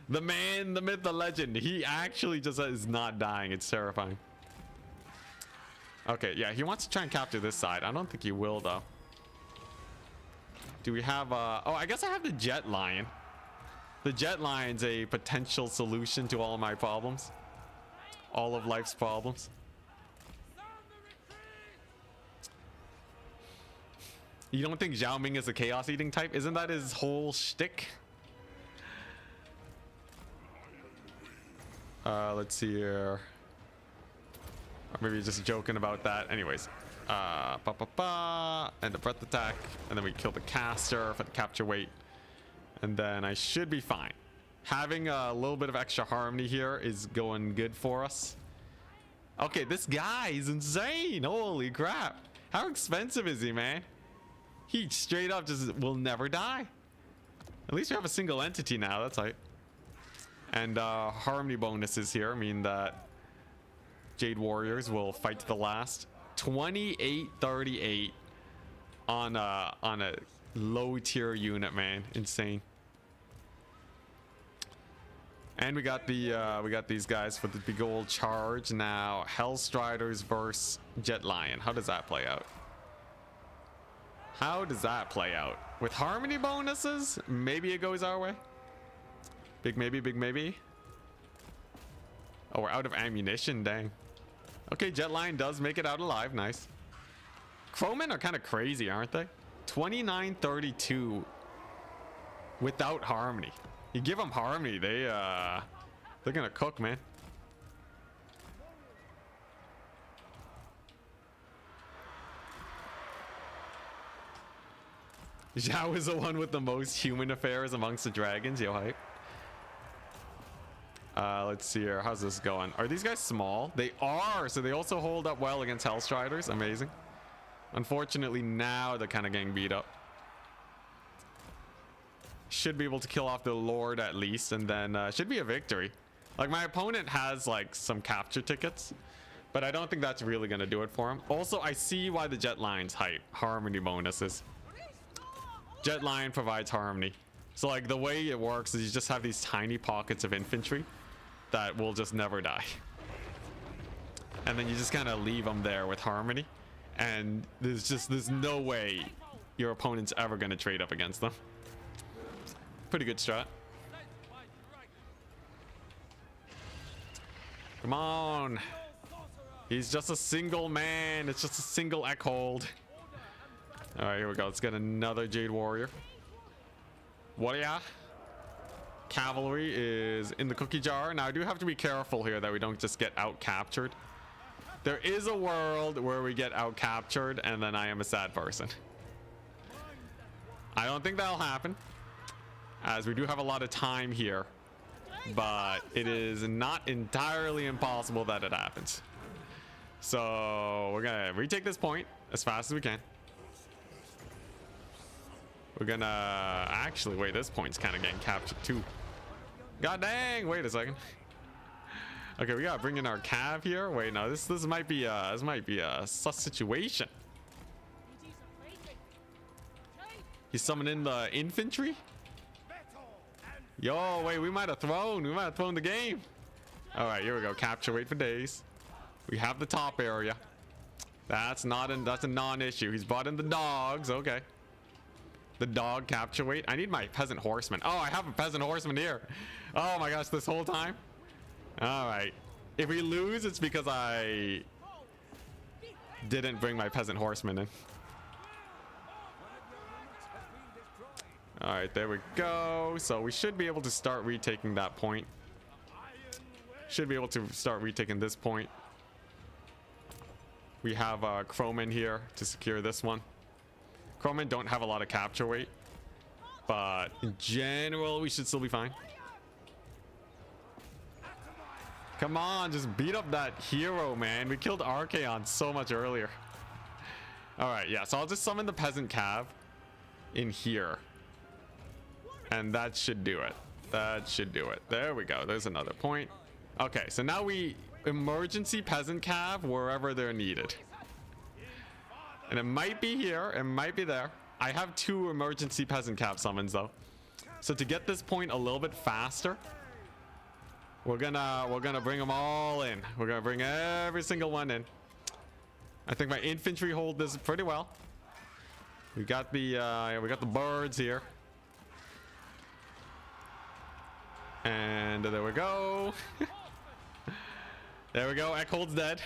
The man, the myth, the legend. He actually just is not dying. It's terrifying. Okay, yeah, he wants to try and capture this side. I don't think he will, though. Do we have oh, I guess I have the Jet Lion. The Jet Lion's a potential solution to all of my problems. All of life's problems. You don't think Zhao Ming is a chaos eating type? Isn't that his whole shtick? Let's see here. Or maybe just joking about that. Anyways. And the breath attack. And then we kill the caster for the capture weight. And then I should be fine. Having a little bit of extra harmony here is going good for us. Okay, this guy is insane. Holy crap. How expensive is he, man? He straight up just will never die. At least we have a single entity now. That's right. And harmony bonuses here mean that Jade Warriors will fight to the last. 28-38 on a low tier unit, man. Insane. And we got these guys for the big old charge now. Hellstriders versus Jet Lion. How does that play out? How does that play out? With harmony bonuses, maybe it goes our way. Big maybe, big maybe. Oh, we're out of ammunition, dang. Okay, Jet Lion does make it out alive, nice. Crowmen are kind of crazy, aren't they? 29-32 without harmony. You give them harmony, they're gonna cook, man. Zhao is the one with the most human affairs amongst the dragons. Yo, hype. Let's see here. How's this going? Are these guys small? They are. So they also hold up well against Hellstriders. Amazing. Unfortunately, now they're kind of getting beat up. Should be able to kill off the Lord at least. And then should be a victory. Like, my opponent has like some capture tickets. But I don't think that's really going to do it for him. Also, I see why the Jet Lion's hype. Harmony bonuses. Jet Lion provides harmony. So like the way it works is you just have these tiny pockets of infantry that will just never die. And then you just kind of leave them there with harmony. And there's no way your opponent's ever going to trade up against them. Pretty good strat. Come on. He's just a single man. It's just a single Eckhold. All right, here we go. Let's get another Jade Warrior. Warrior. Cavalry is in the cookie jar. Now, I do have to be careful here that we don't just get out-captured. There is a world where we get out-captured, and then I am a sad person. I don't think that'll happen, as we do have a lot of time here. But it is not entirely impossible that it happens. So, we're going to retake this point as fast as we can. We're gonna actually wait. This point's kind of getting captured too. God dang! Wait a second. Okay, we gotta bring in our cav here. Wait, no, this might be a sus situation. He's summoning the infantry. Yo, wait, we might have thrown the game. All right, here we go. Capture weight for days. We have the top area. That's a non-issue. He's brought in the dogs. Okay. The dog capture weight. I need my peasant horseman. Oh, I have a peasant horseman here. Oh my gosh, this whole time. All right. If we lose, it's because I didn't bring my peasant horseman in. All right, there we go. So we should be able to start retaking that point. Should be able to start retaking this point. We have Khorne here to secure this one. Khorne don't have a lot of capture weight, but in general, we should still be fine. Come on, just beat up that hero, man. We killed Archaon so much earlier. All right, yeah, so I'll just summon the Peasant Cav in here. And that should do it. That should do it. There we go. There's another point. Okay, so now we emergency Peasant Cav wherever they're needed. And it might be here, it might be there. I have 2 emergency Peasant Cav summons though. So to get this point a little bit faster, we're gonna bring them all in. We're gonna bring every single one in. I think my infantry hold this pretty well. We got the birds here. And there we go. There we go. Eckhold's dead.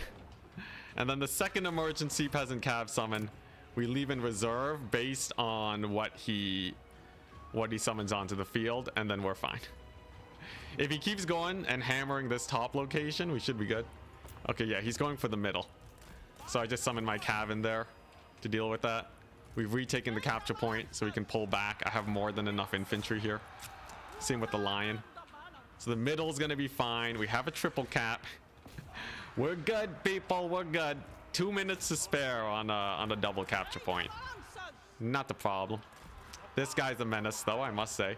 And then the second emergency Peasant Cav summon, we leave in reserve based on what he summons onto the field, and then we're fine. If he keeps going and hammering this top location, we should be good. Okay, yeah, he's going for the middle. So I just summoned my Cav in there to deal with that. We've retaken the capture point so we can pull back. I have more than enough infantry here. Same with the lion. So the middle is going to be fine. We have a triple cap. We're good, people. We're good. 2 minutes to spare on a double capture point. Not the problem. This guy's a menace, though, I must say.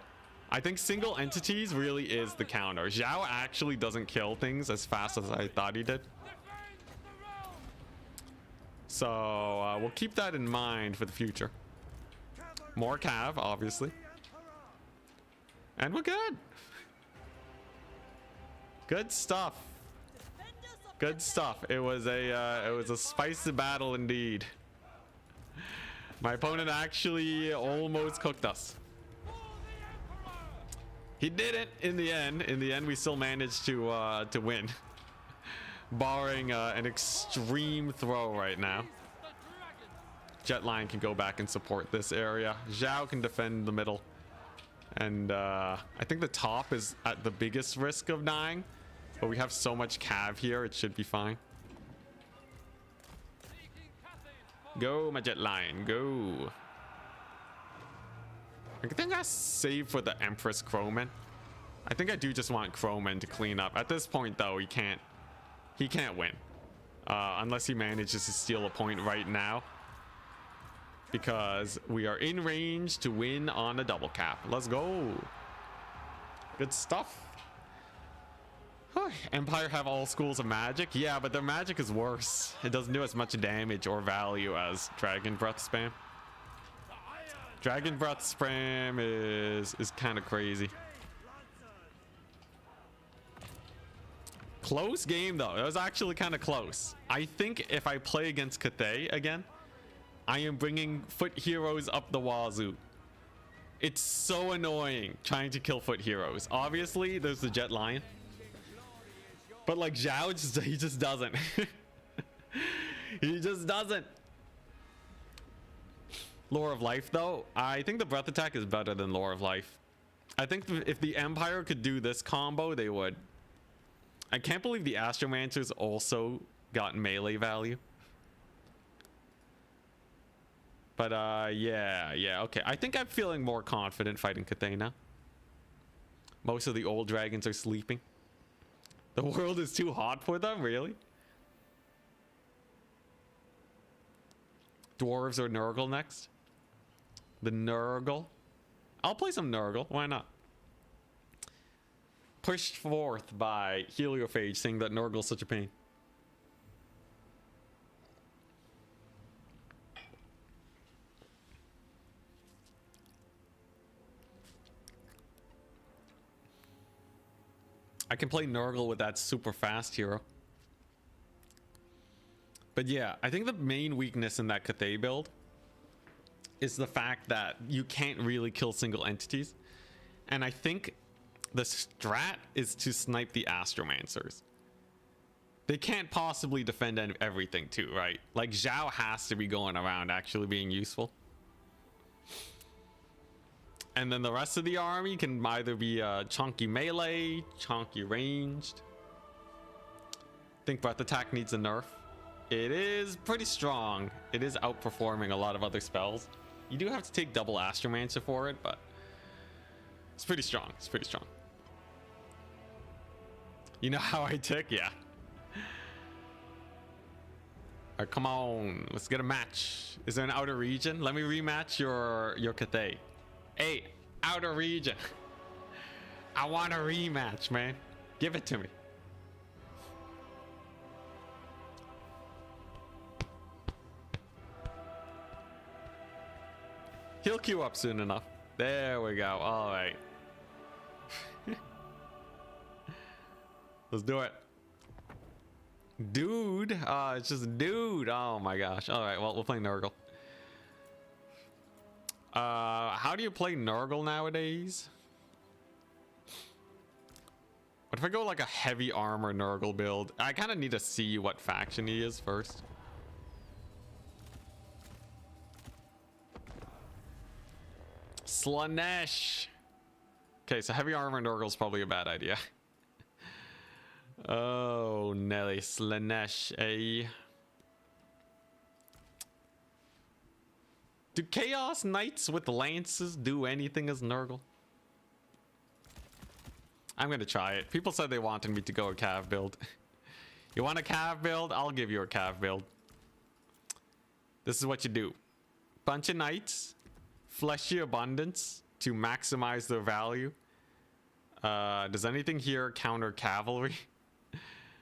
I think single entities really is the counter. Zhao actually doesn't kill things as fast as I thought he did. So we'll keep that in mind for the future. More Cav, obviously. And we're good. Good stuff. Good stuff. It was a spicy battle indeed. My opponent actually almost cooked us. He didn't in the end. In the end, we still managed to win, barring an extreme throw right now. Jetline can go back and support this area. Zhao can defend the middle, and I think the top is at the biggest risk of dying. But we have so much Cav here, it should be fine. Go, my Jetline, go. I think I save for the Empress Khorne. I think I do just want Khorne to clean up. At this point, though, he can't win. Unless he manages to steal a point right now. Because we are in range to win on a double cap. Let's go. Good stuff. Empire have all schools of magic. Yeah, but their magic is worse. It doesn't do as much damage or value as Dragon Breath spam. Dragon Breath spam is kind of crazy. Close game though. It was actually kind of close. I think if I play against Cathay again, I am bringing foot heroes up the wazoo. It's so annoying trying to kill foot heroes. Obviously, there's the Jet Lion. But like Zhao, he just doesn't. He just doesn't. Lore of Life, though, I think the Breath Attack is better than Lore of Life. I think if the Empire could do this combo, they would. I can't believe the Astromancers also got melee value. But yeah, okay. I think I'm feeling more confident fighting Cathay now. Most of the old dragons are sleeping. The world is too hot for them, really? Dwarves or Nurgle next? The Nurgle? I'll play some Nurgle, why not? Pushed forth by Heliophage saying that Nurgle's such a pain. I can play Nurgle with that super fast hero. But yeah, I think the main weakness in that Cathay build is the fact that you can't really kill single entities. And I think the strat is to snipe the Astromancers. They can't possibly defend everything too, right? Like Zhao has to be going around actually being useful. And then the rest of the army can either be chunky melee, chunky ranged. I think breath attack needs a nerf. It is pretty strong. It is outperforming a lot of other spells. You do have to take double Astromancer for it, but it's pretty strong. It's pretty strong. You know how I tick? Yeah. All right, come on. Let's get a match. Is there an outer region? Let me rematch your Cathay. Hey, outer region. I want a rematch, man. Give it to me. He'll queue up soon enough. There we go. All right. Let's do it. Dude. It's just dude. Oh my gosh. All right. Well, we'll play Nurgle. How do you play Nurgle nowadays? What if I go like a heavy armor Nurgle build? I kind of need to see what faction he is first. Slaanesh. Okay, so heavy armor Nurgle is probably a bad idea. Oh, Nelly. Slaanesh, eh? Do Chaos Knights with lances do anything as Nurgle? I'm gonna try it. People said they wanted me to go a cav build. You want a cav build? I'll give you a cav build. This is what you do. Bunch of knights. Fleshy abundance to maximize their value. Does anything here counter cavalry?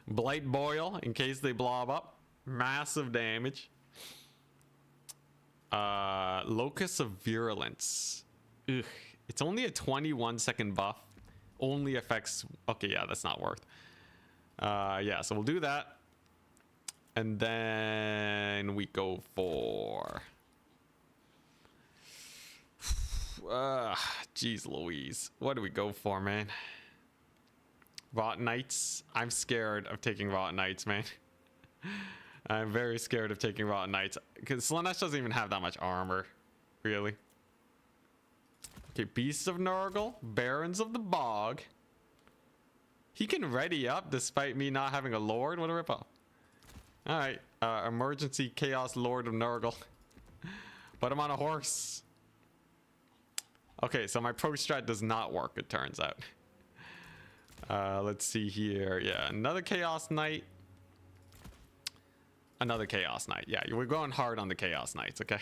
Blight boil in case they blob up. Massive damage. Locus of virulence. Ugh. It's only a 21-second buff. Only affects. Okay, yeah, that's not worth. Yeah, so we'll do that. And then we go for. Jeez Louise. What do we go for, man? Rot Knights. I'm scared of taking Rot Knights, man. I'm very scared of taking Rot Knights. Because Slaanesh doesn't even have that much armor. Really. Okay, Beasts of Nurgle. Barons of the Bog. He can ready up despite me not having a Lord. What a ripoff. Alright. Emergency Chaos Lord of Nurgle. Put him on a horse. Okay, so my pro strat does not work, it turns out. Let's see here. Yeah, another Chaos Knight. Another Chaos Knight. Yeah, we're going hard on the Chaos Knights, okay?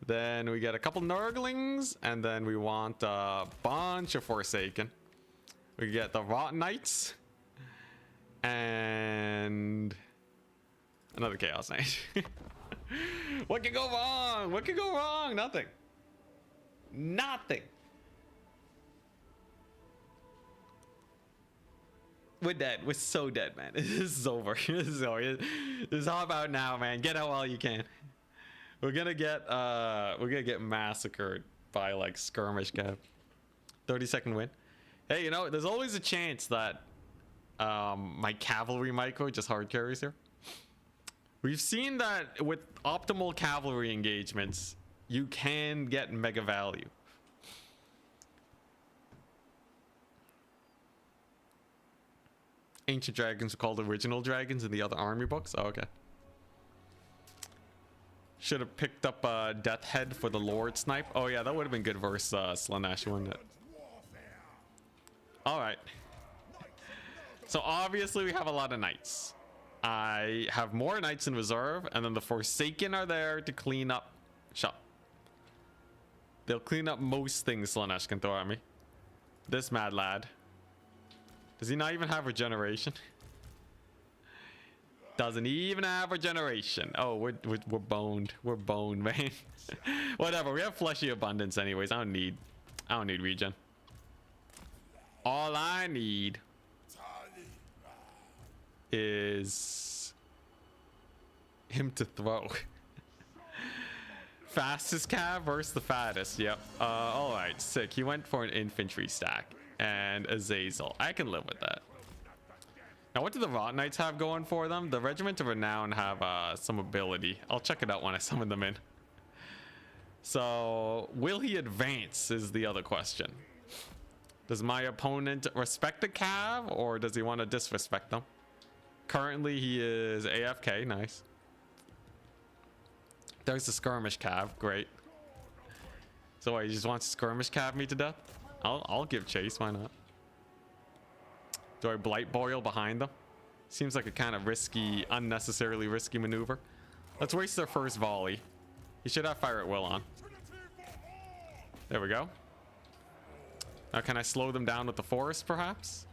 Then we get a couple Nurglings, and then we want a bunch of Forsaken. We get the Rot Knights. And another Chaos Knight. What could go wrong? What could go wrong? Nothing. Nothing. We're dead. We're so dead, man. This is over. This is over. Just hop out now, man. Get out while you can. We're gonna get massacred by like skirmish cap. 30-second win. Hey, you know, there's always a chance that my cavalry micro just hard carries here. We've seen that with optimal cavalry engagements, you can get mega value. Ancient dragons are called original dragons in the other army books. Oh, okay. Should have picked up Death Head for the Lord Snipe. Oh yeah, that would have been good versus Slaanesh, wouldn't it? All right. So obviously we have a lot of knights. I have more knights in reserve, and then the Forsaken are there to clean up shop. They'll clean up most things Slaanesh can throw at me. This mad lad. Does he not even have regeneration? Doesn't even have regeneration. Oh, we're boned. We're boned, man. Whatever. We have fleshy abundance anyways. I don't need regen. All I need is him to throw. Fastest cav versus the fattest. Yep. All right. Sick. He went for an infantry stack and Azazel. I can live with that. Now, what do the Rot Knights have going for them? The Regiment of Renown have some ability. I'll check it out when I summon them in. So will he advance is the other question. Does my opponent respect the cav, or does he want to disrespect them? Currently he is AFK. Nice. There's the skirmish cav. Great. So what, he just wants to skirmish cav me to death? I'll give chase. Why not? Do I blight boil behind them? Seems like a kind of risky, unnecessarily risky maneuver. Let's waste their first volley. He should have fire at will on. There we go. Now can I slow them down with the forest perhaps?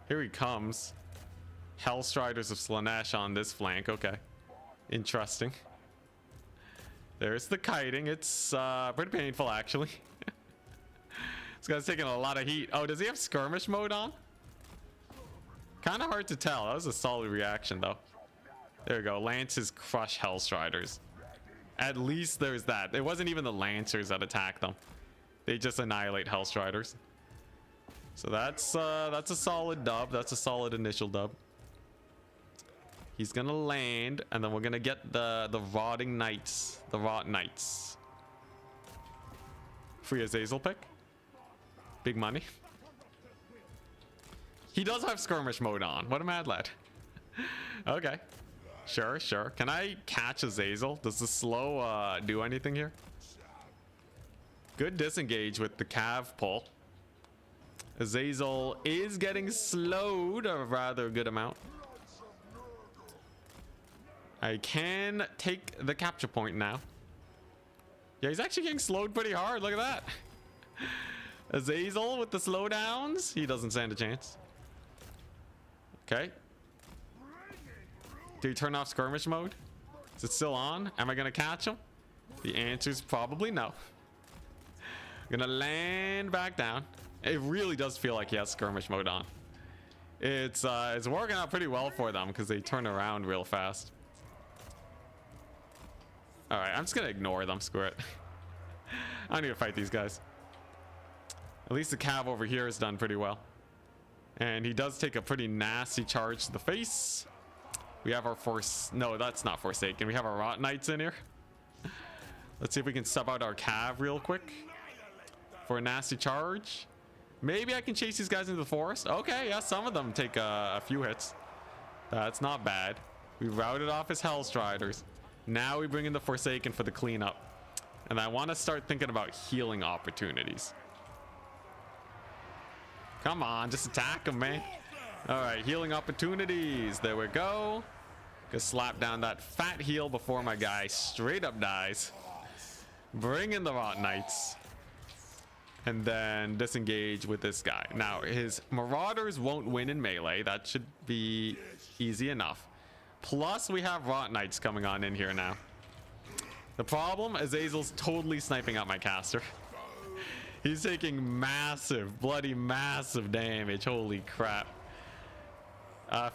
Here he comes. Hellstriders of Slaanesh on this flank. Okay. Interesting. There's the kiting. It's pretty painful actually. This guy's taking a lot of heat. Oh, does he have skirmish mode on? Kind of hard to tell. That was a solid reaction though. There we go. Lances crush Hellstriders. At least there's that. It wasn't even the Lancers that attack them. They just annihilate Hellstriders. So that's a solid dub. That's a solid initial dub. He's gonna land, and then we're gonna get the rotting knights, the rot knights. Free Azazel pick. Big money. He does have skirmish mode on. What a mad lad. Okay. Sure, sure. Can I catch Azazel? Does the slow do anything here? Good disengage with the cav pull. Azazel is getting slowed a rather good amount. I can take the capture point now. Yeah, he's actually getting slowed pretty hard. Look at that. Azazel with the slowdowns. He doesn't stand a chance. Okay. Do you turn off skirmish mode? Is it still on? Am I going to catch him? The answer is probably no. I'm going to land back down. It really does feel like he has skirmish mode on. It's working out pretty well for them because they turn around real fast. All right, I'm just going to ignore them. Screw it. I don't need to fight these guys. At least the cav over here is done pretty well. And he does take a pretty nasty charge to the face. We have our no, that's not Forsaken. We have our Rot Knights in here. Let's see if we can sub out our cav real quick for a nasty charge. Maybe I can chase these guys into the forest. Okay, yeah, some of them take a few hits. That's not bad. We routed off his Hellstriders. Now we bring in the Forsaken for the cleanup. And I want to start thinking about healing opportunities. Come on, just attack him, man. All right, healing opportunities. There we go. Gonna slap down that fat heal before my guy straight up dies. Bring in the Rot Knights. And then disengage with this guy. Now, his Marauders won't win in melee. That should be easy enough. Plus, we have Rot Knights coming on in here now. The problem is Azazel's totally sniping out my caster. He's taking massive, bloody massive damage. Holy crap.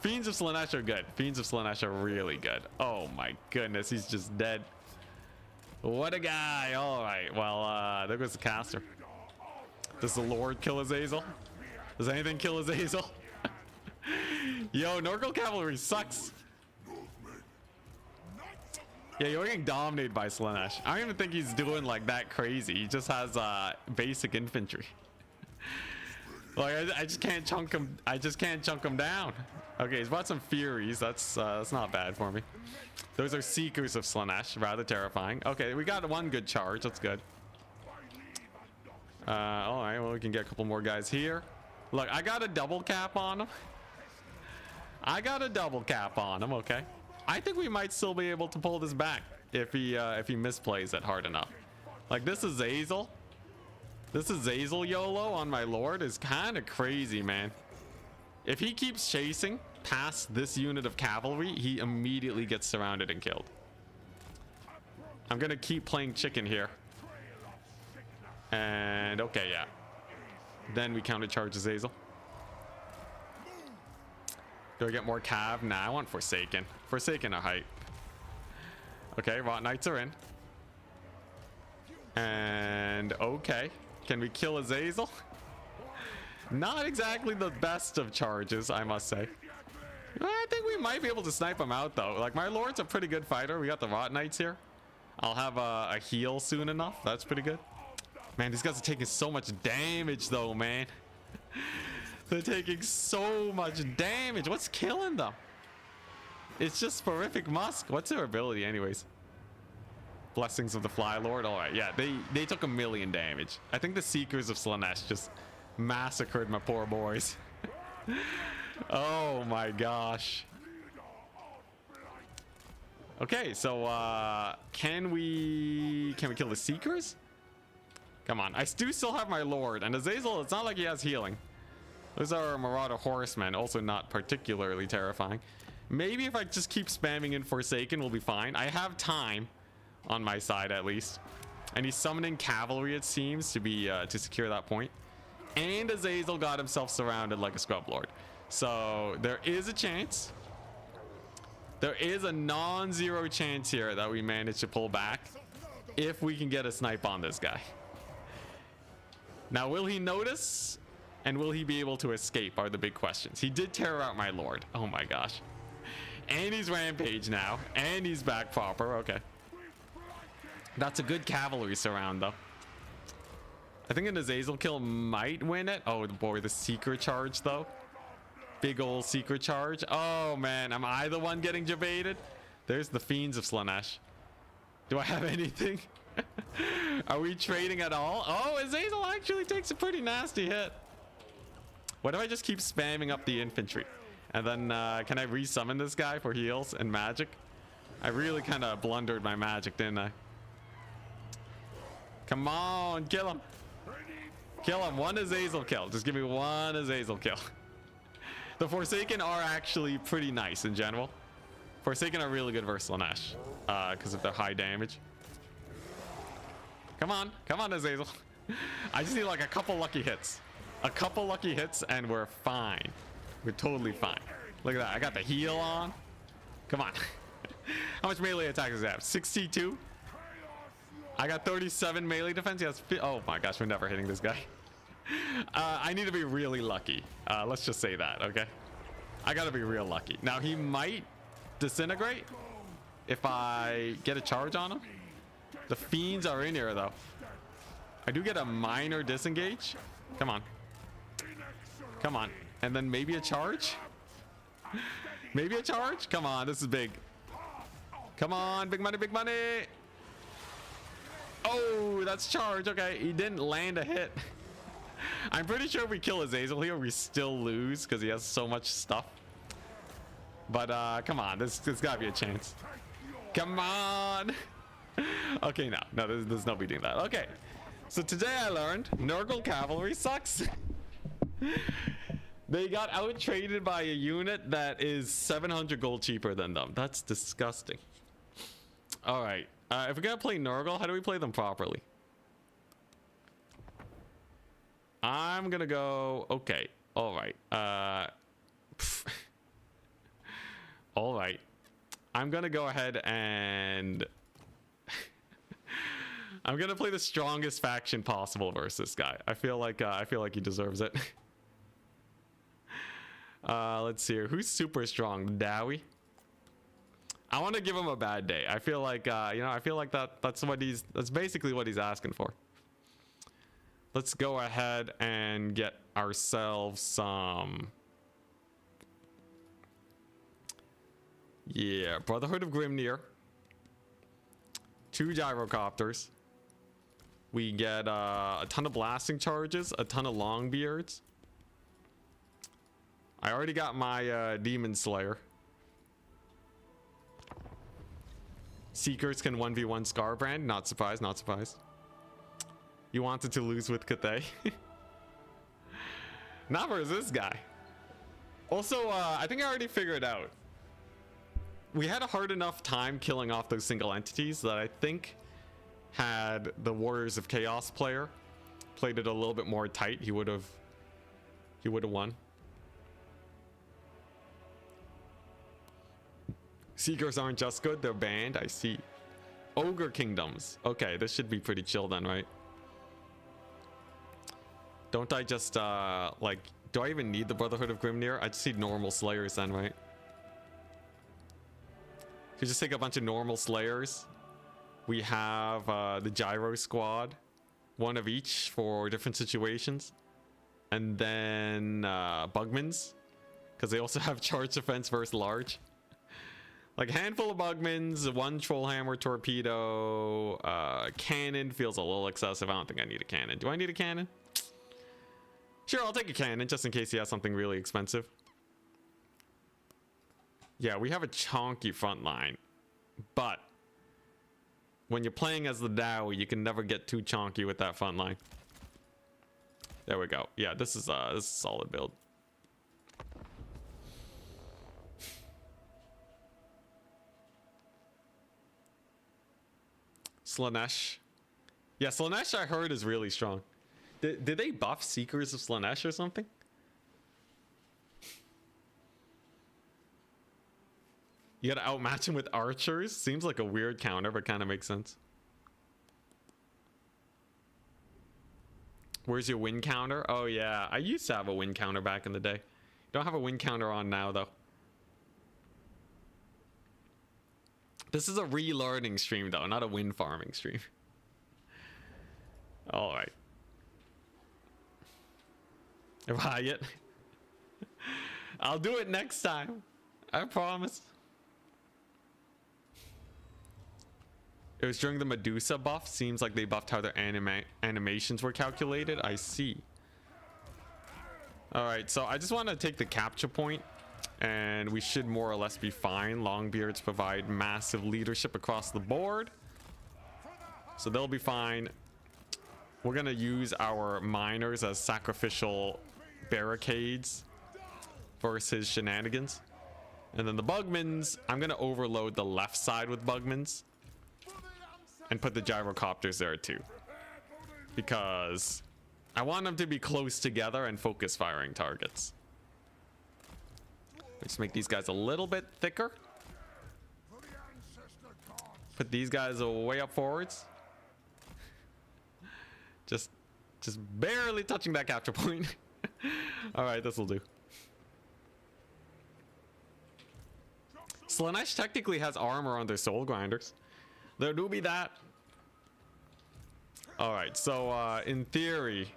Fiends of Slaanesh are good. Fiends of Slaanesh are really good. Oh my goodness, he's just dead. What a guy. All right, well, there goes the caster. Does the Lord kill Azazel? Does anything kill Azazel? Yo, Nurgle cavalry sucks. Yeah, you're getting dominated by Slaanesh. I don't even think he's doing like that crazy. He just has basic infantry. Like I just can't chunk him. I just can't chunk him down. Okay, he's brought some Furies. That's not bad for me. Those are Seekers of Slaanesh, rather terrifying. Okay, we got one good charge. That's good. All right, well we can get a couple more guys here. Look, I got a double cap on him. Okay. I think we might still be able to pull this back if he misplays it hard enough. Like this is Azazel. This is Azazel YOLO on my Lord is kind of crazy, man. If he keeps chasing past this unit of cavalry, he immediately gets surrounded and killed. I'm gonna keep playing chicken here. And okay, yeah. Then we countercharge Azazel. Do I get more cav? Nah, I want Forsaken. Forsaken are hype. Okay, Rot Knights are in. And okay. Can we kill Azazel? Not exactly the best of charges, I must say. I think we might be able to snipe him out though. Like my Lord's a pretty good fighter. We got the Rot Knights here. I'll have a heal soon enough. That's pretty good. Man, these guys are taking so much damage though, man. They're taking so much damage. What's killing them? It's just Horrific Musk. What's their ability anyways? Blessings of the Fly Lord. All right, yeah, they took 1,000,000 damage. I think the Seekers of Slaanesh just massacred my poor boys. Oh my gosh. Okay, so can we kill the Seekers? Come on, I do still have my Lord, and Azazel, it's not like he has healing. Those are Marauder Horsemen, also not particularly terrifying. Maybe if I just keep spamming in Forsaken, we'll be fine. I have time on my side at least, and he's summoning cavalry, it seems, to be to secure that point. And Azazel got himself surrounded like a scrub lord, so there is a chance. There is a non-zero chance here that we manage to pull back if we can get a snipe on this guy. Now, will he notice? And will he be able to escape are the big questions. He did tear out my lord. Oh my gosh. And he's rampage now. And he's back proper. Okay. That's a good cavalry surround though. I think an Azazel kill might win it. Oh boy, the secret charge though. Big old secret charge. Oh man, am I the one getting jebaited? There's the Fiends of Slaanesh. Do I have anything? Are we trading at all? Oh, Azazel actually takes a pretty nasty hit. What if I just keep spamming up the infantry? And then can I resummon this guy for heals and magic? I really kind of blundered my magic, didn't I? Come on, kill him. Kill him. One Azazel kill. Just give me one Azazel kill. The Forsaken are actually pretty nice in general. Forsaken are really good versus Slaanesh because of their high damage. Come on Azazel. I just need like a couple lucky hits. A couple lucky hits and we're fine. We're totally fine. Look at that. I got the heal on. Come on. How much melee attack does he have? 62? I got 37 melee defense. Yes. Oh my gosh, we're never hitting this guy. I need to be really lucky. Let's just say that, okay? I gotta be real lucky. Now, he might disintegrate if I get a charge on him. The Fiends are in here, though. I do get a minor disengage. Come on. Come on. And then maybe a charge? Maybe a charge? Come on, this is big. Come on, big money, big money. Oh, that's charge. Okay, he didn't land a hit. I'm pretty sure if we kill Azazel here, we still lose because he has so much stuff. But come on, there's gotta be a chance. Come on. Okay, no, there's no beating that. Okay, so today I learned Nurgle cavalry sucks. They got out traded by a unit that is 700 gold cheaper than them. That's disgusting. All right, if we're gonna play Nurgle, how do we play them properly? I'm gonna go. Okay, all right. All right. I'm gonna go ahead and I'm gonna play the strongest faction possible versus this guy. I feel like he deserves it. Let's see here. Who's super strong? Dowie. I want to give him a bad day. I feel like I feel like that's basically what he's asking for. Let's go ahead and get ourselves some. Yeah, Brotherhood of Grimnir. 2 gyrocopters. We get a ton of blasting charges, a ton of longbeards. I already got my Demon Slayer. Seekers can 1v1 Scarbrand. Not surprised, not surprised. You wanted to lose with Cathay. Not versus this guy. Also, I think I already figured out. We had a hard enough time killing off those single entities that I think had the Warriors of Chaos player played it a little bit more tight, he would have won. Seekers aren't just good, they're banned. I see. Ogre Kingdoms. Okay, this should be pretty chill then, right? Don't I just like, do I even need the Brotherhood of Grimnir? I just need normal Slayers then, right? Could just take a bunch of normal Slayers We have the gyro squad, one of each for different situations, and then bugmans, because they also have charge defense versus large. Like a handful of bugmans, one trollhammer torpedo, cannon feels a little excessive. I don't think I need a cannon. Do I need a cannon? Sure, I'll take a cannon just in case he has something really expensive. Yeah, we have a chonky front line, but when you're playing as the Dowie, you can never get too chonky with that front line. There we go. Yeah, this is a solid build. Slaanesh. Yeah, Slaanesh I heard is really strong. Did they buff Seekers of Slaanesh or something? You gotta outmatch him with archers? Seems like a weird counter, but kind of makes sense. Where's your win counter? Oh yeah, I used to have a win counter back in the day. Don't have a win counter on now though. This is a relearning stream though, not a win farming stream. All right. Riot. I'll do it next time. I promise. It was during the Medusa buff. Seems like they buffed how their animations were calculated. I see. All right, so I just want to take the capture point, and we should more or less be fine. Longbeards provide massive leadership across the board, so they'll be fine. We're gonna use our miners as sacrificial barricades versus shenanigans, and then the bugmans, I'm gonna overload the left side with bugmans and put the gyrocopters there too, because I want them to be close together and focus firing targets. Let's make these guys a little bit thicker. Put these guys way up forwards. Just barely touching that capture point. All right, this will do. Slaanesh technically has armor on their soul grinders. There do be that. All right, so in theory,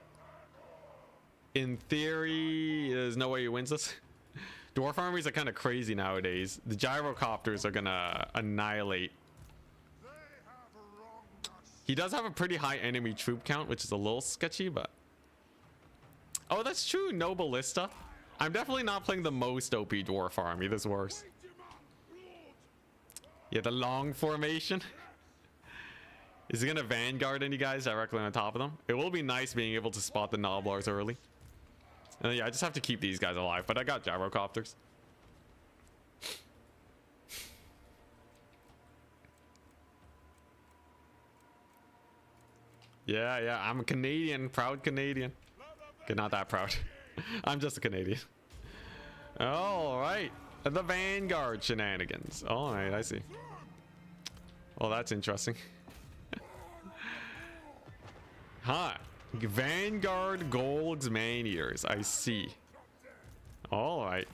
there's no way he wins this. Dwarf armies are kind of crazy nowadays. The gyrocopters are gonna annihilate. He does have a pretty high enemy troop count, which is a little sketchy, but oh, that's true. No ballista. I'm definitely not playing the most OP dwarf army. There's worse. Yeah, the long formation. Is he gonna vanguard any guys directly on top of them? It will be nice being able to spot the Noblars early. And yeah, I just have to keep these guys alive, but I got gyrocopters. Yeah, I'm a Canadian, proud Canadian. Okay, not that proud. I'm just a Canadian. All right, the Vanguard shenanigans. All right, I see. Well, that's interesting. Huh. Vanguard Golds Man-Eaters. I see. All right.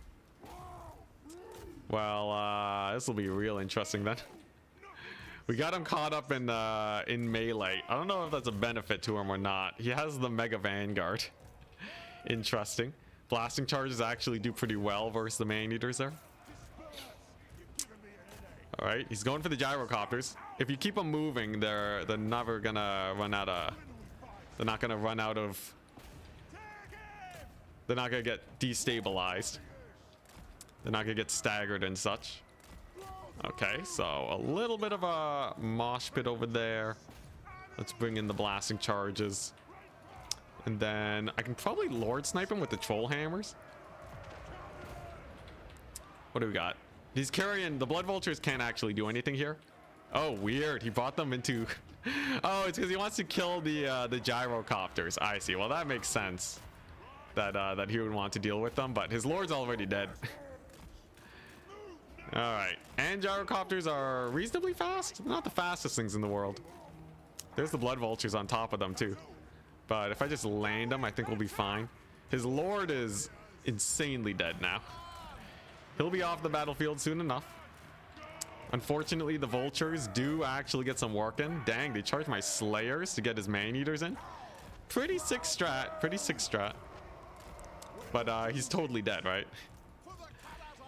Well, this will be real interesting then. We got him caught up in melee. I don't know if that's a benefit to him or not. He has the Mega Vanguard. Interesting. Blasting charges actually do pretty well versus the Man-Eaters there. All right, he's going for the gyrocopters. If you keep them moving, they're never gonna run out of. They're not gonna run out of. They're not gonna get destabilized. They're not gonna get staggered and such. Okay, so a little bit of a mosh pit over there. Let's bring in the blasting charges. And then I can probably Lord snipe him with the troll hammers. What do we got? He's carrying the blood vultures. Can't actually do anything here. Oh, weird. He brought them into. Oh, it's because he wants to kill the gyrocopters. I see. Well, that makes sense. That he would want to deal with them, but his lord's already dead. All right, and gyrocopters are reasonably fast. Not the fastest things in the world. There's the blood vultures on top of them too. But if I just land them, I think we'll be fine. His lord is insanely dead now. He'll be off the battlefield soon enough. Unfortunately, the vultures do actually get some work in. Dang, they charge my slayers to get his man-eaters in. Pretty sick strat. Pretty sick strat. But he's totally dead, right?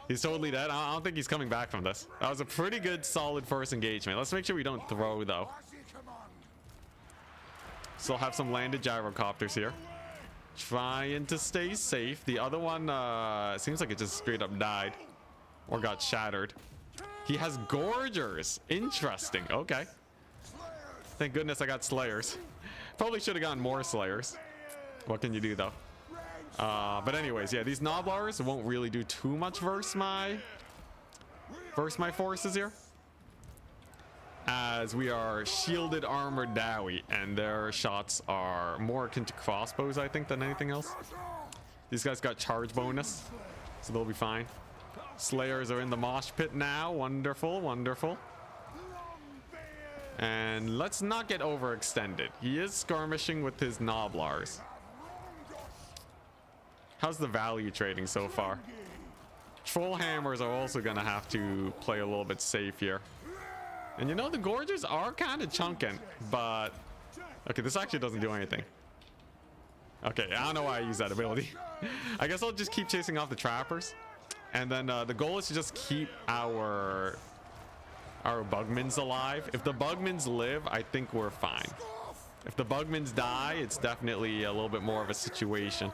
He's totally dead. I don't think he's coming back from this. That was a pretty good, solid first engagement. Let's make sure we don't throw, though. Still have some landed gyrocopters here. Trying to stay safe. The other one seems like it just straight up died. Or got shattered. He has Gorgers. Interesting. Okay. Thank goodness I got Slayers. Probably should have gotten more Slayers. What can you do, though? But anyways, yeah, these Noblars won't really do too much versus my forces here. As we are shielded armored Dowie, and their shots are more akin to crossbows, I think, than anything else. These guys got charge bonus, so they'll be fine. Slayers are in the mosh pit now. Wonderful, wonderful. And let's not get overextended. He is skirmishing with his Noblars. How's the value trading so far? Troll hammers are also gonna have to play a little bit safe here. And you know, the Gorgers are kind of chunking, but okay, this actually doesn't do anything. Okay, I don't know why I use that ability. I guess I'll just keep chasing off the trappers, and then the goal is to just keep our bugmans alive. If the bugmans live, I think we're fine. If the bugmans die, it's definitely a little bit more of a situation.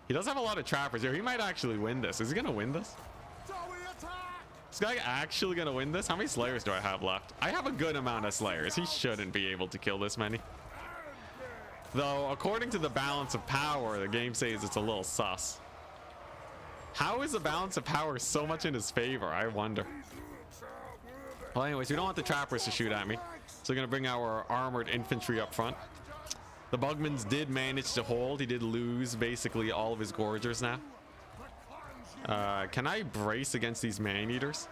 He does have a lot of trappers here. He might actually win this. Is he gonna win this? Is this guy actually gonna win this? How many Slayers do I have left? I have a good amount of Slayers. He shouldn't be able to kill this many. Though, according to the balance of power, the game says it's a little sus. How is the balance of power so much in his favor? I wonder. Well, anyways, we don't want the trappers to shoot at me. So we're gonna bring our armored infantry up front. The Bugmans did manage to hold. He did lose basically all of his Gorgers now. Can I brace against these man-eaters?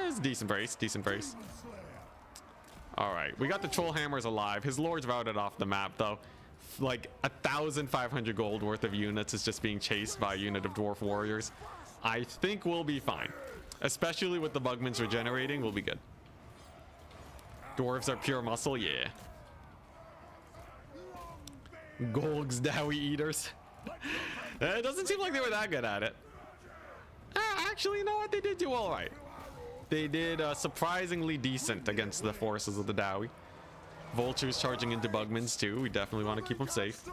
It's a decent brace, decent brace. All right, we got the Troll Hammers alive. His Lord's routed off the map, though. Like 1,500 gold worth of units is just being chased by a unit of Dwarf Warriors. I think we'll be fine. Especially with the Bugmans regenerating, we'll be good. Dwarves are pure muscle, yeah. Golg's Dowie Eaters. It doesn't seem like they were that good at it. Actually, you know what? They did do all right. They did surprisingly decent against the forces of the Dowie. Vultures charging into Bugmans too. We definitely want to keep them safe.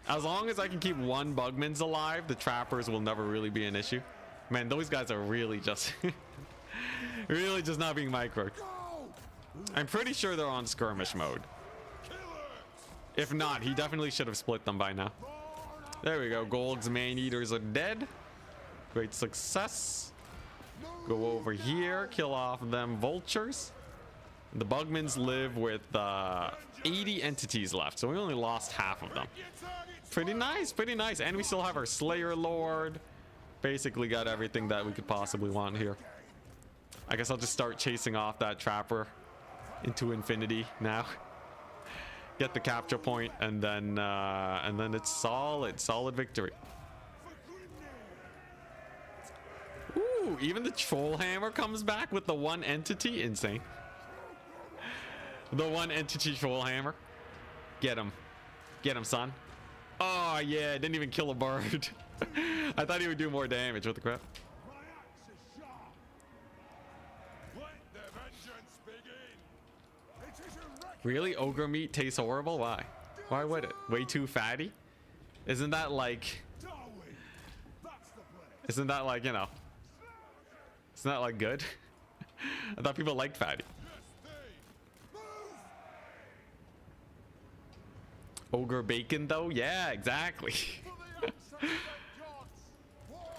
As long as I can keep one Bugmans alive, the trappers will never really be an issue. Man, those guys are really just really just not being microed. I'm pretty sure they're on skirmish mode. If not, he definitely should have split them by now. There we go. Golg's man-eaters are dead. Great success. Go over here, kill off them vultures. The Bugmans live with 80 entities left, so we only lost half of them. Pretty nice, pretty nice. And we still have our Slayer Lord. Basically got everything that we could possibly want here. I guess I'll just start chasing off that trapper into infinity now. Get the capture point, and then it's solid victory. Ooh, even the Troll Hammer comes back with the one entity. Insane. The one entity Troll Hammer. Get him, son. Oh yeah, didn't even kill a bird. I thought he would do more damage. What the crap? Really? Ogre meat tastes horrible? Why? Why would it? Way too fatty? Isn't that like, you know, isn't that like good? I thought people liked fatty. Ogre bacon though? Yeah, exactly.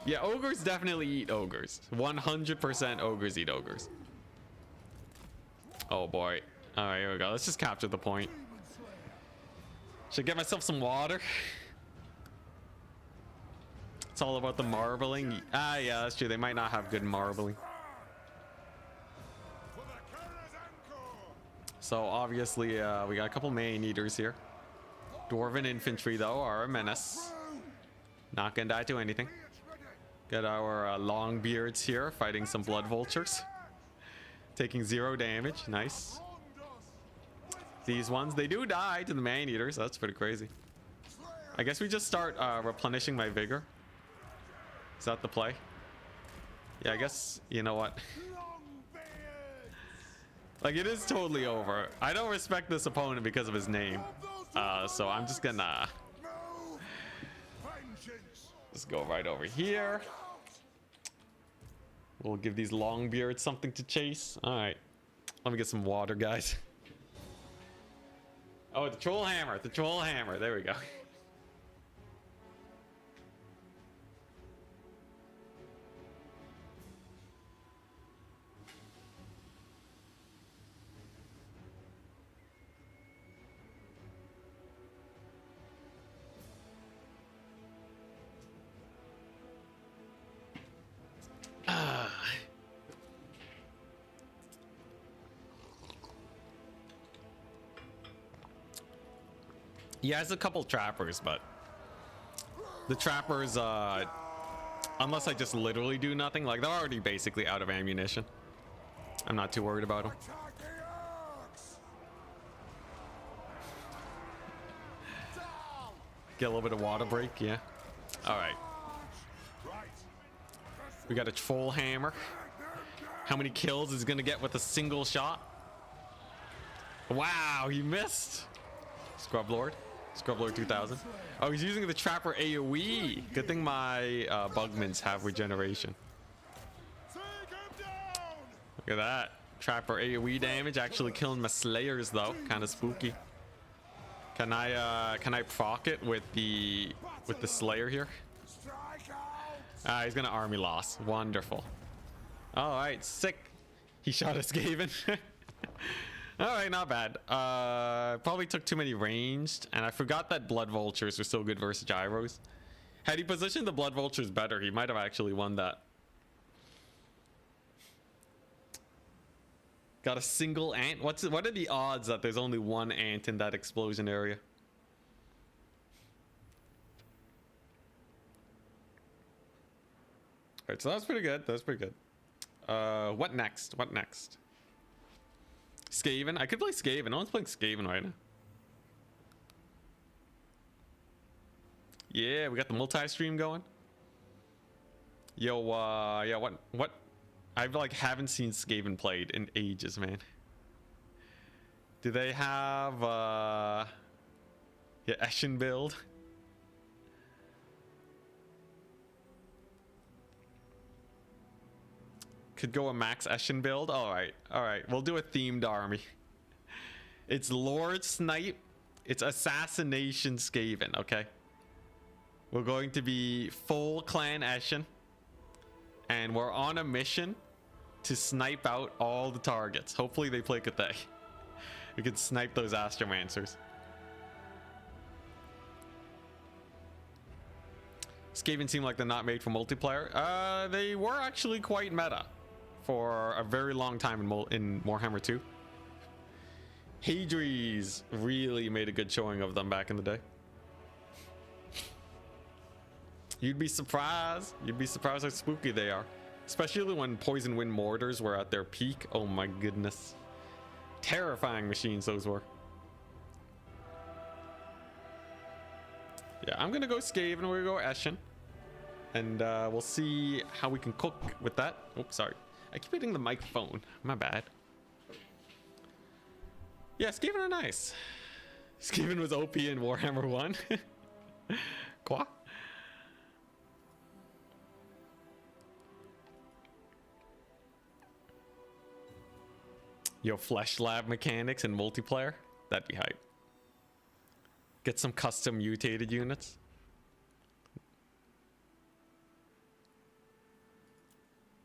Yeah, ogres definitely eat ogres. 100% ogres eat ogres. Oh boy. All right, here we go. Let's just capture the point. Should get myself some water. It's all about the marbling. Ah, yeah, that's true. They might not have good marbling. So obviously, we got a couple man-eaters here. Dwarven infantry though are a menace. Not gonna die to anything. Got our long beards here fighting some blood vultures. Taking 0 damage. Nice. These ones, they do die to the man-eaters. That's pretty crazy. I guess we just start replenishing my vigor. Is that the play? Yeah, I guess, you know what? Like, it is totally over. I don't respect this opponent because of his name. So I'm just gonna... Let's go right over here. We'll give these long beards something to chase. Alright. Let me get some water, guys. Oh, the troll hammer. The troll hammer. There we go. He has a couple trappers, but the trappers, unless I just literally do nothing, like they're already basically out of ammunition. I'm not too worried about them. Get a little bit of water break, yeah. All right. We got a troll hammer. How many kills is he gonna get with a single shot? Wow, he missed. Scrub Lord 2000. Oh, he's using the Trapper AoE. Good thing my Bugmans have regeneration. Look at that. Trapper AoE damage actually killing my Slayers though. Kind of spooky. Can I proc it with the Slayer here? He's gonna army loss. Wonderful. All right, sick. He shot a Skaven. All right, not bad. Probably took too many ranged, and I forgot that blood vultures are so good versus gyros. Had he positioned the blood vultures better, he might have actually won that. Got a single ant. What are the odds that there's only one ant in that explosion area? All right, so that's pretty good. That's pretty good. What next? What next? Skaven. I could play Skaven. No one's playing Skaven right now. Yeah, we got the multi-stream going. Yo, yeah, what? I've like haven't seen Skaven played in ages, man. Do they have yeah, Eshin build? Could go a max Eshin build. All right, we'll do a themed army. It's Lord Snipe. It's Assassination Skaven. Okay, we're going to be full clan Eshin, and we're on a mission to snipe out all the targets. Hopefully they play Cathay. We can snipe those Astromancers. Skaven seem like they're not made for multiplayer. They were actually quite meta for a very long time in Warhammer 2. Hadri's really made a good showing of them back in the day. You'd be surprised. You'd be surprised how spooky they are. Especially when Poison Wind Mortars were at their peak. Oh my goodness. Terrifying machines those were. Yeah, I'm gonna go Skaven. We're gonna go Eshin. And we'll see how we can cook with that. Oops, sorry. I keep hitting the microphone. My bad. Yeah, Skaven are nice. Skaven was OP in Warhammer 1. Quoi? Yo, Flesh Lab mechanics and multiplayer. That'd be hype. Get some custom mutated units.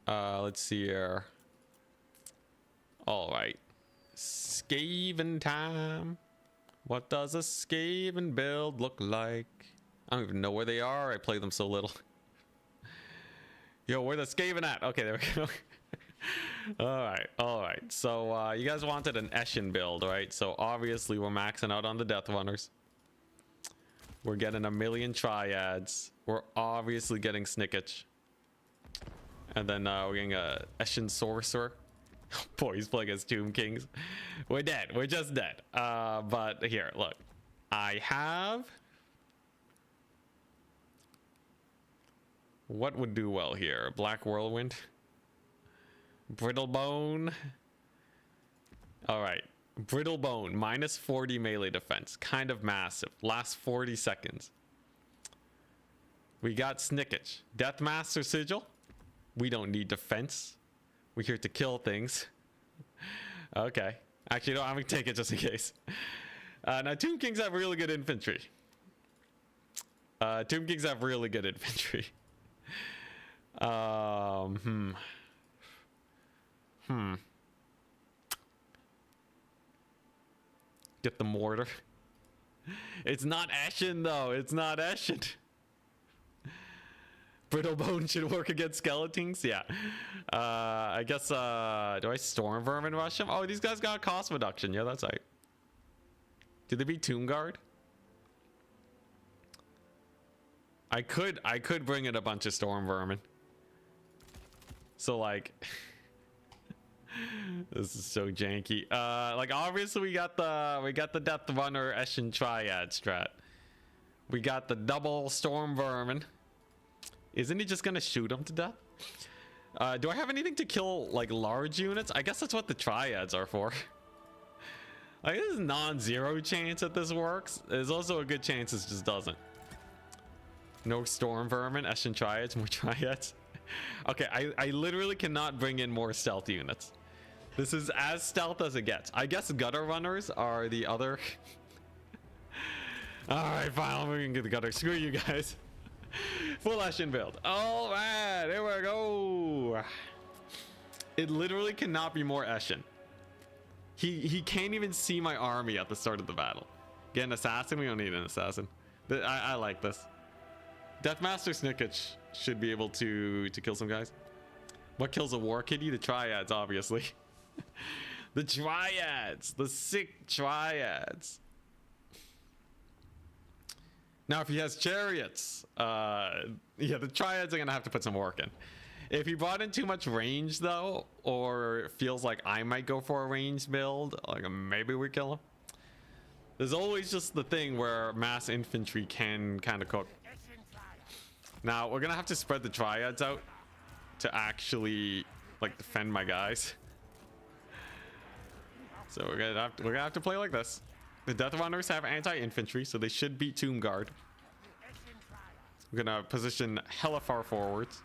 Let's see here. All right. Skaven time. What does a Skaven build look like? I don't even know where they are. I play them so little. Yo, where the Skaven at? Okay, there we go. All right. So you guys wanted an Eshin build, right? So obviously we're maxing out on the Death Runners. We're getting a million Triads. We're obviously getting Snicketch. And then we're getting a Eshin Sorcerer. Boy, he's playing as Tomb Kings. We're dead. We're just dead. But here, look. I have... What would do well here? Black Whirlwind. Brittle Bone. Alright. Brittle Bone. Minus 40 melee defense. Kind of massive. Lasts 40 seconds. We got Tzeentch. Deathmaster Sigil. We don't need defense. We're here to kill things. Okay. Actually, no, I'm gonna take it just in case. Now, Tomb Kings have really good infantry. Tomb Kings have really good infantry. Get the mortar. It's not Eshin, though. It's not Eshin. Brittle Bone should work against skeletons. Yeah. I guess, do I Storm Vermin rush him? Oh, these guys got cost reduction. Yeah, that's right. Did they beat Tomb Guard? I could bring in a bunch of Storm Vermin. So, like... this is so janky. Like, obviously we got the Death Runner Eshin Triad strat. We got the double Storm Vermin. Isn't he just gonna shoot him to death? Do I have anything to kill, like, large units? I guess that's what the Triads are for. Like, there's non-zero chance that this works. There's also a good chance this just doesn't. No Storm Vermin, Eshin Triads, more Triads. Okay, I literally cannot bring in more stealth units. This is as stealth as it gets. I guess Gutter Runners are the other... Alright, fine, we can get the Gutter. Screw you guys. Full Eshin build. Alright, here we go. It literally cannot be more Eshin. He can't even see my army at the start of the battle. Get an assassin? We don't need an assassin. I like this. Deathmaster Tzeentch should be able to kill some guys. What kills a war kitty? The Triads, obviously. The Triads! The sick Triads! Now, if he has chariots, yeah, the Triads are gonna have to put some work in. If he brought in too much range, though, or feels like I might go for a range build, like maybe we kill him. There's always just the thing where mass infantry can kind of cook. Now, we're gonna have to spread the Triads out to actually, like, defend my guys. So we're gonna have to play like this. The Death Runners have anti-infantry, so they should beat Tomb Guard. We're gonna position hella far forwards.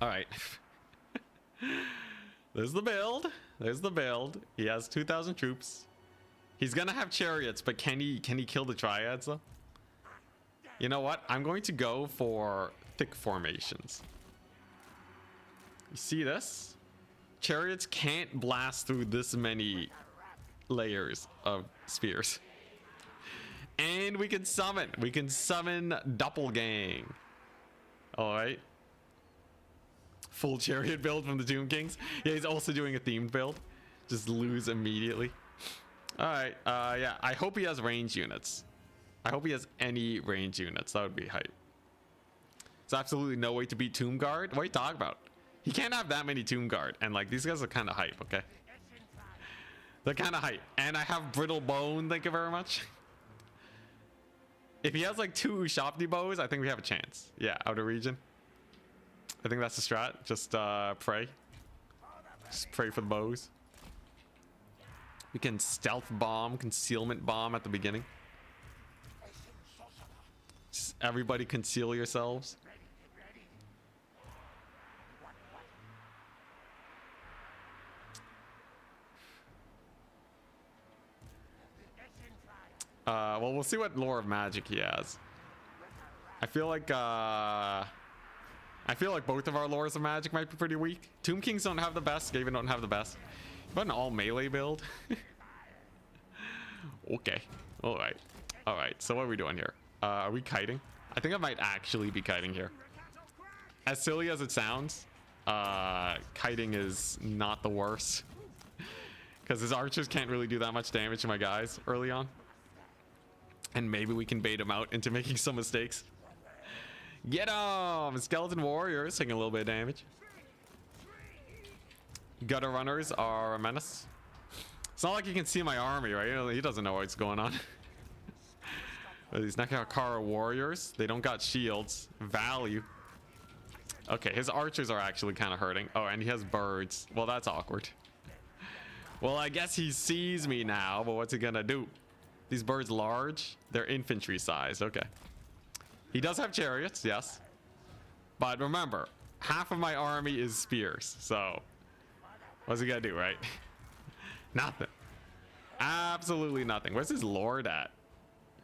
Alright. There's the build. There's the build. He has 2,000 troops. He's gonna have chariots, but can he kill the Triads, though? You know what? I'm going to go for thick formations. You see this? Chariots can't blast through this many layers of spears. And we can summon. We can summon Doppelgang. Alright. Full chariot build from the Tomb Kings. Yeah, he's also doing a themed build. Just lose immediately. Alright, yeah. I hope he has range units. I hope he has any range units. That would be hype. There's absolutely no way to beat Tomb Guard. What are you talking about? He can't have that many Tomb Guard. And, like, these guys are kind of hype, okay? They're kind of hype. And I have Brittle Bone, thank you very much. If he has, like, 2 Ushapti bows, I think we have a chance. Yeah, outer region. I think that's the strat. Just pray. Just pray for the bows. We can stealth bomb, concealment bomb at the beginning. Just everybody conceal yourselves. Well, we'll see what lore of magic he has. I feel like both of our lores of magic might be pretty weak. Tomb Kings don't have the best. Skaven don't have the best. But an all melee build. Okay. All right. All right. So what are we doing here? Are we kiting? I think I might actually be kiting here. As silly as it sounds, kiting is not the worst. Because his archers can't really do that much damage to my guys early on. And maybe we can bait him out into making some mistakes. Get him! Skeleton warriors taking a little bit of damage. Gutter runners are a menace. It's not like you can see my army, right? He doesn't know what's going on. These Nekakara warriors, they don't got shields. Value. Okay, his archers are actually kind of hurting. Oh, and he has birds. Well, that's awkward. Well, I guess he sees me now, but what's he gonna do? These birds large? They're infantry sized. Okay. He does have chariots, yes. But remember, half of my army is spears, so what's he gonna do, right? Nothing. Absolutely nothing. Where's his lord at?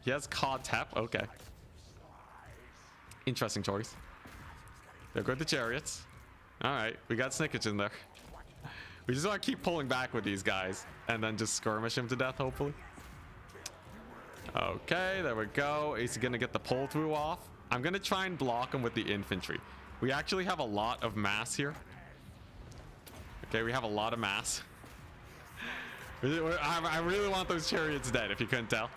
He has Cathay. Okay. Interesting choice. There go the chariots. Alright, we got Tzeentch in there. We just want to keep pulling back with these guys and then just skirmish him to death, hopefully. Okay, there we go. He's gonna get the pull through off. I'm gonna try and block him with the infantry. We actually have a lot of mass here. Okay, we have a lot of mass. I really want those chariots dead, if you couldn't tell.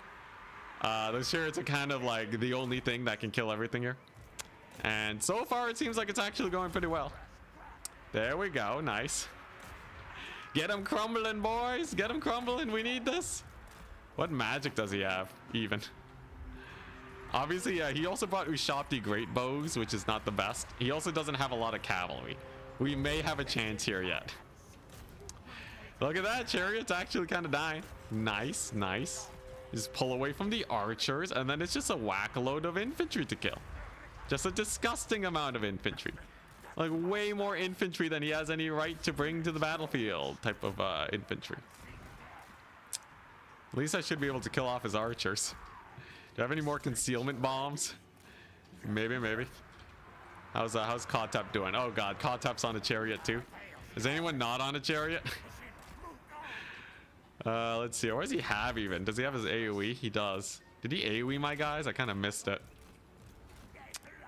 Those chariots are kind of like the only thing that can kill everything here. And so far, it seems like it's actually going pretty well. There we go. Nice. Get him crumbling, boys. Get him crumbling. We need this. What magic does he have, even? Obviously, he also brought Ushabti great bows, which is not the best. He also doesn't have a lot of cavalry. We may have a chance here yet. Look at that. Chariot's actually kind of dying. Nice, nice. Just pull away from the archers, and then it's just a whack-a-load of infantry to kill. Just a disgusting amount of infantry. Like, way more infantry than he has any right to bring to the battlefield type of infantry. At least I should be able to kill off his archers. Do I have any more concealment bombs? Maybe, maybe. How's Cathay doing? Oh god, Catap's on a chariot too. Is anyone not on a chariot? Let's see. What does he have even? Does he have his AoE? He does. Did he AoE my guys? I kind of missed it.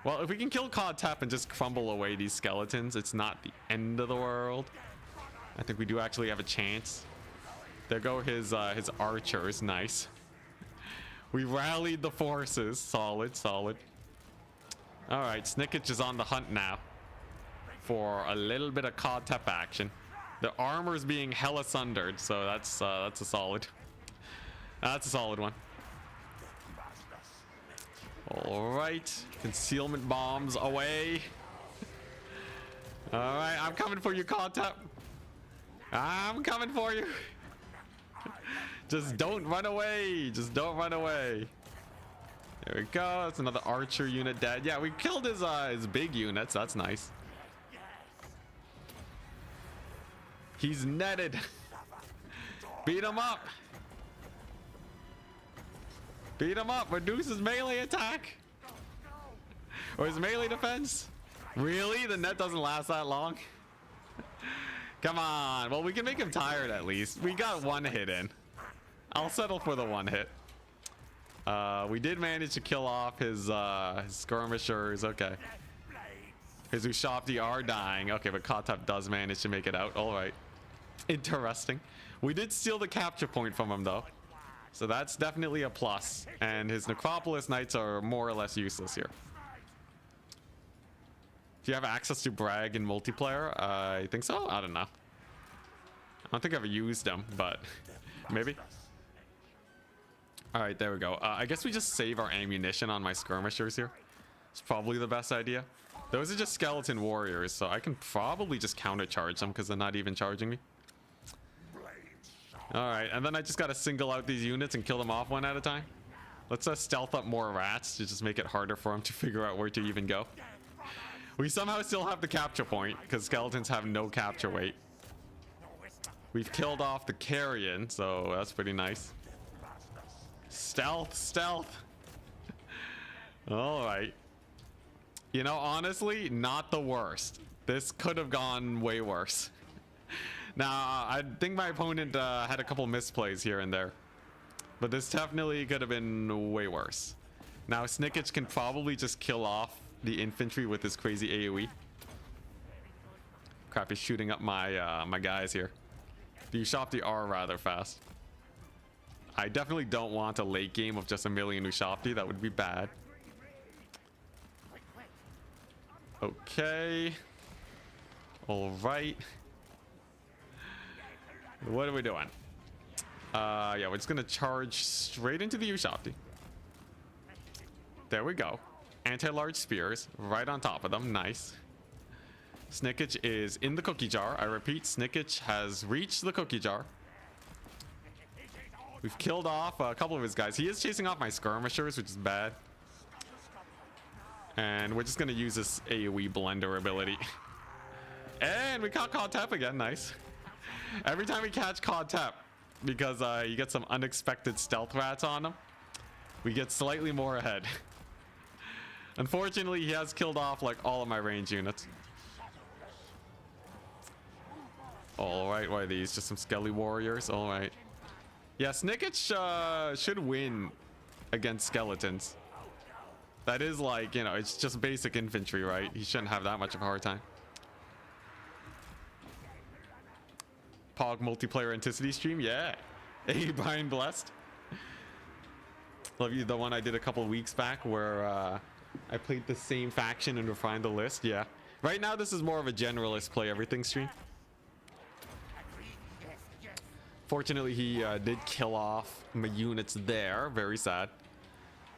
Well, if we can kill Cathay and just crumble away these skeletons, it's not the end of the world. I think we do actually have a chance. There go his archers. Nice. We rallied the forces. Solid, solid. All right, Tzeentch is on the hunt now for a little bit of Cathay action. The armor's being hella sundered, so that's a solid. That's a solid one. All right, concealment bombs away. All right, I'm coming for you, Cathay. I'm coming for you. Just don't run away. Just don't run away. There we go. That's another archer unit dead. Yeah, we killed his big units. That's nice. He's netted. Beat him up. Beat him up. Reduce his melee attack. Or his melee defense. Really? The net doesn't last that long? Come on. Well, we can make him tired at least. We got one hit in. I'll settle for the one hit. We did manage to kill off his skirmishers. Okay. His Ushabti are dying. Okay, but Cathay does manage to make it out. All right. Interesting. We did steal the capture point from him, though. So that's definitely a plus. And his Necropolis Knights are more or less useless here. Do you have access to brag in multiplayer? I think so. I don't know. I don't think I've used them, but maybe. All right, there we go. I guess we just save our ammunition on my skirmishers here. It's probably the best idea. Those are just skeleton warriors, so I can probably just countercharge them because they're not even charging me. All right, and then I just got to single out these units and kill them off one at a time. Let's stealth up more rats to just make it harder for them to figure out where to even go. We somehow still have the capture point because skeletons have no capture weight. We've killed off the carrion, so that's pretty nice. Stealth, stealth. All right. You know, honestly, not the worst. This could have gone way worse. Now, I think my opponent had a couple misplays here and there, but this definitely could have been way worse. Now, Tzeentch can probably just kill off the infantry with his crazy AoE. Crap, he's shooting up my my guys here. The Ushabti are rather fast. I definitely don't want a late game of just a million Ushabti. That would be bad. Okay. All right. What are we doing? Yeah, we're just gonna charge straight into the Ushopti. There we go. Anti-large spears right on top of them. Nice. Snickage is in the cookie jar. I repeat, Snickage has reached the cookie jar. We've killed off a couple of his guys. He is chasing off my skirmishers, which is bad. And we're just going to use this AoE blender ability. And we caught Cathay again. Nice. Every time we catch Cathay, because you get some unexpected stealth rats on him, we get slightly more ahead. Unfortunately, he has killed off like all of my range units. All right, what are these? Just some skelly warriors. All right. Yeah, Snickage should win against skeletons. That is like, you know, it's just basic infantry, right? He shouldn't have that much of a hard time. Pog multiplayer Enticity stream, yeah. Hey, Brian Blessed. Love you, the one I did a couple weeks back where I played the same faction and refined the list, yeah. Right now, this is more of a generalist play everything stream. Fortunately, he did kill off my units there. Very sad.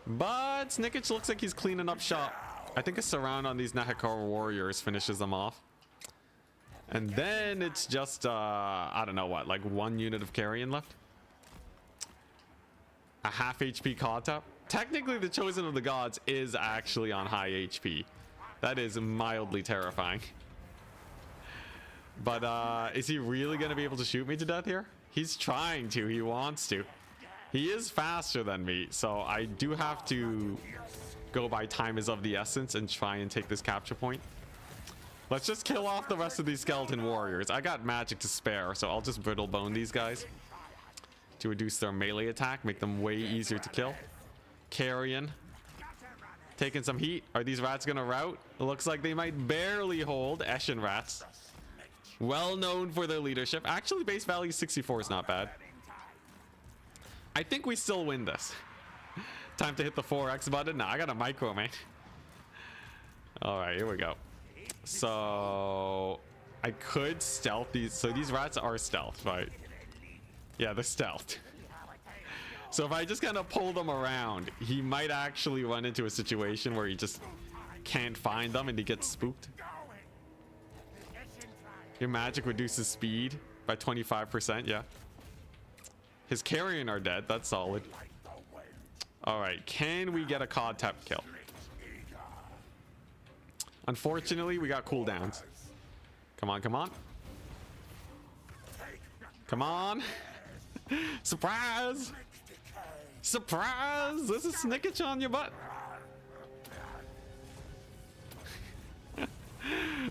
But Snickage looks like he's cleaning up shop. I think a surround on these Nahakar warriors finishes them off. And then it's just, I don't know what, like one unit of carrion left? A half HP Cathay. Technically, the Chosen of the Gods is actually on high HP. That is mildly terrifying. But is he really going to be able to shoot me to death here? He's trying to. He wants to. He is faster than me, so I do have to go by time is of the essence and try and take this capture point. Let's just kill off the rest of these skeleton warriors. I got magic to spare, so I'll just brittle bone these guys to reduce their melee attack, make them way easier to kill. Carrion taking some heat. Are these rats gonna rout? It looks like they might barely hold. Eshin rats, well known for their leadership. Actually, base value 64 is not bad. I think we still win this. Time to hit the 4x button. Nah, I got a micro, man. All right, here we go. So I could stealth these. So these rats are stealth, right? Yeah, they're stealth. So if I just kind of pull them around, he might actually run into a situation where he just can't find them and he gets spooked. Your magic reduces speed by 25%, yeah. His carrion are dead, that's solid. Alright, can we get a Cathay kill? Unfortunately, we got cooldowns. Come on, come on. Come on. Surprise! Surprise! This is Snickage on your butt.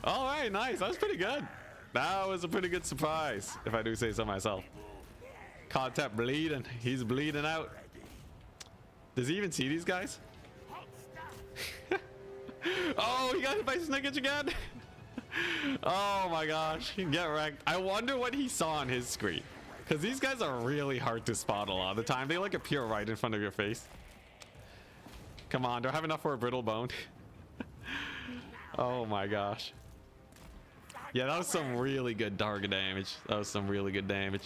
Alright, nice. That was pretty good. That was a pretty good surprise, if I do say so myself. Cathay bleeding. He's bleeding out. Does he even see these guys? Oh, he got hit by Snickage again. Oh my gosh. Get wrecked. I wonder what he saw on his screen. Because these guys are really hard to spot a lot of the time. They like appear right in front of your face. Come on. Do I have enough for a brittle bone? Oh my gosh. Yeah, that was some really good target damage. That was some really good damage.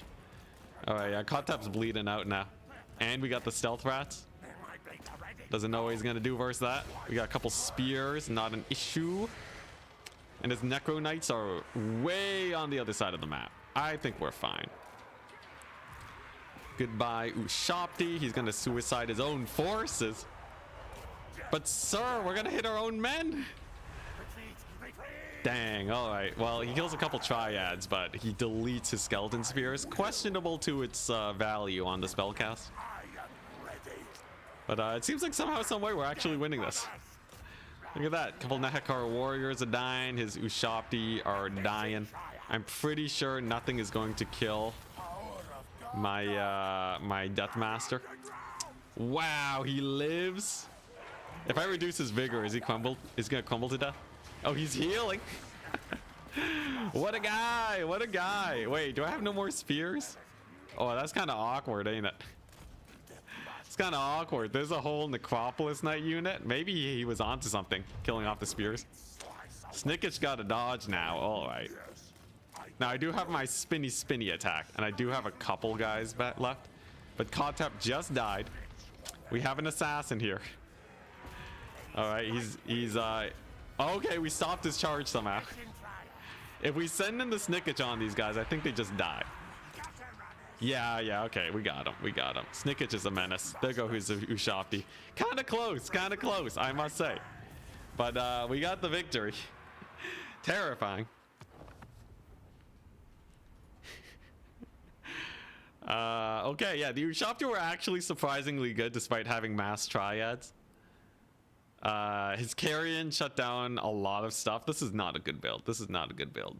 Alright, yeah, Cathay's bleeding out now. And we got the stealth rats. Doesn't know what he's gonna do versus that. We got a couple spears, not an issue. And his Necro Knights are way on the other side of the map. I think we're fine. Goodbye, Ushopti. He's gonna suicide his own forces. But sir, we're gonna hit our own men. Dang, alright. Well, he kills a couple triads, but he deletes his skeleton spears. Questionable to its value on the spellcast. But it seems like somehow, some way, we're actually winning this. Look at that. Couple Nahakar warriors are dying. His Ushopti are dying. I'm pretty sure nothing is going to kill my my Deathmaster. Wow, he lives. If I reduce his vigor, is he crumbled? Is he gonna crumble to death? Oh, he's healing. What a guy. What a guy. Wait, do I have no more spears? Oh, that's kind of awkward, ain't it? It's kind of awkward. There's a whole Necropolis Knight unit. Maybe he was onto something, killing off the spears. Snicket's got a dodge now. All right. Now I do have my spinny attack, and I do have a couple guys left. But Cathay just died. We have an assassin here. All right, he's okay, we stopped his charge somehow. If we send in the Snicketch on these guys, I think they just die. Yeah, okay, we got him. Snicketch is a menace. There go who's Ushofty. Kind of close, I must say. But we got the victory. Terrifying. Okay, yeah, the Ushofty were actually surprisingly good despite having mass triads. His carrion shut down a lot of stuff. This is not a good build.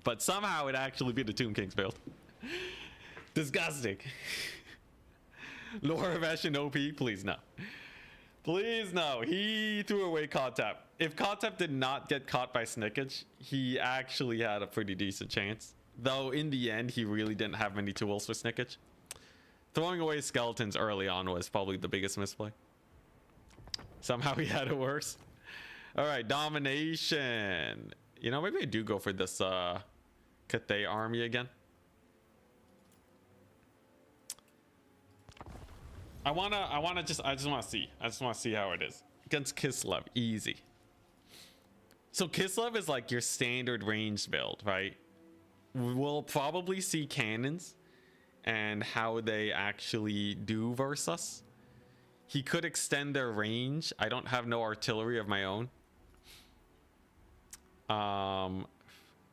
But somehow it actually beat the Tomb King's build. Disgusting. Lore of Eshin OP, please no. Please no. He threw away Cathay. If Cathay did not get caught by Snicketch, he actually had a pretty decent chance. Though in the end, he really didn't have many tools for Snicketch. Throwing away skeletons early on was probably the biggest misplay. Somehow he had it worse. All right, domination. You know, maybe I do go for this Cathay army again. I just want to see how it is against Kislev. Easy. So Kislev is like your standard ranged build, right? We'll probably see cannons and how they actually do versus us. He could extend their range. I don't have no artillery of my own.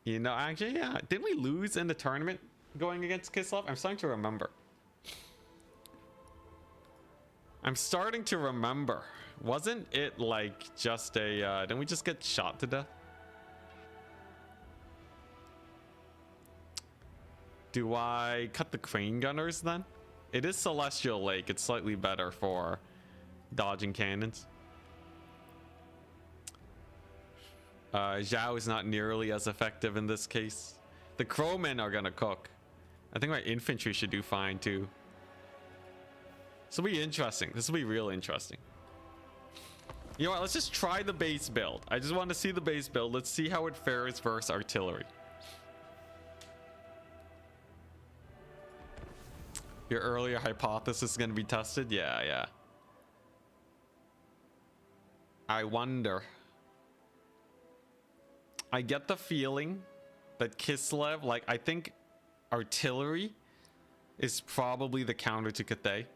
You know, actually, yeah. Didn't we lose in the tournament going against Kislev? I'm starting to remember. Wasn't it like just a, didn't we just get shot to death? Do I cut the crane gunners then? It is Celestial Lake. It's slightly better for dodging cannons. Zhao is not nearly as effective in this case. The crowmen are gonna cook. I think my infantry should do fine too. This will be interesting. This will be real interesting. You know what? Let's just try the base build. I just want to see the base build. Let's see how it fares versus artillery. Your earlier hypothesis is going to be tested? Yeah. I wonder. I get the feeling that Kislev, like, I think artillery is probably the counter to Cathay.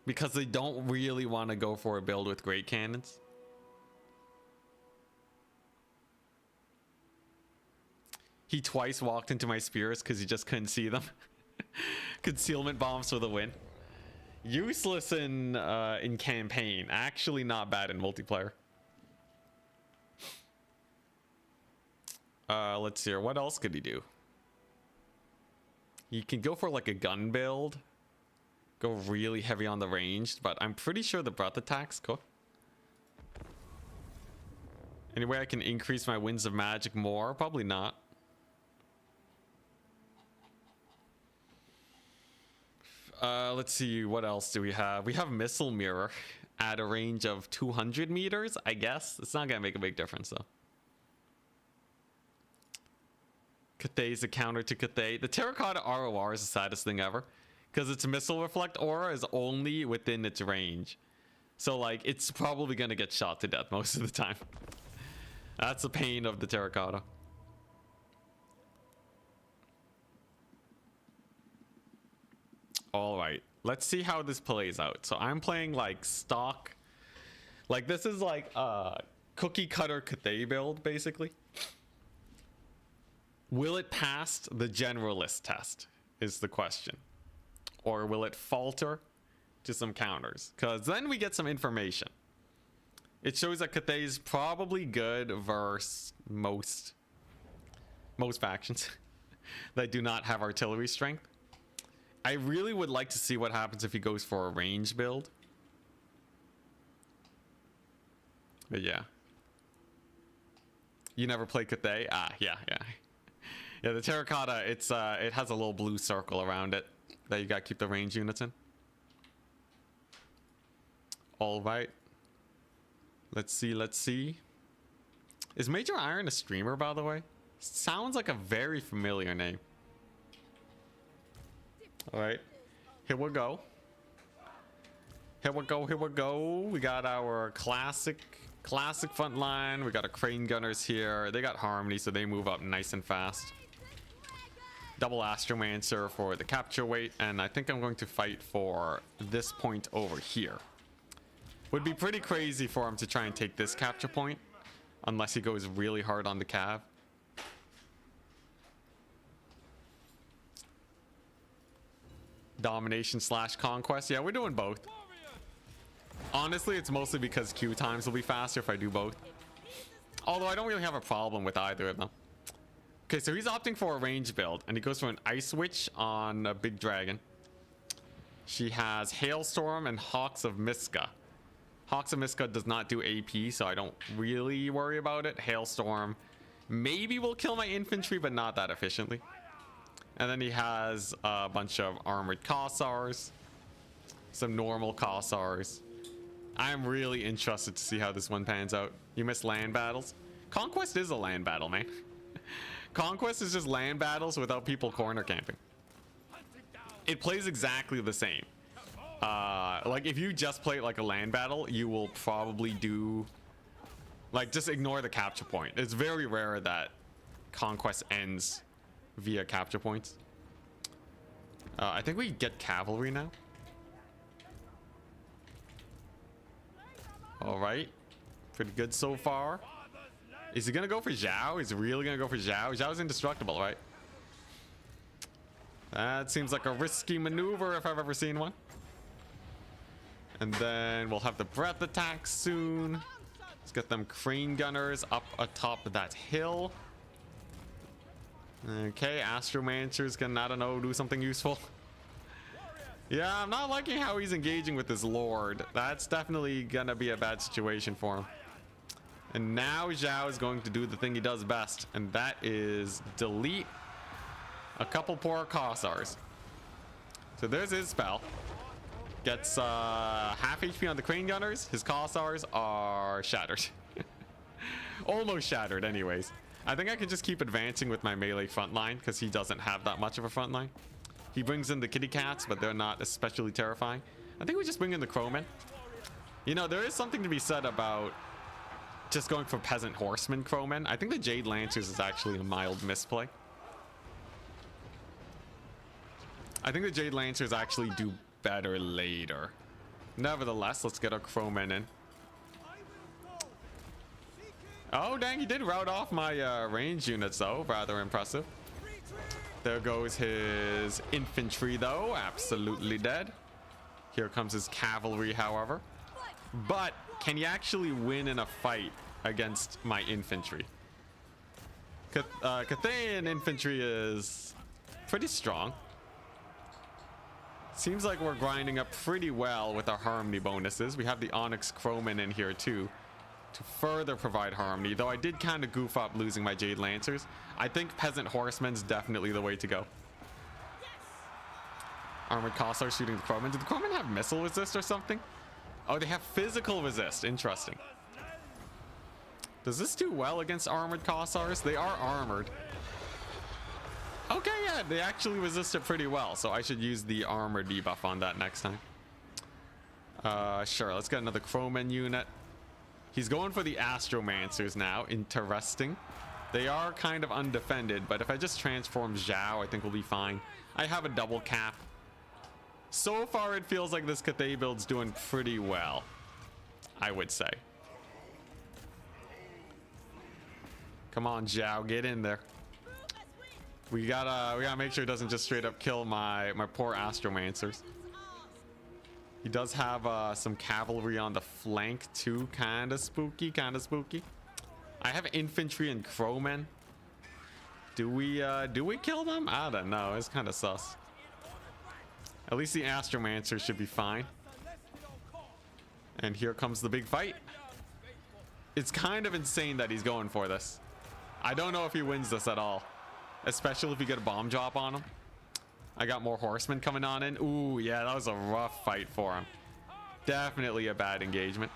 Because they don't really want to go for a build with great cannons. He twice walked into my spears because he just couldn't see them. Concealment bombs for the win. Useless in campaign. Actually not bad in multiplayer. Let's see here. What else could he do? He can go for like a gun build. Go really heavy on the ranged, but I'm pretty sure the breath attacks cook. Anyway, I can increase my winds of magic more. Probably not. Let's see, what else do we have? We have missile mirror at a range of 200 meters, I guess. It's not gonna make a big difference though. Cathay's a counter to Cathay. The terracotta ROR is the saddest thing ever. Because its missile reflect aura is only within its range. So, like, it's probably going to get shot to death most of the time. That's the pain of the terracotta. Alright, let's see how this plays out. So, I'm playing, like, stock. Like, this is like a cookie cutter Cathay build, basically. Will it pass the generalist test, is the question. Or will it falter to some counters? Because then we get some information. It shows that Cathay is probably good versus most factions that do not have artillery strength. I really would like to see what happens if he goes for a range build. But yeah. You never play Cathay? Ah, yeah. Yeah, the terracotta, it has a little blue circle around it that you gotta keep the range units in. All right. Let's see. Is Major Iron a streamer, by the way? Sounds like a very familiar name. All right, here we go. Here we go, here we go. We got our classic front line. We got our crane gunners here. They got Harmony, so they move up nice and fast. Double Astromancer for the capture weight, and I think I'm going to fight for this point over here. Would be pretty crazy for him to try and take this capture point, unless he goes really hard on the cav. Domination / conquest. Yeah, we're doing both. Honestly, it's mostly because queue times will be faster if I do both. Although I don't really have a problem with either of them. Okay, so he's opting for a range build, and he goes for an Ice Witch on a big dragon. She has Hailstorm and Hawks of Miska. Hawks of Miska does not do AP, so I don't really worry about it. Hailstorm maybe will kill my infantry, but not that efficiently. And then he has a bunch of armored Kossars, some normal Kossars. I'm really interested to see how this one pans out. You miss land battles? Conquest is a land battle, man. Conquest is just land battles without people corner camping. It plays exactly the same. Like if you just play it like a land battle, you will probably do like just ignore the capture point. It's very rare that Conquest ends via capture points. I think we get cavalry now. All right, pretty good so far. Is he gonna go for Zhao? Is he really gonna go for Zhao? Zhao's indestructible, right? That seems like a risky maneuver if I've ever seen one. And then we'll have the breath attack soon. Let's get them crane gunners up atop that hill. Okay, Astromancer's gonna, I don't know, do something useful. Yeah, I'm not liking how he's engaging with his lord. That's definitely gonna be a bad situation for him. And now Zhao is going to do the thing he does best, and that is delete a couple poor Kossars. So there's his spell. Gets half HP on the crane gunners. His Kossars are shattered. Almost shattered anyways. I think I can just keep advancing with my melee front line because he doesn't have that much of a front line. He brings in the kitty cats, but they're not especially terrifying. I think we just bring in the crowmen. You know, there is something to be said about just going for peasant horsemen crowmen. I think the Jade Lancers is actually a mild misplay. I think the Jade Lancers actually do better later. Nevertheless, let's get our crowmen in. Oh, dang, he did rout off my range units, though. Rather impressive. There goes his infantry, though. Absolutely dead. Here comes his cavalry, however. But can he actually win in a fight against my infantry? Cathayan infantry is pretty strong. Seems like we're grinding up pretty well with our harmony bonuses. We have the Onyx Crowmen in here, too, to further provide harmony, though I did kind of goof up losing my Jade Lancers. I think Peasant Horsemen's definitely the way to go. Armored Kossar shooting the Crowmen. Do the Crowmen have missile resist or something? Oh, they have physical resist. Interesting. Does this do well against armored Kossars? They are armored. Okay, yeah, they actually resist it pretty well, so I should use the armor debuff on that next time. Sure, let's get another Crowman unit. He's going for the Astromancers now. Interesting. They are kind of undefended, but if I just transform Zhao, I think we'll be fine. I have a double cap. So far, it feels like this Cathay build's doing pretty well, I would say. Come on, Zhao, get in there. We gotta make sure it doesn't just straight up kill my poor Astromancers. He does have some cavalry on the flank too. Kinda spooky, kinda spooky. I have infantry and crowmen. Do we kill them? I don't know. It's kind of sus. At least the Astromancer should be fine. And here comes the big fight. It's kind of insane that he's going for this. I don't know if he wins this at all, especially if you get a bomb drop on him. I got more horsemen coming on in. Ooh, yeah, that was a rough fight for him. Definitely a bad engagement.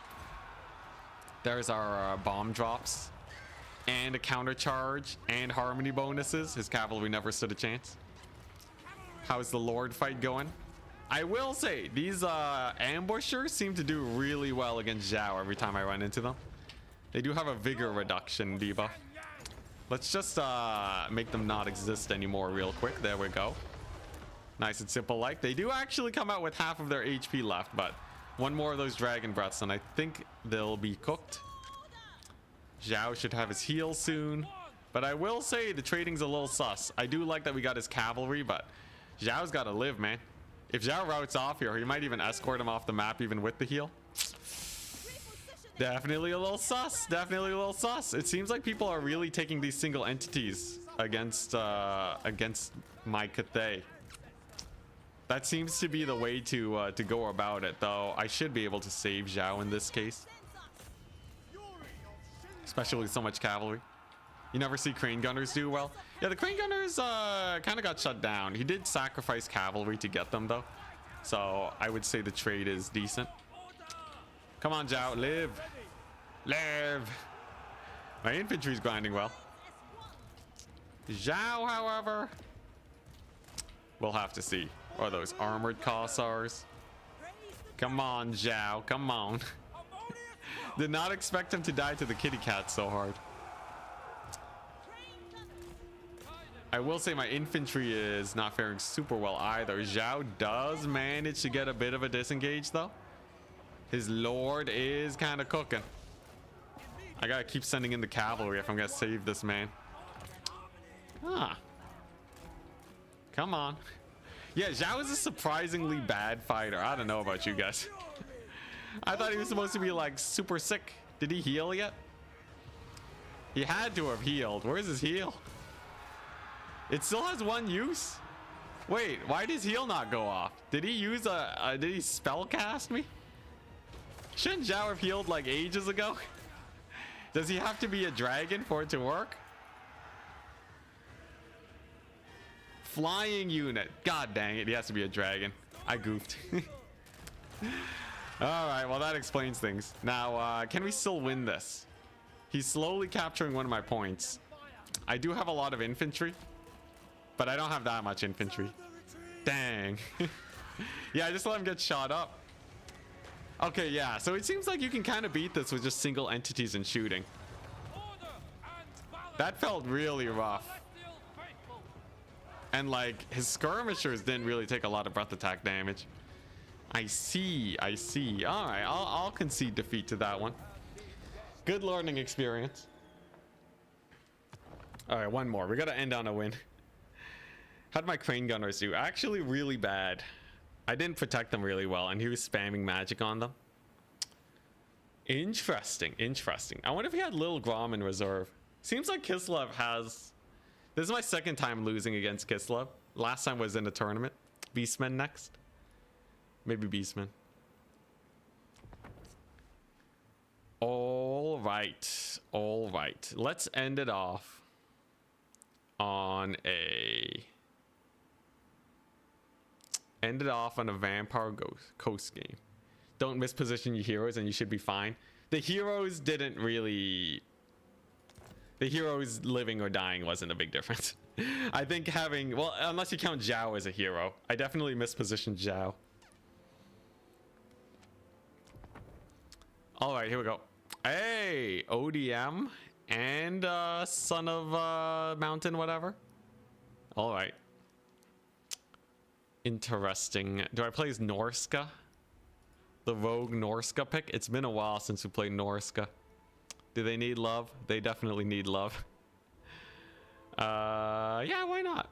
There's our bomb drops. and a counter charge and harmony bonuses. His cavalry never stood a chance. How's the Lord fight going? I will say these ambushers seem to do really well against Zhao every time I run into them. They do have a vigor reduction debuff. Let's just make them not exist anymore real quick. There we go. Nice and simple. Like, they do actually come out with half of their HP left, but one more of those dragon breaths and I think they'll be cooked. Zhao should have his heal soon, but I will say the trading's a little sus. I do like that we got his cavalry, but Zhao's got to live, man. If Zhao routes off here, he might even escort him off the map even with the heal. Definitely a little sus. Definitely a little sus. It seems like people are really taking these single entities against my Cathay. That seems to be the way to go about it, though. I should be able to save Zhao in this case, especially with so much cavalry. You never see crane gunners do well. Yeah, the crane gunners kind of got shut down. He did sacrifice cavalry to get them, though, so I would say the trade is decent. Come on, Zhao, live, live. My infantry's grinding well. Zhao, however, we'll have to see. Or those armored Kossars. Come on, Zhao, come on. Did not expect him to die to the kitty cat so hard. I will say my infantry is not faring super well either. Zhao does manage to get a bit of a disengage, though. His lord is kind of cooking. I gotta keep sending in the cavalry if I'm gonna save this man. Ah. Come on. Yeah, Zhao is a surprisingly bad fighter. I don't know about you guys. I thought he was supposed to be like super sick. Did he heal yet? He had to have healed. Where's his heal? It still has one use. Wait, why did his heal not go off? Did he use did he spell cast me? Shouldn't Zhao have healed like ages ago? Does he have to be a dragon for it to work? Flying unit. God dang it, he has to be a dragon. I goofed. All right, well that explains things. Now, can we still win this? He's slowly capturing one of my points. I do have a lot of infantry, but I don't have that much infantry. Dang. Yeah, I just let him get shot up. Okay, yeah, so it seems like you can kind of beat this with just single entities and shooting. That felt really rough. And like his skirmishers didn't really take a lot of breath attack damage. I see. All right, I'll concede defeat to that one. Good learning experience. All right, one more. We gotta end on a win. How'd my crane gunners do? Actually really bad. I didn't protect them really well, and he was spamming magic on them. Interesting. I wonder if he had Little Grom in reserve. Seems like Kislev has... This is my second time losing against Kislev. Last time was in a tournament. Beastmen next. Maybe Beastmen. All right. Let's end it off on a... Vampire Coast game. Don't misposition your heroes and you should be fine. The heroes didn't really... The heroes living or dying wasn't a big difference. I think having... Well, unless you count Zhao as a hero. I definitely mispositioned Zhao. Alright, here we go. Hey! ODM and Son of Mountain whatever. Alright. Interesting. Do I play as Norska? The rogue Norska pick? It's been a while since we played Norska. Do they need love? They definitely need love. Yeah, why not?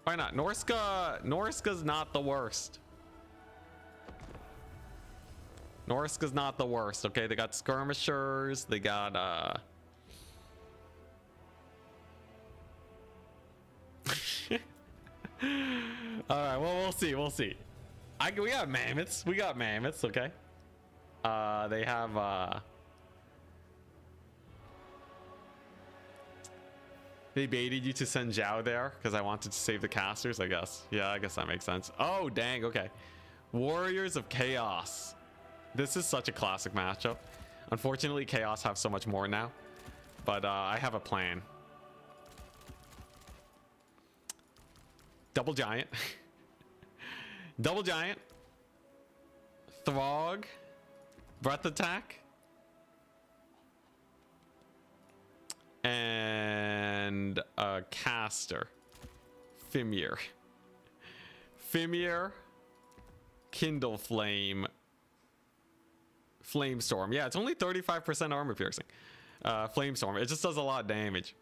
Why not? Norska's not the worst. Norska's not the worst, okay? They got skirmishers, they got all right, well, we'll see. We got mammoths. Okay. They have they baited you to send Zhao there because I wanted to save the casters, I guess. Yeah, I guess that makes sense. Oh, dang. Okay. Warriors of Chaos. This is such a classic matchup. Unfortunately, Chaos have so much more now. but I have a plan. Double giant. Double giant. Throg. Breath attack. And a caster. Fimir. Fimir. Kindle Flame. Flamestorm. Yeah, it's only 35% armor piercing. Flamestorm. It just does a lot of damage.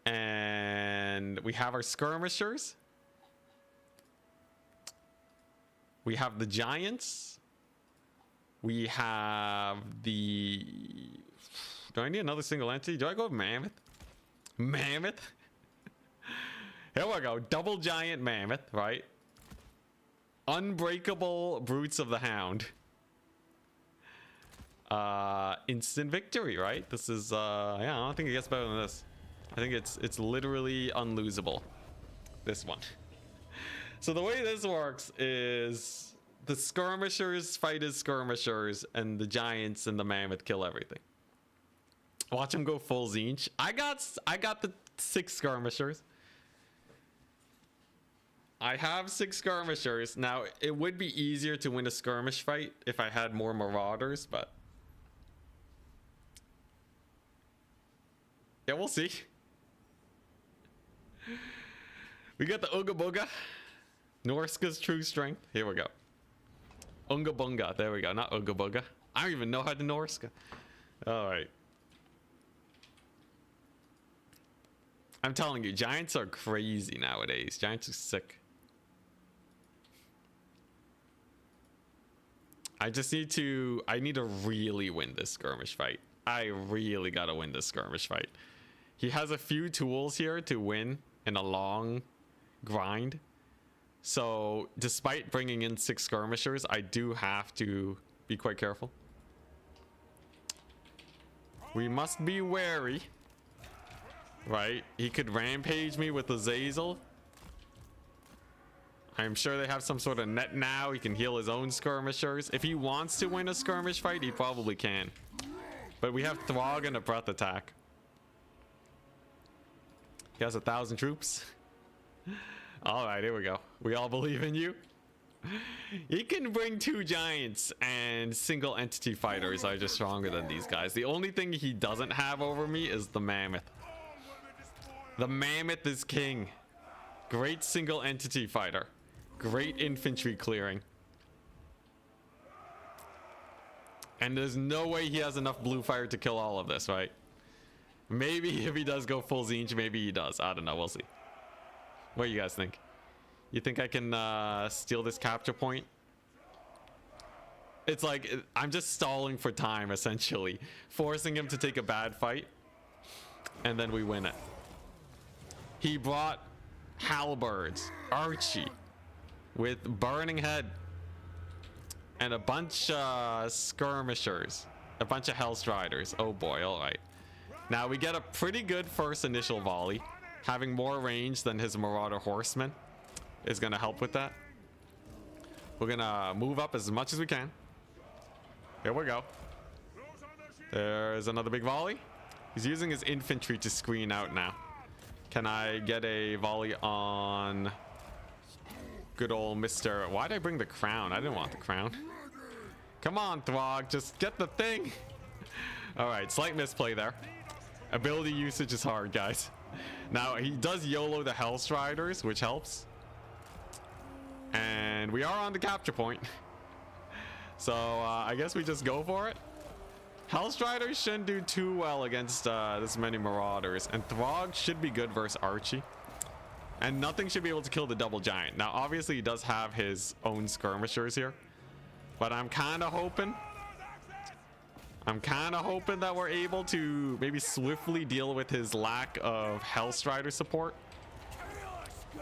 And we have our skirmishers. We have the giants. We have the... Do I need another single entity? Do I go with mammoth? Mammoth? Here we go. Double giant mammoth, right? Unbreakable brutes of the hound. Instant victory, right? This is yeah, I don't think it gets better than this. I think it's literally unlosable, this one. So the way this works is the skirmishers fight as skirmishers, and the giants and the mammoth kill everything. Watch them go full Tzeentch. I got the 6 skirmishers. I have 6 skirmishers. Now, it would be easier to win a skirmish fight if I had more marauders, but yeah, we'll see. We got the Ooga Booga. Norska's true strength. Here we go. Unga Bunga. There we go. Not Ooga Booga. I don't even know how to Norska. All right. I'm telling you, giants are crazy nowadays. Giants are sick. I need to really win this skirmish fight. I really gotta win this skirmish fight. He has a few tools here to win in a long grind. So despite bringing in 6 skirmishers, I do have to be quite careful. We must be wary. Right? He could rampage me with Azazel. I'm sure they have some sort of net now. He can heal his own skirmishers. If he wants to win a skirmish fight, he probably can. But we have Throg and a breath attack. He has 1,000 troops. All right, here we go. We all believe in you. He can bring 2 giants, and single entity fighters are just stronger than these guys. The only thing he doesn't have over me is the mammoth. The mammoth is king. Great single entity fighter. Great infantry clearing. And there's no way he has enough blue fire to kill all of this, right? Maybe if he does go full Tzeentch, maybe he does. I don't know. We'll see. What do you guys think? You think I can steal this capture point? It's like I'm just stalling for time, essentially. Forcing him to take a bad fight. And then we win it. He brought halberds, Archie, with burning head, and a bunch of skirmishers, a bunch of hellstriders. Oh boy, all right. Now we get a pretty good first initial volley. Having more range than his marauder horsemen is gonna help with that. We're gonna move up as much as we can. Here we go. There's another big volley. He's using his infantry to screen out now. Can I get a volley on good old Mr. Why did I bring the crown? I didn't want the crown. Come on, Throg, just get the thing. All right, slight misplay there. Ability usage is hard, guys. Now, he does YOLO the Hellstriders, which helps. And we are on the capture point. So, I guess we just go for it. Hellstriders shouldn't do too well against this many Marauders. And Throg should be good versus Archie. And nothing should be able to kill the double giant. Now, obviously, he does have his own skirmishers here. But I'm kind of hoping that we're able to maybe swiftly deal with his lack of Hellstrider support.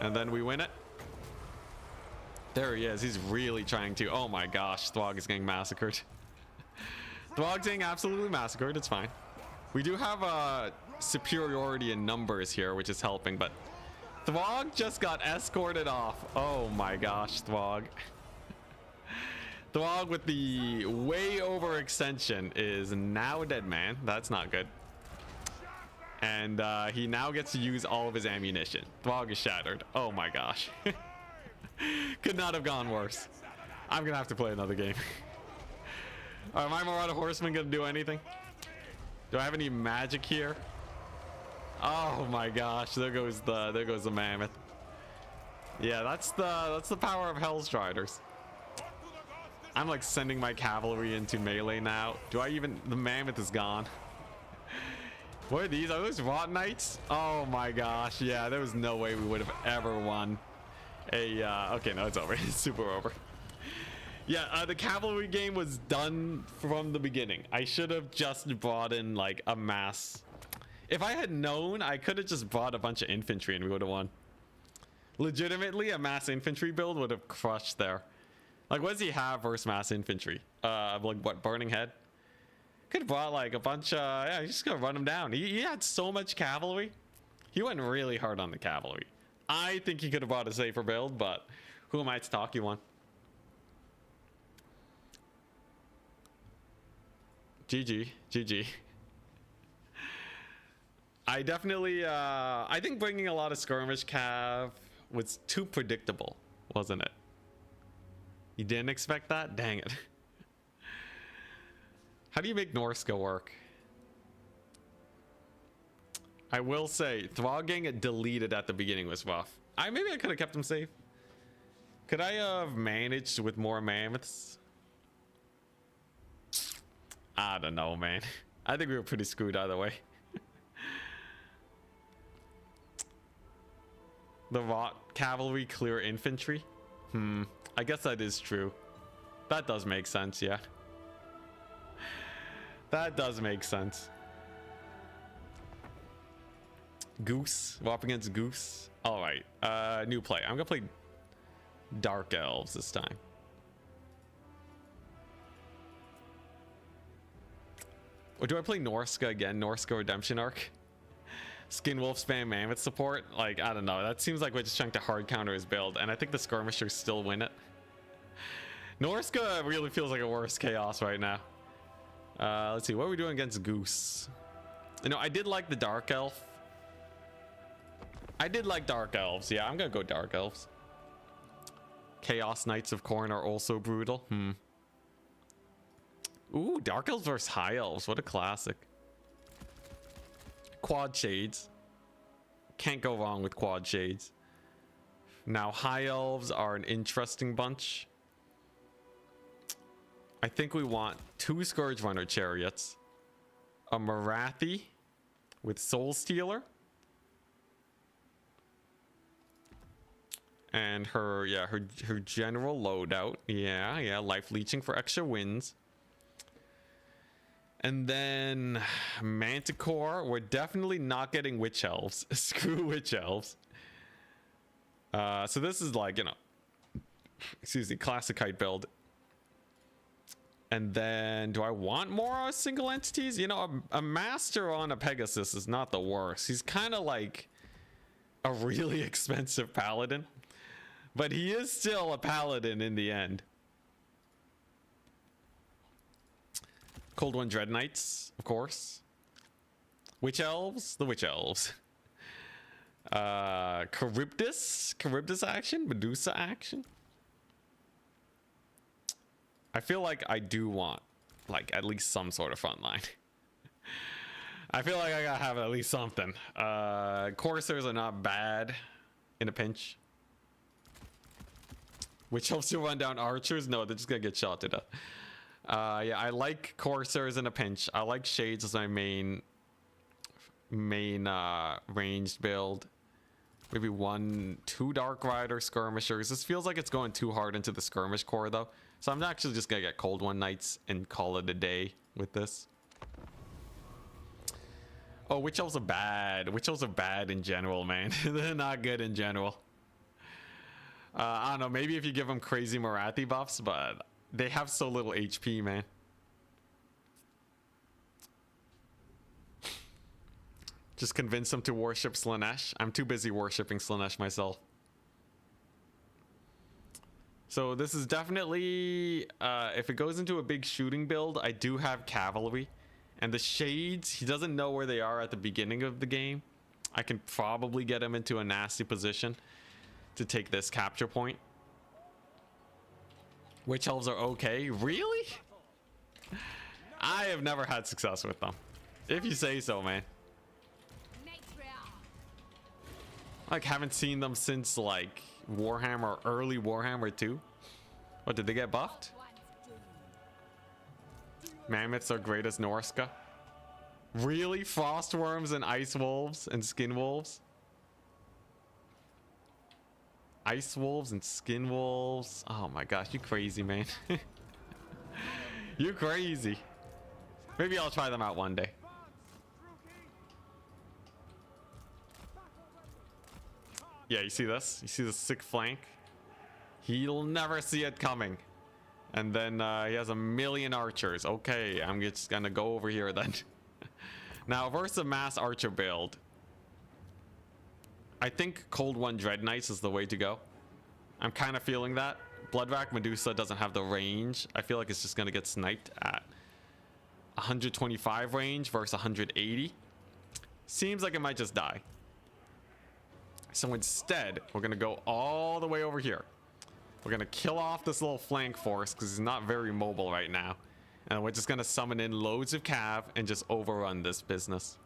And then we win it. There he is. He's really trying to. Oh my gosh, Throg is getting massacred. Throg's getting absolutely massacred. It's fine. We do have a superiority in numbers here, which is helping, but Throg just got escorted off. Oh my gosh, Throg. Throg with the way over extension is now a dead man. That's not good. And he now gets to use all of his ammunition. Throg is shattered. Oh my gosh. Could not have gone worse. I'm gonna have to play another game. Are my Marauder Horsemen gonna do anything? Do I have any magic here? Oh my gosh, there goes the mammoth. Yeah, that's the power of Hellstriders. I'm like sending my cavalry into melee now. Do I even... The mammoth is gone. What are these? Are those Rot Knights? Oh my gosh, yeah, there was no way we would have ever won a... okay, no, it's over. It's super over. Yeah, the cavalry game was done from the beginning. I should have just brought in like a mass. If I had known, I could have just brought a bunch of infantry and we would have won. Legitimately, a mass infantry build would have crushed there. Like, what does he have versus mass infantry? Like, what, Burning Head? Could have brought, like, a bunch of... yeah, he's just gonna run him down. He had so much cavalry. He went really hard on the cavalry. I think he could have brought a safer build, but who am I to talk you on? GG. GG. I definitely... I think bringing a lot of skirmish cav was too predictable, wasn't it? You didn't expect that? Dang it. How do you make Norska work? I will say, Throg getting it deleted at the beginning was rough. Maybe I could have kept him safe. Could I have managed with more mammoths? I don't know, man. I think we were pretty screwed either way. The Rot cavalry clear infantry? I guess that is true. That does make sense, yeah. That does make sense. Goose. We're up against Goose. Alright. New play. I'm gonna play Dark Elves this time. Or do I play Norska again? Norska Redemption Arc? Skin Wolf spam Mammoth support? Like, I don't know. That seems like we're just trying to hard counter his build. And I think the skirmishers still win it. Norska really feels like a worse chaos right now. Let's see. What are we doing against Goose? You know, I did like the Dark Elf. I did like Dark Elves. Yeah, I'm going to go Dark Elves. Chaos Knights of Khorne are also brutal. Ooh, Dark Elves versus High Elves. What a classic. Quad Shades. Can't go wrong with Quad Shades. Now, High Elves are an interesting bunch. I think we want 2 Scourge Runner Chariots. A Marathi with Soul Stealer. And her general loadout. Yeah, life leeching for extra wins. And then Manticore. We're definitely not getting Witch Elves. Screw Witch Elves. So this is like, you know, excuse me, classic kite build. And then do I want more single entities? You know, a master on a Pegasus is not the worst. He's kind of like a really expensive paladin. But he is still a paladin in the end. Cold One Dread Knights, of course. Witch Elves? The Witch Elves. Charybdis action? Medusa action? I feel like I do want, like, at least some sort of front line. I feel like I gotta have at least something. Corsairs are not bad in a pinch. Which helps you run down archers? No, they're just gonna get shot to death. Yeah, I like Corsairs in a pinch. I like Shades as my main ranged build. Maybe 2 Dark Rider skirmishers. This feels like it's going too hard into the skirmish core though. So I'm actually just gonna get Cold One Knights and call it a day with this. Oh, Witch Elves are bad. Witch Elves are bad in general, man. They're not good in general. I don't know, maybe if you give them crazy Marathi buffs, but they have so little HP, man. Just convince them to worship Slaanesh. I'm too busy worshipping Slaanesh myself. So this is definitely, if it goes into a big shooting build, I do have cavalry. And the shades, he doesn't know where they are at the beginning of the game. I can probably get him into a nasty position to take this capture point. Witch elves are okay. Really? I have never had success with them. If you say so, man. Like, haven't seen them since like Warhammer, early Warhammer 2. What, did they get buffed? Mammoths are great as Norska. Really? Frost worms and ice wolves and skin wolves? Ice wolves and skin wolves. Oh my gosh, you crazy, man. You crazy. Maybe I'll try them out one day. Yeah, you see this? You see the sick flank? He'll never see it coming. And then he has a million archers. Okay, I'm just gonna go over here then. Now, versus a mass archer build, I think Cold One Dread Knights is the way to go. I'm kind of feeling that. Bloodrack Medusa doesn't have the range. I feel like it's just gonna get sniped at 125 range versus 180. Seems like it might just die. So instead, we're gonna go all the way over here. We're gonna kill off this little flank force because he's not very mobile right now. And we're just gonna summon in loads of cav and just overrun this business.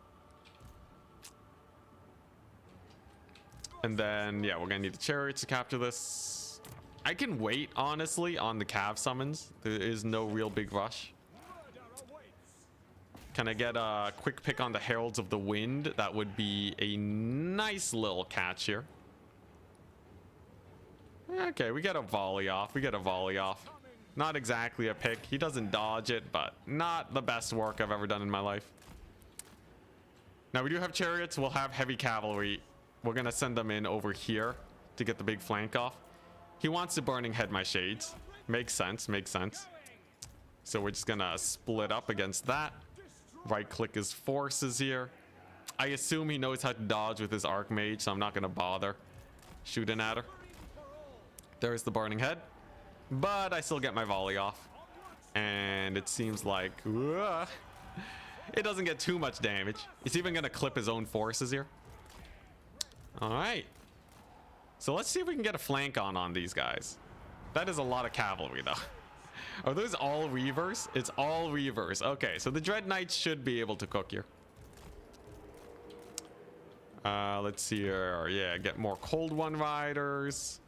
And then, yeah, we're gonna need the chariots to capture this. I can wait, honestly, on the cav summons. There is no real big rush. Can I get a quick pick on the Heralds of the Wind? That would be a nice little catch here. Okay, we get a volley off. We get a volley off. Not exactly a pick. He doesn't dodge it, but not the best work I've ever done in my life. Now, we do have chariots. We'll have heavy cavalry. We're going to send them in over here to get the big flank off. He wants to Burning Head my shades. Makes sense. Makes sense. So we're just going to split up against that. Right click his forces here. I assume he knows how to dodge with his Archmage, so I'm not going to bother shooting at her. There's the Burning Head. But I still get my volley off. And it seems like it doesn't get too much damage. He's even going to clip his own forces here. All right. So let's see if we can get a flank on these guys. That is a lot of cavalry, though. Are those all Reavers? It's all Reavers. Okay, so the Dread Knights should be able to cook here. Let's see here. Yeah, get more Cold One Riders.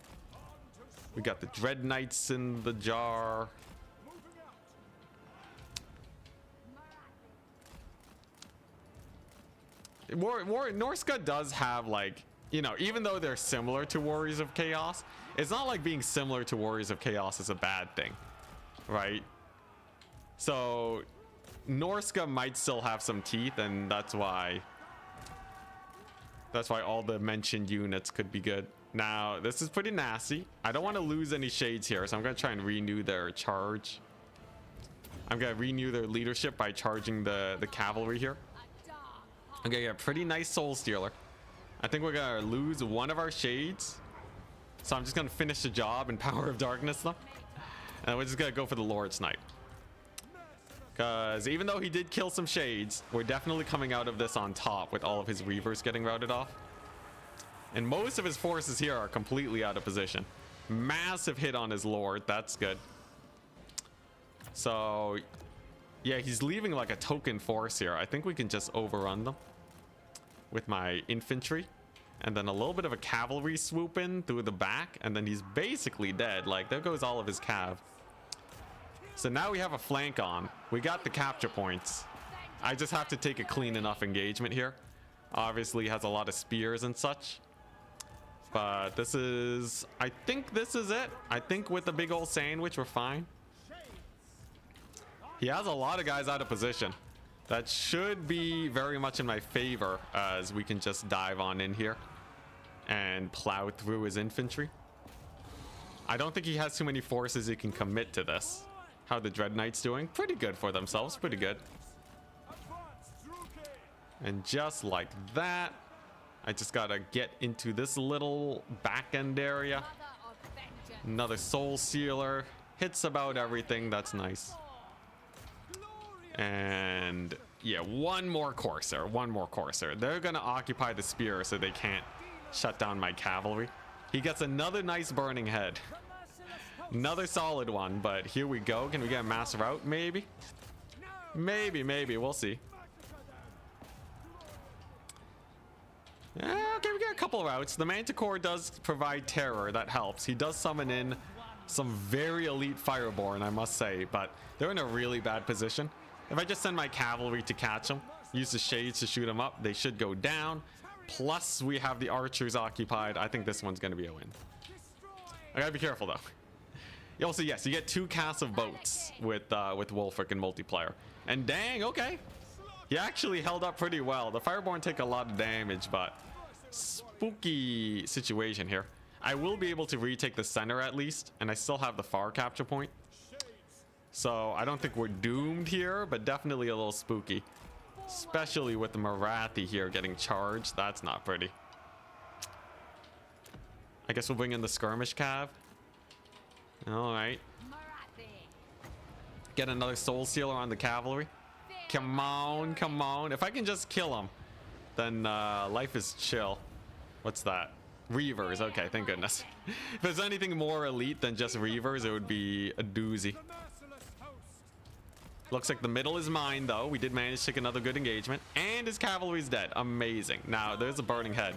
We got the Dread Knights in the jar. Norska does have, like, you know, even though they're similar to Warriors of Chaos, it's not like being similar to Warriors of Chaos is a bad thing, right? So Norska might still have some teeth, and that's why all the mentioned units could be good. Now, this is pretty nasty. I don't want to lose any shades here, so I'm going to try and renew their charge. I'm going to renew their leadership by charging the cavalry here. I'm going to get a pretty nice Soul Stealer. I think we're going to lose one of our shades. So I'm just going to finish the job and Power of Darkness them. And we're just going to go for the Lord's Knight. Because even though he did kill some shades, we're definitely coming out of this on top with all of his Reavers getting routed off. And most of his forces here are completely out of position. Massive hit on his Lord. That's good. So, yeah, he's leaving like a token force here. I think we can just overrun them with my infantry. And then a little bit of a cavalry swoop in through the back. And then he's basically dead. Like, there goes all of his cav. So now we have a flank on. We got the capture points. I just have to take a clean enough engagement here. Obviously, he has a lot of spears and such. But this is... I think this is it. I think with the big old sandwich, we're fine. He has a lot of guys out of position. That should be very much in my favor, as we can just dive on in here and plow through his infantry. I don't think he has too many forces he can commit to this. How the Dread Knights doing? Pretty good for themselves. Pretty good. And just like that, I just gotta get into this little back end area. Another Soul Sealer. Hits about everything. That's nice. And Yeah, one more courser. They're gonna occupy the spear so they can't shut down my cavalry. He gets another nice burning head. Another solid one, but here we go. Can we get a mass rout? Maybe. Maybe. We'll see. Okay, we get a couple of routes. The Manticore does provide terror. That helps. He does summon in some very elite Fireborn, I must say, but they're in a really bad position. If I just send my cavalry to catch them, use the shades to shoot them up, they should go down. Plus, we have the archers occupied. I think this one's going to be a win. I gotta be careful, though. Also, yes, you get 2 casts of boats with Wulfric in multiplayer. And dang, okay. He actually held up pretty well. The Fireborn take a lot of damage, but spooky situation here. I will be able to retake the center at least, and I still have the far capture point. So I don't think we're doomed here, but definitely a little spooky. Especially with the Marathi here getting charged. That's not pretty. I guess we'll bring in the skirmish cav. Alright. Get another soul sealer on the cavalry. Come on. If I can just kill him, then life is chill. What's that? Reavers. Okay, thank goodness. If there's anything more elite than just Reavers, it would be a doozy. Looks like the middle is mine, though. We did manage to take another good engagement. And his cavalry's dead. Amazing. Now, there's a burning head.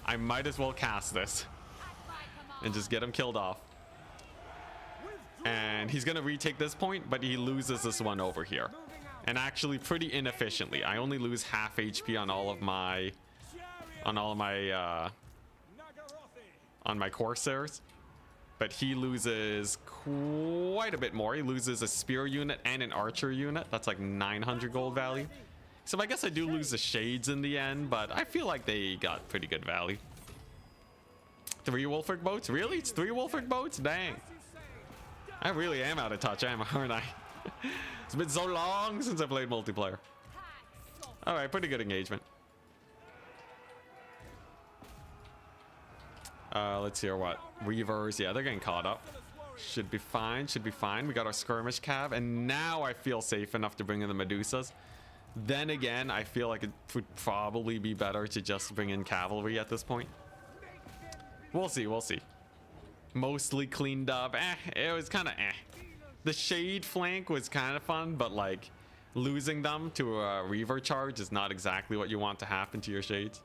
I might as well cast this and just get him killed off. And he's going to retake this point, but he loses this one over here. And actually pretty inefficiently. I only lose half HP on all of my Corsairs. But he loses quite a bit more. He loses a spear unit and an archer unit. That's like 900 gold value. So I guess I do lose the shades in the end, but I feel like they got pretty good value. 3 Wulfric boats? Really? It's 3 Wulfric boats? Dang. I really am out of touch, aren't I? It's been so long since I played multiplayer. Alright, pretty good engagement. Let's hear what. Reavers, yeah, they're getting caught up. Should be fine. We got our skirmish cav, and now I feel safe enough to bring in the Medusas. Then again, I feel like it would probably be better to just bring in cavalry at this point. We'll see. Mostly cleaned up. It was kind of The shade flank was kind of fun, but like losing them to a Reaver charge is not exactly what you want to happen to your shades.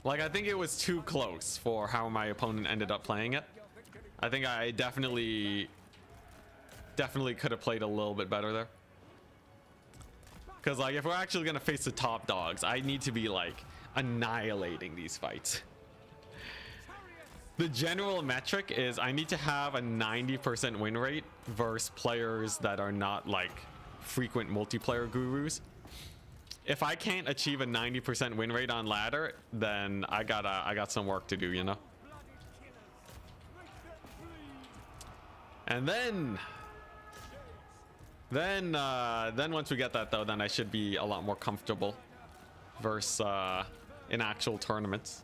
Like, I think it was too close for how my opponent ended up playing it. I think I definitely could have played a little bit better there. Because, like, if we're actually going to face the top dogs, I need to be, like, annihilating these fights. The general metric is I need to have a 90% win rate versus players that are not, like, frequent multiplayer gurus. If I can't achieve a 90% win rate on ladder, then I got some work to do, you know. And then once we get that, though, then I should be a lot more comfortable versus in actual tournaments.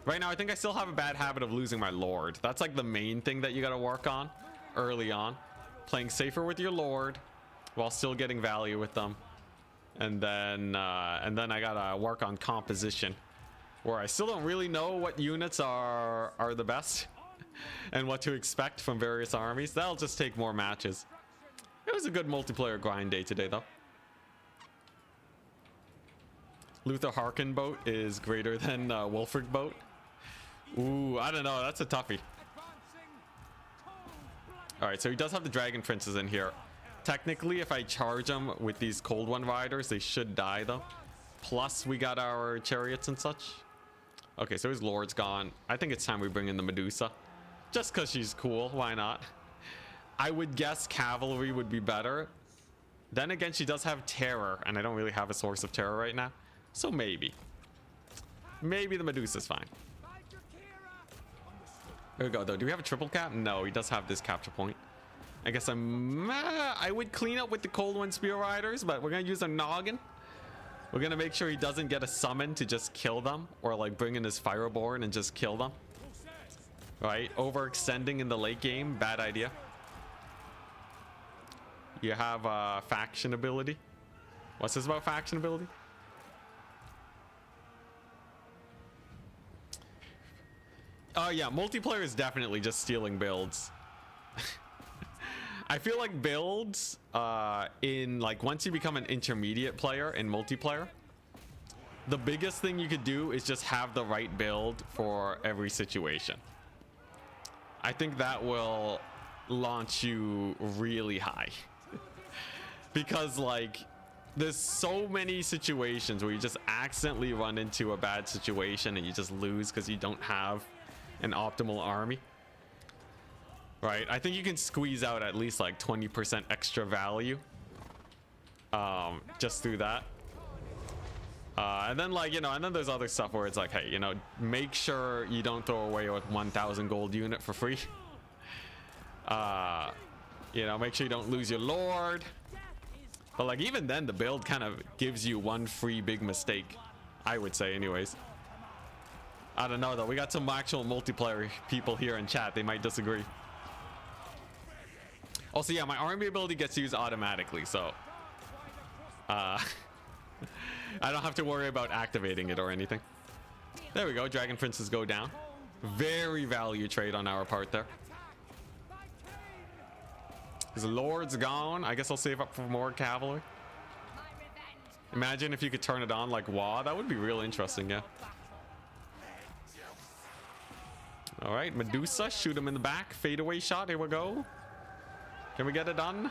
Right now, I think I still have a bad habit of losing my Lord. That's like the main thing that you got to work on early on. Playing safer with your Lord while still getting value with them. And then I gotta work on composition, where I still don't really know what units are the best and what to expect from various armies. That'll just take more matches. It was a good multiplayer grind day today, though. Luther Harkin boat is greater than Wulfric boat. Ooh, I don't know. That's a toughie. All right, so he does have the Dragon Princes in here. Technically, if I charge them with these Cold One Riders, they should die, though. Plus, we got our chariots and such. Okay, so his Lord's gone. I think it's time we bring in the Medusa. Just because she's cool. Why not? I would guess cavalry would be better. Then again, she does have terror, and I don't really have a source of terror right now. So maybe. Maybe the Medusa's fine. There we go, though. Do we have a triple cap? No, he does have this capture point. I guess I would clean up with the Cold One Spear Riders, but we're gonna use a noggin. We're gonna make sure he doesn't get a summon to just kill them, or like bring in his Fireborn and just kill them. Right? Overextending in the late game, bad idea. You have faction ability. What's this about faction ability? Oh yeah, multiplayer is definitely just stealing builds. I feel like builds in like once you become an intermediate player in multiplayer, the biggest thing you could do is just have the right build for every situation. I think that will launch you really high. Because like there's so many situations where you just accidentally run into a bad situation and you just lose because you don't have an optimal army. Right, I think you can squeeze out at least like 20% extra value just through that. And then like, you know, and then there's other stuff where it's like, hey, you know, make sure you don't throw away a 1,000 gold unit for free. You know, make sure you don't lose your lord. But like even then the build kind of gives you one free big mistake, I would say anyways. I don't know though, we got some actual multiplayer people here in chat, they might disagree. Also, yeah, my army ability gets used automatically, so I don't have to worry about activating it or anything. There we go, Dragon Princes go down. Very value trade on our part there. His lord's gone. I guess I'll save up for more cavalry. Imagine if you could turn it on like WoW. That would be real interesting, yeah. All right, Medusa, shoot him in the back. Fadeaway shot, here we go. Can we get it done?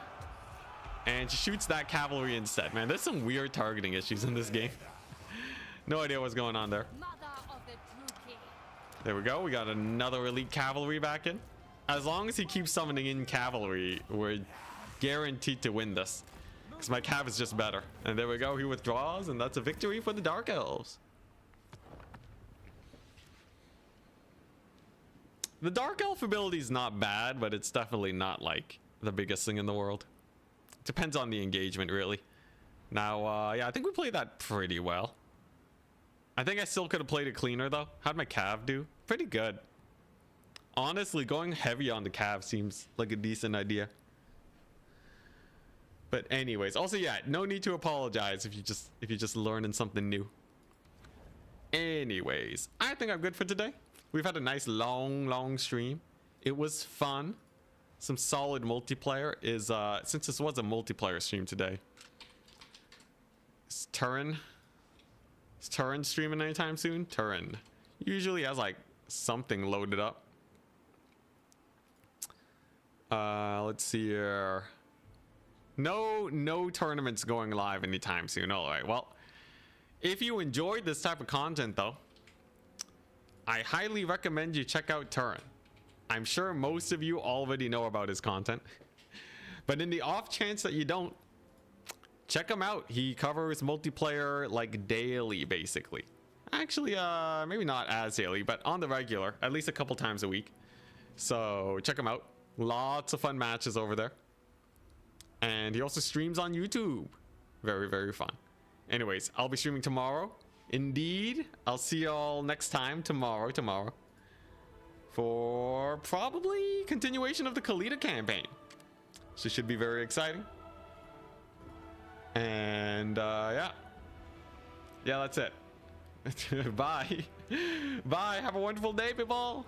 And she shoots that cavalry instead. Man, there's some weird targeting issues in this game. No idea what's going on there. There we go. We got another elite cavalry back in. As long as he keeps summoning in cavalry, we're guaranteed to win this. Because my cav is just better. And there we go. He withdraws, and that's a victory for the Dark Elves. The Dark Elf ability is not bad, but it's definitely not like the biggest thing in the world. Depends on the engagement, really. Now, yeah, I think we played that pretty well. I think I still could have played it cleaner, though. How'd my cav do? Pretty good. Honestly, going heavy on the cav seems like a decent idea. But anyways, also, yeah, no need to apologize if you're just learning something new. Anyways, I think I'm good for today. We've had a nice long stream. It was fun. Some solid multiplayer is since this was a multiplayer stream today. Is Turin streaming anytime soon? Turin usually has like something loaded up. Let's see here. No tournaments going live anytime soon. All right, well, if you enjoyed this type of content though, I highly recommend you check out Turin. I'm sure most of you already know about his content, but in the off chance that you don't, check him out. He covers multiplayer like daily, basically. Actually, maybe not as daily, but on the regular, at least a couple times a week. So check him out. Lots of fun matches over there. And he also streams on YouTube. Very, very fun. Anyways, I'll be streaming tomorrow. Indeed. I'll see y'all next time tomorrow. For probably continuation of the Khalida campaign. So it should be very exciting. And yeah, that's it. Bye. Bye. Have a wonderful day, people.